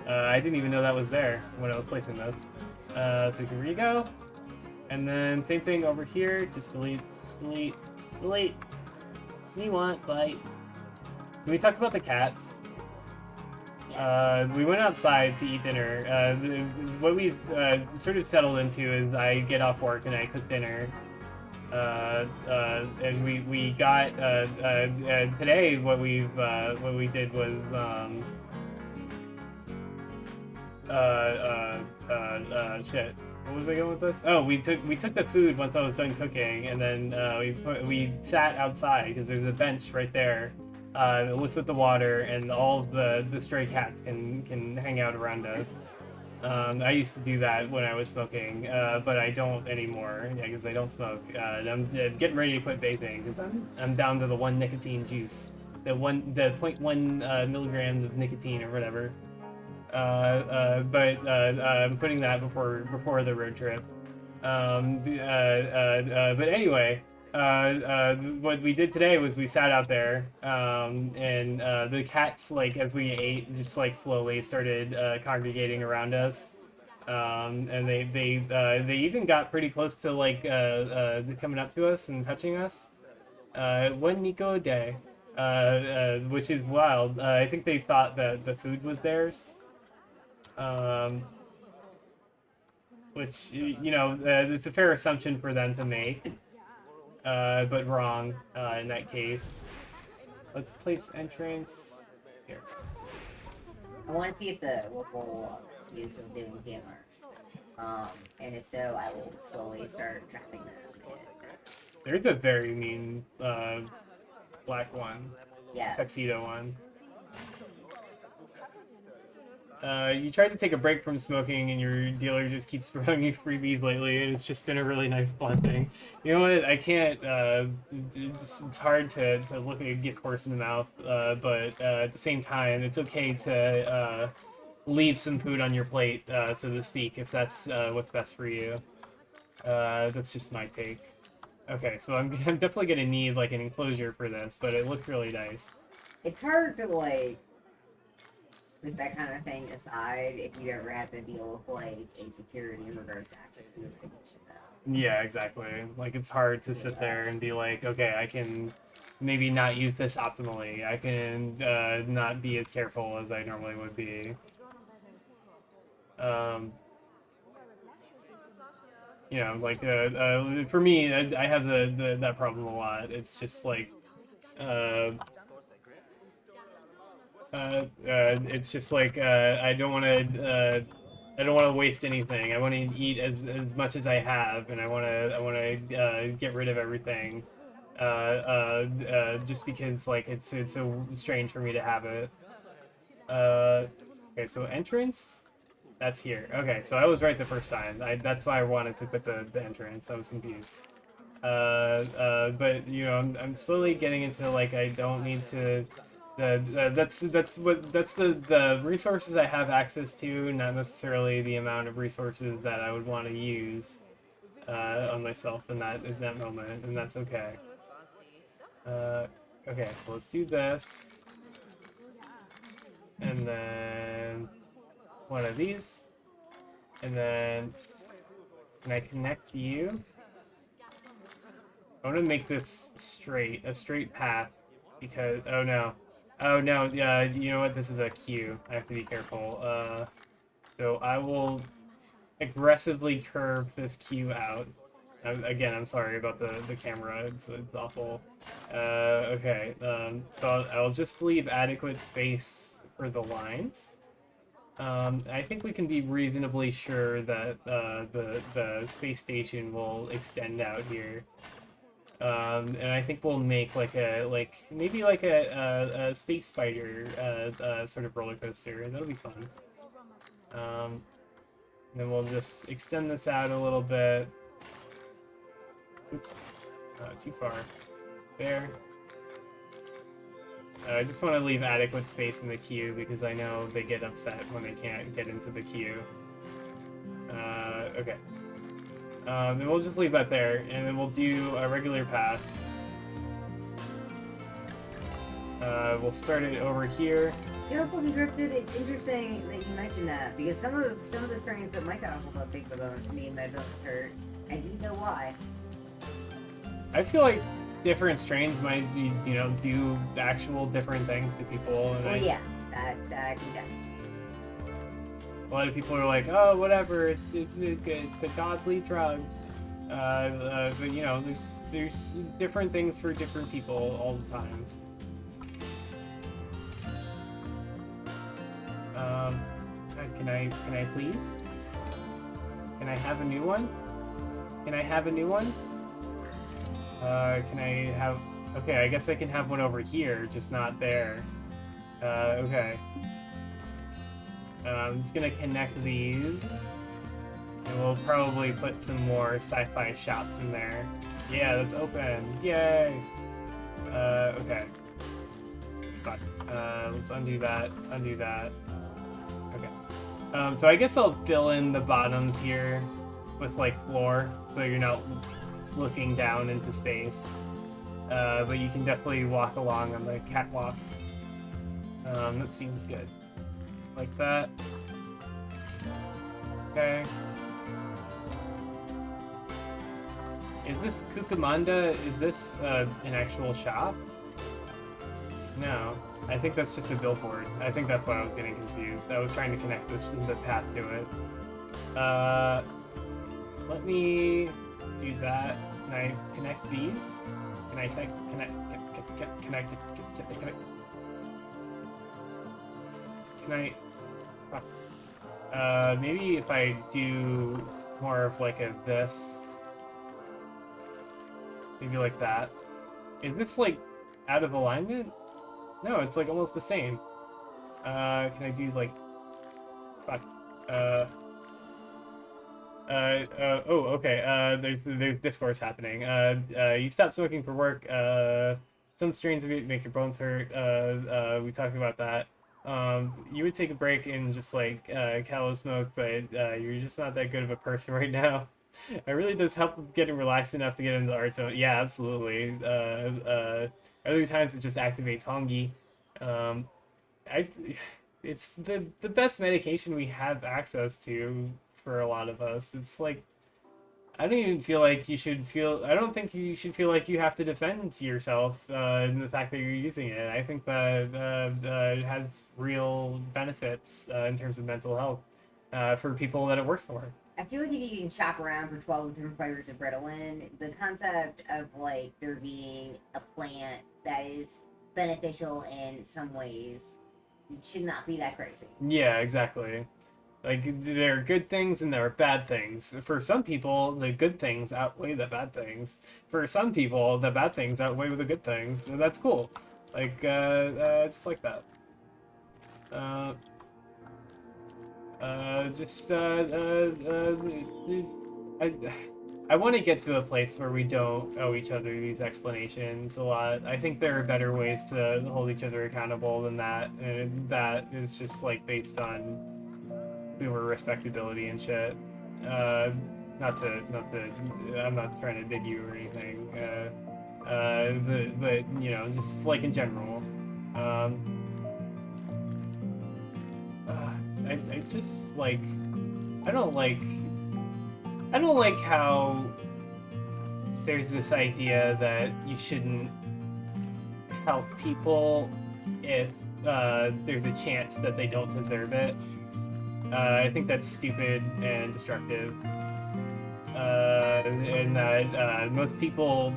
I didn't even know that was there when I was placing this. So here we go. And then same thing over here, just delete, delete, delete. We want light. Can we talk about the cats? We went outside to eat dinner. What we sort of settled into is I get off work and I cook dinner. And we got today what we did was shit. What was I going with this? Oh, we took the food once I was done cooking, and then we sat outside because there's a bench right there. That looks at the water, and all of the stray cats can hang out around us. I used to do that when I was smoking, but I don't anymore because I don't smoke. And I'm getting ready to quit vaping because I'm down to the 1 nicotine juice, the 0.1 milligrams of nicotine or whatever. But I'm putting that before the road trip. But anyway, what we did today was we sat out there, and the cats, like as we ate, just like slowly started congregating around us, and they even got pretty close to like coming up to us and touching us. 1 Nico a day, which is wild. I think they thought that the food was theirs. Which, you know, it's a fair assumption for them to make, but wrong in that case. Let's place entrance here.
I want to see if the local use of doing cameras. And if so, I will slowly start trapping them.
There's a very mean black one.
Yeah.
Tuxedo one. You tried to take a break from smoking, and your dealer just keeps throwing you freebies lately, and it's just been a really nice blessing. You know what? I can't. It's hard to look a gift horse in the mouth, but at the same time, it's okay to leave some food on your plate, so to speak, if that's what's best for you. That's just my take. Okay, so I'm definitely gonna need like an enclosure for this, but it looks really nice.
It's hard to like. With that kind of thing aside, if you ever have to deal with like insecurity in regards to access to information.
Yeah, exactly. Like it's hard to sit there and be like, okay, I can maybe not use this optimally. I can not be as careful as I normally would be. You know, like for me, I have that problem a lot. It's just like. It's just like I don't want to waste anything. I want to eat as much as I have, and I want to get rid of everything. Just because like it's so strange for me to have it. Okay, so entrance, that's here. Okay, so I was right the first time. That's why I wanted to put the entrance. I was confused. But you know, I'm slowly getting into like I don't need to. That's the resources I have access to, not necessarily the amount of resources that I would want to use on myself in that moment, and that's okay. Okay, so let's do this, and then one of these, and then can I connect you? I want to make this straight, a straight path, because oh no, yeah, you know what? This is a queue. I have to be careful. So I will aggressively curve this queue out. Again, I'm sorry about the camera. It's awful. Okay. So I'll just leave adequate space for the lines. I think we can be reasonably sure that the space station will extend out here. And I think we'll make maybe like a space fighter sort of roller coaster. That'll be fun. Then we'll just extend this out a little bit. Oops, too far. There. I just want to leave adequate space in the queue because I know they get upset when they can't get into the queue. Okay. And we'll just leave that there, and then we'll do a regular path. We'll start it over here.
You know, Pokey Drifted, it's interesting that you mentioned that, because some of the trains that Mike got off of big bones to me and my bones hurt, and you know why.
I feel like different strains might be, you know, do actual different things to people. And
well, yeah, that I can get.
A lot of people are like, oh, whatever, it's a godly drug. But you know, there's different things for different people all the times. Can I please? Can I have a new one? Can I have a new one? Can I have... Okay, I guess I can have one over here, just not there. Okay. I'm just gonna connect these. And we'll probably put some more sci-fi shops in there. Yeah, that's open. Yay! Okay. Fuck. Let's undo that. Undo that. Okay. So I guess I'll fill in the bottoms here with, like, floor, so you're not looking down into space. But you can definitely walk along on the catwalks. That seems good. Like that. Okay. Is this Cucamonda? Is this an actual shop? No. I think that's just a billboard. I think that's why I was getting confused. I was trying to connect the path to it. Let me do that. Can I connect these? Can I connect? Can I? Maybe if I do more of like a this, maybe like that. Is this like out of alignment? No, it's like almost the same. Can I do like? Fuck. Oh, okay. There's discourse happening. You stop smoking for work. Some strains of it make your bones hurt. We talked about that. You would take a break and just like callow smoke, but you're just not that good of a person right now. It really does help getting relaxed enough to get into the art zone. Yeah, absolutely. Other times it just activates Hongi. It's the best medication we have access to for a lot of us. It's like, I don't even feel like you should feel, I don't think you should feel like you have to defend yourself in the fact that you're using it. I think that it has real benefits in terms of mental health for people that it works for.
I feel like if you can shop around for 12 different flavors of Ritalin, the concept of like there being a plant that is beneficial in some ways should not be that crazy.
Yeah, exactly. Like, there are good things and there are bad things. For some people, the good things outweigh the bad things. For some people, the bad things outweigh the good things. And that's cool. Like, just like that. I want to get to a place where we don't owe each other these explanations a lot. I think there are better ways to hold each other accountable than that, and that is just like based on boomer respectability and shit. Not to, I'm not trying to dig you or anything. But you know, just like in general. I just like, I don't like how there's this idea that you shouldn't help people if there's a chance that they don't deserve it. I think that's stupid and destructive. And that most people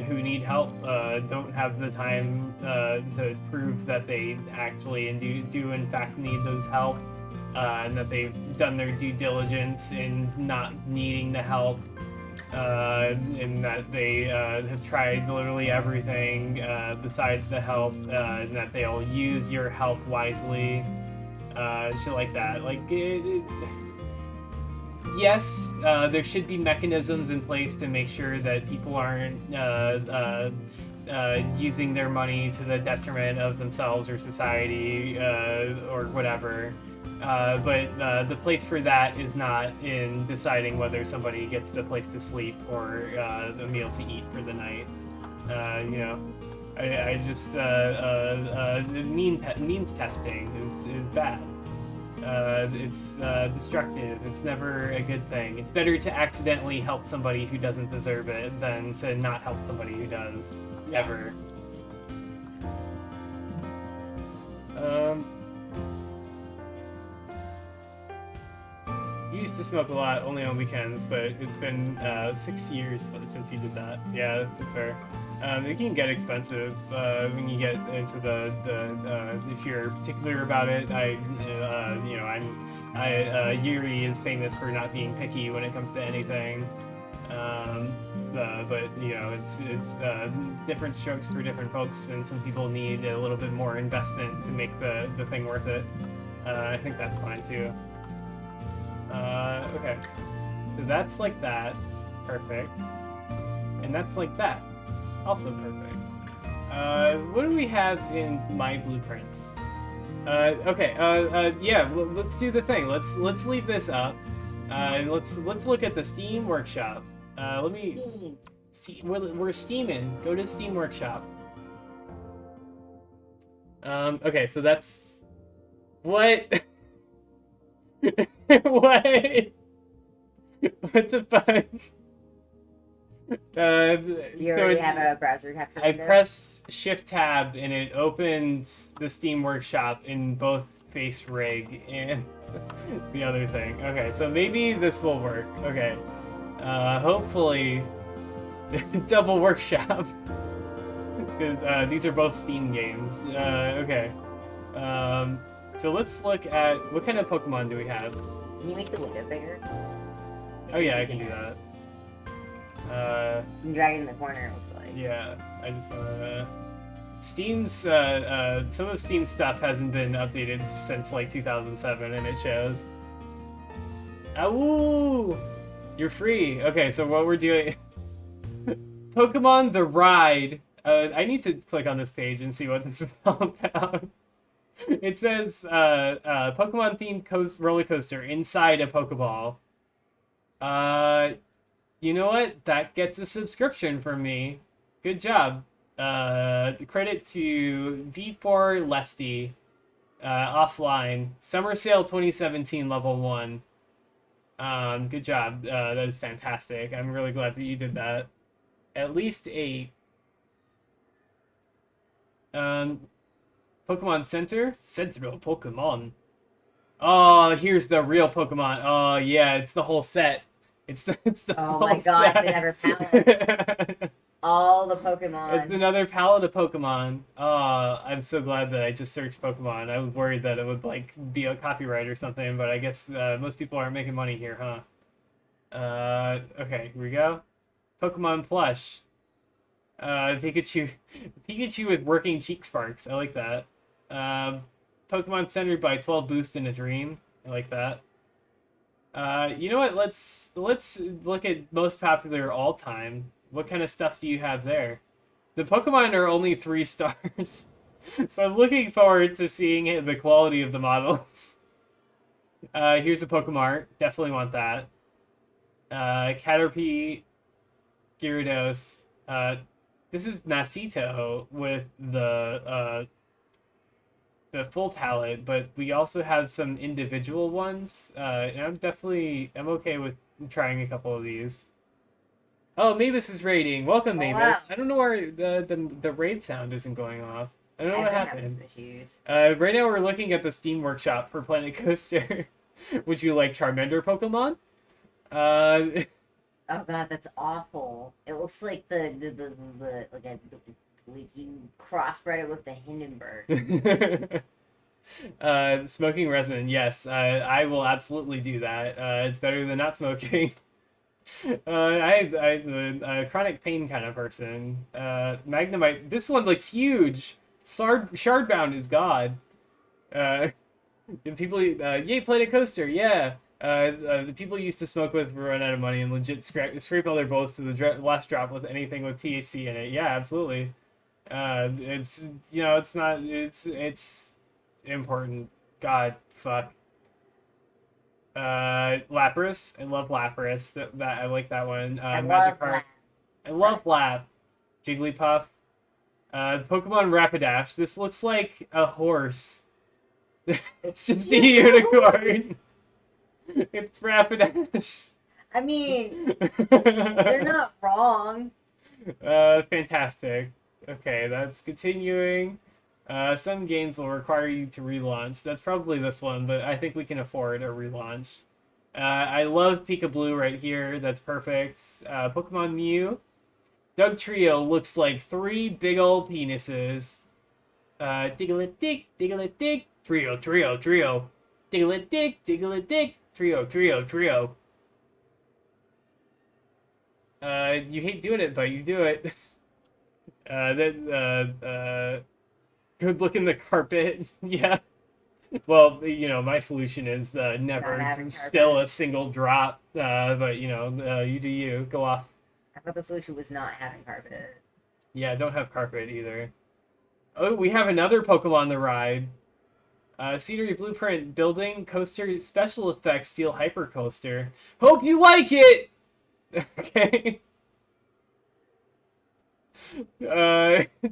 who need help don't have the time to prove that they actually and do in fact need those help, and that they've done their due diligence in not needing the help, and that they have tried literally everything besides the help, and that they'll use your help wisely, shit like that. Like, yes, there should be mechanisms in place to make sure that people aren't using their money to the detriment of themselves or society or whatever. But the place for that is not in deciding whether somebody gets a place to sleep or a meal to eat for the night. You know, I just means testing is bad. It's destructive. It's never a good thing. It's better to accidentally help somebody who doesn't deserve it than to not help somebody who does, ever. You used to smoke a lot, only on weekends, but it's been 6 years since you did that. Yeah, that's fair. It can get expensive when you get into the if you're particular about it. Yuri is famous for not being picky when it comes to anything. But you know, it's different strokes for different folks, and some people need a little bit more investment to make the thing worth it. I think that's fine too. Okay, so that's like that, perfect, and that's like that, also perfect. What do we have in my blueprints? Okay, yeah, let's do the thing. Let's leave this up. Let's look at the Steam Workshop. Let me. We're steaming. Go to Steam Workshop. Okay, so that's what. What? What the fuck?
Do you already have a browser capture
I
window?
press Shift Tab and it opens the Steam Workshop in both Face Rig and the other thing. Okay, so maybe this will work. Okay, hopefully double workshop because these are both Steam games. Okay, so let's look at what kind of Pokemon do we have.
Can you make the window bigger?
Oh yeah, I can do that.
You can drag it in the corner, it looks like.
Yeah, I just wanna... Steam's, some of Steam's stuff hasn't been updated since, like, 2007, and it shows. Awoo! You're free! Okay, so what we're doing... Pokemon The Ride. I need to click on this page and see what this is all about. It says, Pokemon-themed roller coaster inside a Pokeball. You know what? That gets a subscription from me. Good job. Credit to V4 Lesty. Offline. Summer Sale 2017 Level 1. Good job. That is fantastic. I'm really glad that you did that. At least 8. Pokemon Center? Central Pokemon. Oh, here's the real Pokemon. Oh, yeah, it's the whole set. It's the
Oh
whole
my god,
set.
it's another palette. All the Pokemon.
It's another palette of Pokemon. Oh, I'm so glad that I just searched Pokemon. I was worried that it would, like, be a copyright or something, but I guess most people aren't making money here, huh? Okay, here we go. Pokemon plush. Pikachu with working cheek sparks. I like that. Pokemon centered by 12 boost in a dream. I like that. You know what? Let's look at most popular all time. What kind of stuff do you have there? The Pokemon are only 3 stars, so I'm looking forward to seeing the quality of the models. Here's a Pokemart. Definitely want that. Caterpie, Gyarados. This is Nasito with the full palette, but we also have some individual ones. And I'm okay with trying a couple of these. Oh, Mavis is raiding. Welcome,
Oh,
Mavis.
wow.
I don't know why the raid sound isn't going off. I don't know what
I've been having
happened.
some issues.
Right now we're looking at the Steam Workshop for Planet Coaster. Would you like Charmander Pokemon?
Oh god, that's awful. It looks like the like you crossbred it with the Hindenburg.
Smoking resin, yes. I will absolutely do that. It's better than not smoking. I'm a chronic pain kind of person. Magnemite. This one looks huge. Shardbound is god. The people, yay, Planet Coaster, yeah. The people used to smoke with run out of money and legit scrape all their bullets to the last drop with anything with THC in it. Yeah, absolutely. It's it's not it's important. God, fuck. Lapras. I love Lapras. That I like that one.
I love
Magikarp.
that.
I love Lap. Jigglypuff. Pokemon Rapidash. This looks like a horse. It's just a unicorn. It's Rapidash.
I mean, they're not wrong.
Fantastic. Okay, that's continuing. Some games will require you to relaunch. That's probably this one, but I think we can afford a relaunch. I love Pika Blue right here. That's perfect. Pokemon Mew. Doug Trio looks like 3 big old penises. Diglett-Dick, Diglett-Dick, Trio, Trio, Trio. Diglett-Dick, Diglett-Dick, Trio, Trio, Trio. You hate doing it, but you do it. Good look in the carpet. Yeah. Well, my solution is never spill a single drop. But you do you. Go off.
I thought the solution was not having carpet.
Yeah, don't have carpet either. Oh, we have another Pokemon to ride. Scenery Blueprint Building Coaster Special Effects Steel Hyper Coaster. Hope you like it! Okay.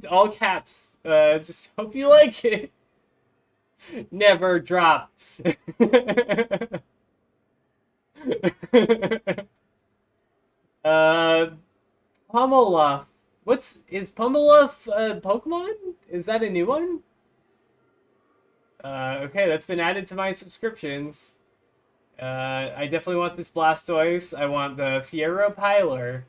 All caps. Just hope you like it. Never drop. Pummeluff. Is Pummeluff a Pokemon? Is that a new one? Okay, that's been added to my subscriptions. I definitely want this Blastoise. I want the Fiero Piler.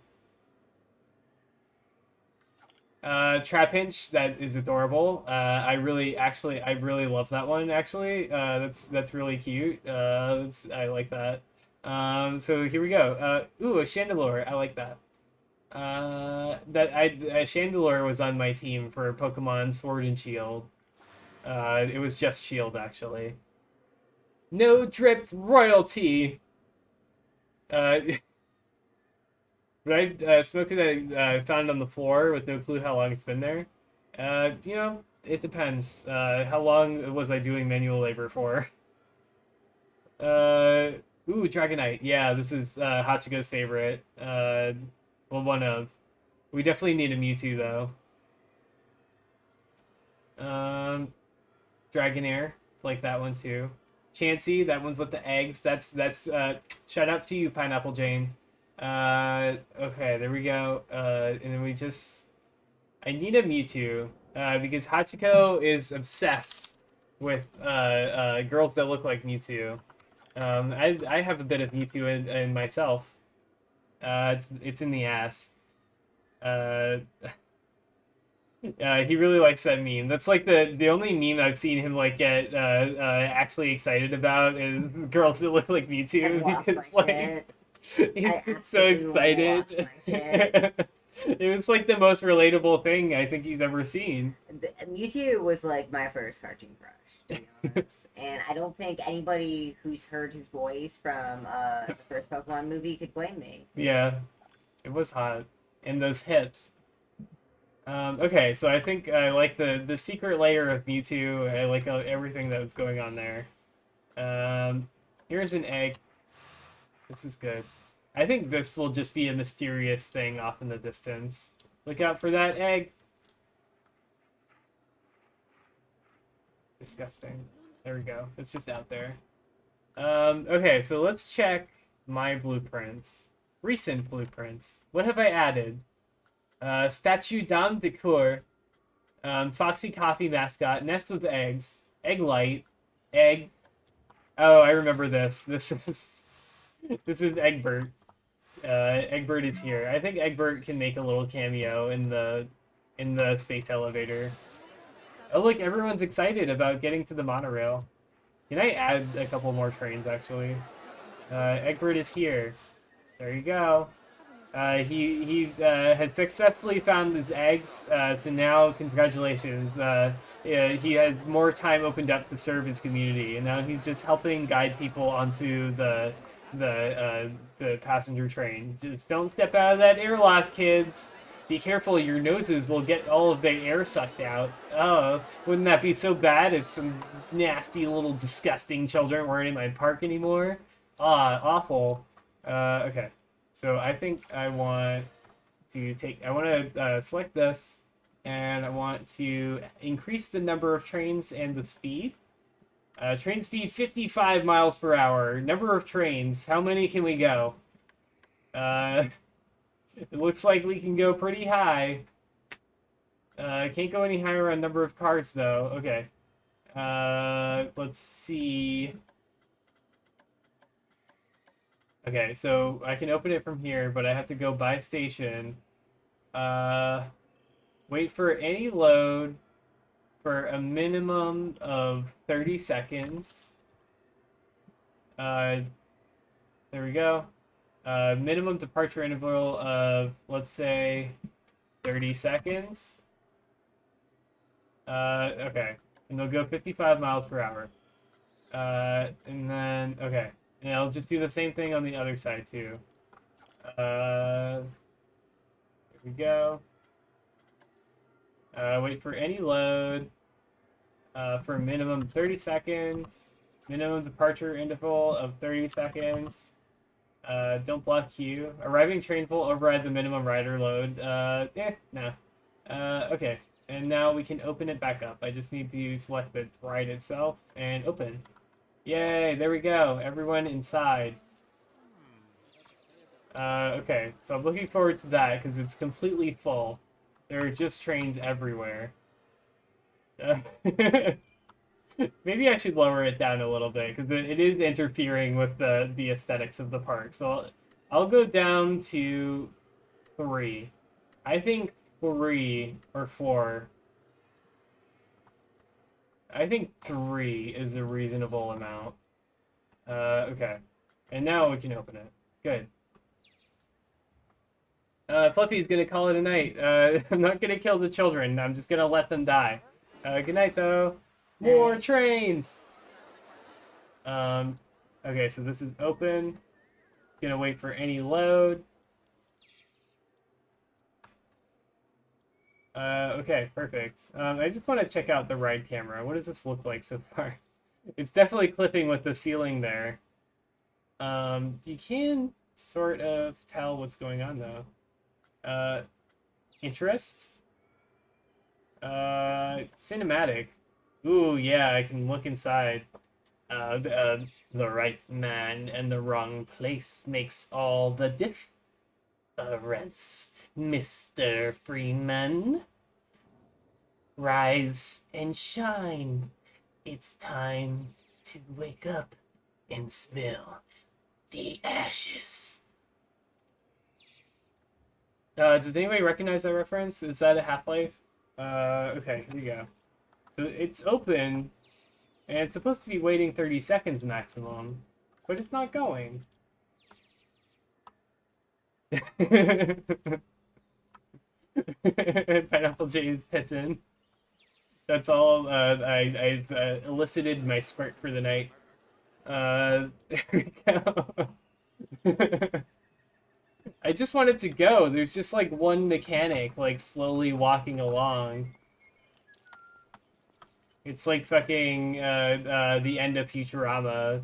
Trapinch, that is adorable. I really love that one, actually. That's really cute. I like that. So here we go. Ooh, a Chandelure. I like that. Chandelure was on my team for Pokemon Sword and Shield. It was just Shield, actually. No drip royalty. But I smoked it I found on the floor with no clue how long it's been there. It depends. How long was I doing manual labor for? Ooh, Dragonite. Yeah, this is Hachiko's favorite. Well, one of. We definitely need a Mewtwo, though. Dragonair. Like that one, too. Chansey, that one's with the eggs. That's shout out to you, Pineapple Jane. Okay, there we go. And then I need a Mewtwo, because Hachiko is obsessed with, girls that look like Mewtwo. I have a bit of Mewtwo in myself. It's in the ass. He really likes that meme. That's like the only meme I've seen him like get actually excited about is girls that look like Mewtwo, because like he's just so excited. It was like the most relatable thing I think he's ever seen.
Mewtwo was like my first cartoon crush. to be honest. And I don't think anybody who's heard his voice from the first Pokemon movie could blame me.
Yeah, it was hot. And those hips. Okay, so I think I like the secret layer of Mewtwo. I like everything that's going on there. Here's an egg. This is good. I think this will just be a mysterious thing off in the distance. Look out for that egg. Disgusting. There we go. It's just out there. Okay, so let's check my blueprints. Recent blueprints. What have I added? Statue Dame de Cour. Foxy Coffee mascot. Nest with eggs. Egg light. Egg. Oh, I remember this. This is Egbert. Egbert is here. I think Egbert can make a little cameo in the space elevator. Oh look, everyone's excited about getting to the monorail. Can I add a couple more trains actually? Egbert is here. There you go. He has successfully found his eggs. So now, congratulations. Yeah, he has more time opened up to serve his community, and now he's just helping guide people onto the passenger train. Just don't step out of that airlock, kids. Be careful, your noses will get all of the air sucked out. Oh, wouldn't that be so bad if some nasty little disgusting children weren't in my park anymore? Ah, awful. Okay. So I think I want to select this, and I want to increase the number of trains and the speed. Train speed 55 miles per hour. Number of trains, how many can we go? It looks like we can go pretty high. Can't go any higher on number of cars, though. Okay. Let's see. Okay, so I can open it from here, but I have to go by station. Wait for any load for a minimum of 30 seconds. There we go. Minimum departure interval of, let's say, 30 seconds. Okay. And they'll go 55 miles per hour. And then, okay. And I'll just do the same thing on the other side, too. There we go. Wait for any load. For a minimum 30 seconds. Minimum departure interval of 30 seconds. Don't block queue. Arriving trains will override the minimum rider load. No. Okay. And now we can open it back up. I just need to select the ride itself and open. Yay, there we go. Everyone inside. Okay, so I'm looking forward to that because it's completely full. There are just trains everywhere. Maybe I should lower it down a little bit because it is interfering with the aesthetics of the park. So I'll go down to 3. I think 3 or 4. I think 3 is a reasonable amount. Okay. And now we can open it. Good. Fluffy's gonna call it a night. I'm not gonna kill the children. I'm just gonna let them die. Good night, though. More trains! Okay, so this is open. Gonna wait for any load. Okay, perfect. I just want to check out the ride camera. What does this look like so far? It's definitely clipping with the ceiling there. You can sort of tell what's going on, though. Interests? Cinematic. Ooh, yeah, I can look inside. The right man and the wrong place makes all the difference, Mr. Freeman. Rise and shine. It's time to wake up and smell the ashes. Does anybody recognize that reference? Is that a Half-Life? Okay, here we go. So it's open, and it's supposed to be waiting 30 seconds maximum, but it's not going. Pineapple James pissing. That's all. I've elicited my squirt for the night. There we go. I just wanted to go. There's just like one mechanic, like slowly walking along. It's like fucking the end of Futurama.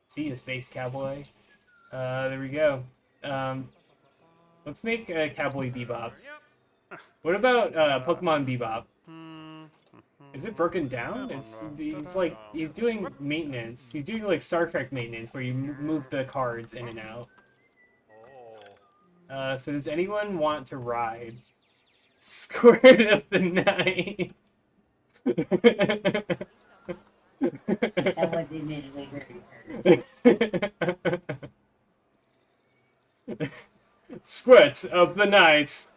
See you, Space Cowboy. There we go. Let's make Cowboy Bebop. What about Pokemon Bebop? Is it broken down? It's like he's doing maintenance. He's doing like Star Trek maintenance where you move the cards in and out. So does anyone want to ride? Squirt of the night.
That was admittedly very hurt.
Squirts of the night.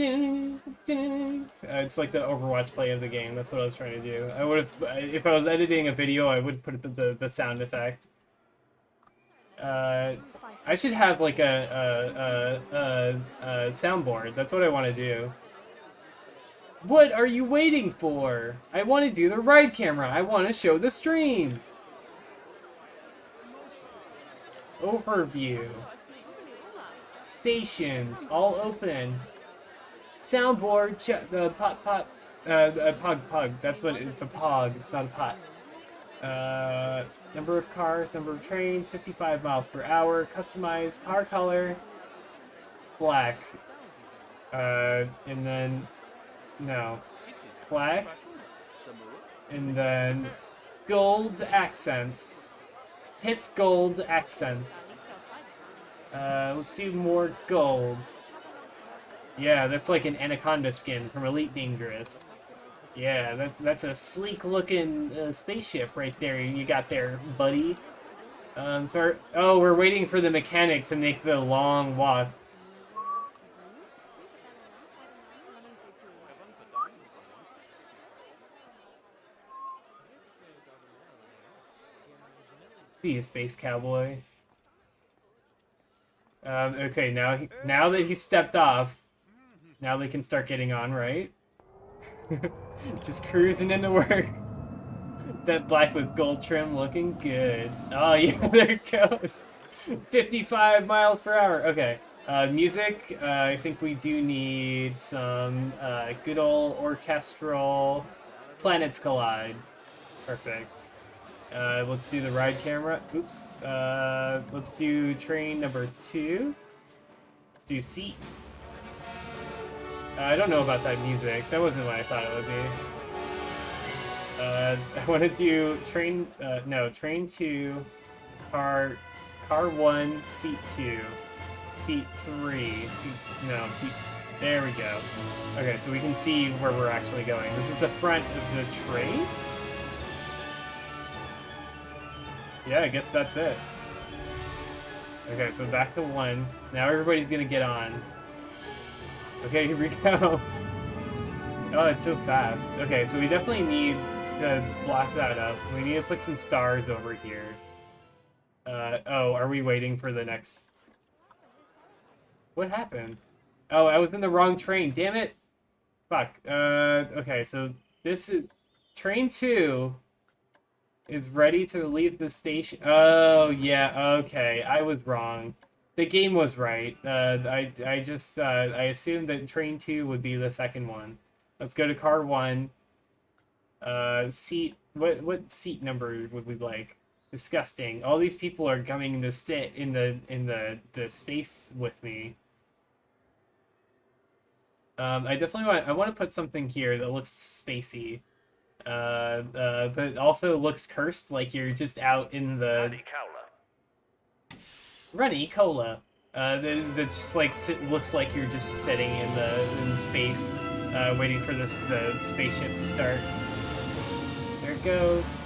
It's like the Overwatch play of the game. That's what I was trying to do. I would have, if I was editing a video, I would put the sound effect. I should have like a soundboard. That's what I want to do. What are you waiting for? I want to do the ride camera. I want to show the stream. Overview. Stations, all open. Soundboard, pug. That's what it's a pog. It's not a pot. Number of cars, number of trains, 55 miles per hour. Customized car color, black. And then no, black. And then gold accents. Piss gold accents. Let's do more gold. Yeah, that's like an anaconda skin from Elite Dangerous. Yeah, that's a sleek-looking spaceship right there you got there, buddy. Oh, we're waiting for the mechanic to make the long walk. See you, Space Cowboy. Okay, now that he stepped off, now they can start getting on, right? Just cruising into work. That black with gold trim looking good. Oh yeah, there it goes. 55 miles per hour. Okay. Music, I think we do need some good old orchestral Planets Collide. Perfect. Let's do the ride camera. Oops. Let's do train number 2. Let's do seat. I don't know about that music. That wasn't what I thought it would be. I want to do train. No, train 2, car 1, seat 2, seat 3, seat. There we go. Okay, so we can see where we're actually going. This is the front of the train. Yeah, I guess that's it. Okay, so back to 1. Now everybody's gonna get on. Okay, here we go. Oh, it's so fast. Okay, so we definitely need to block that up. We need to put some stars over here. Oh, are we waiting for the next... What happened? Oh, I was in the wrong train. Damn it! Fuck. Okay, so this is... Train 2 is ready to leave the station. Oh, yeah, okay. I was wrong. The game was right. I assumed that train 2 would be the second one. Let's go to car 1. Seat. What seat number would we like? Disgusting. All these people are coming to sit in the space with me. I definitely want to put something here that looks spacey. But also looks cursed, like you're just out in the... Runny Cola. That just like looks like you're just sitting in space, waiting for the spaceship to start. There it goes.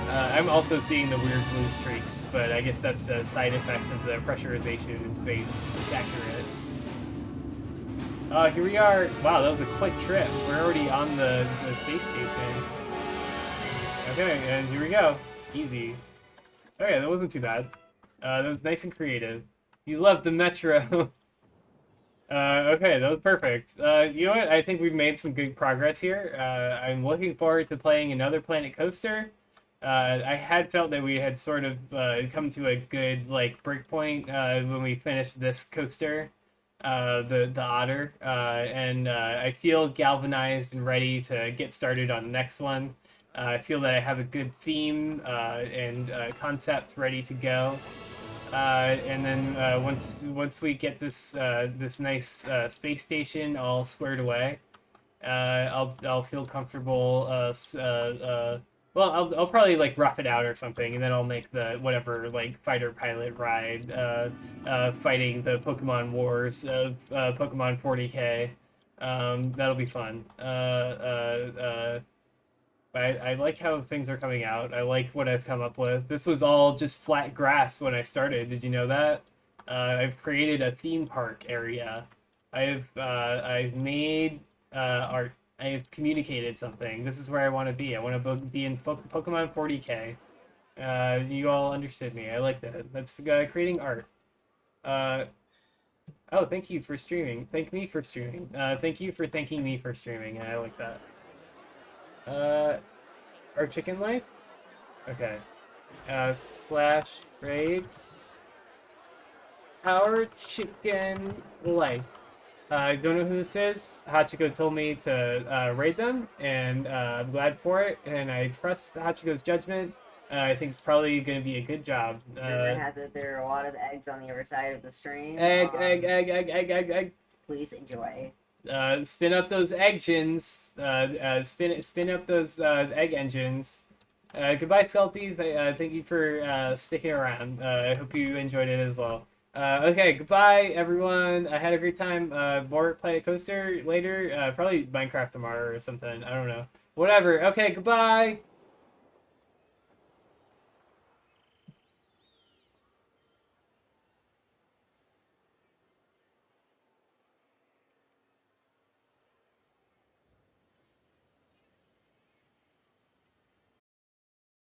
I'm also seeing the weird blue streaks, but I guess that's a side effect of the pressurization in space. It's accurate. Here we are. Wow, that was a quick trip. We're already on the space station. Okay, and here we go. Easy. Okay, that wasn't too bad. That was nice and creative. You love the metro. Okay, that was perfect. You know what? I think we've made some good progress here. I'm looking forward to playing another Planet Coaster. I had felt that we had sort of come to a good like break point when we finished this coaster, the Otter, and I feel galvanized and ready to get started on the next one. I feel that I have a good theme and concept ready to go. And then once we get this nice space station all squared away, I'll feel comfortable. Well, I'll probably like rough it out or something, and then I'll make the whatever like fighter pilot ride, fighting the Pokemon Wars of Pokemon 40K. That'll be fun. I like how things are coming out. I like what I've come up with. This was all just flat grass when I started. Did you know that? I've created a theme park area. I've made art. I have communicated something. This is where I want to be. I want to be in Pokemon 40K. You all understood me. I like that. That's creating art. Oh, thank you for streaming. Thank me for streaming. Thank you for thanking me for streaming. I like that. Our chicken life? Okay. Slash raid. Our chicken life. I don't know who this is. Hachiko told me to raid them, and I'm glad for it, and I trust Hachiko's judgment. I think it's probably going to be a good job.
Rumor has it there are a lot of eggs on the other side of the stream.
Egg.
Please enjoy.
Spin up those engines. Spin up those egg engines. Goodbye, Salty. Thank you for sticking around. I hope you enjoyed it as well. Okay, goodbye, everyone. I had a great time. More Planet Coaster later. Probably Minecraft tomorrow or something. I don't know. Whatever. Okay, goodbye.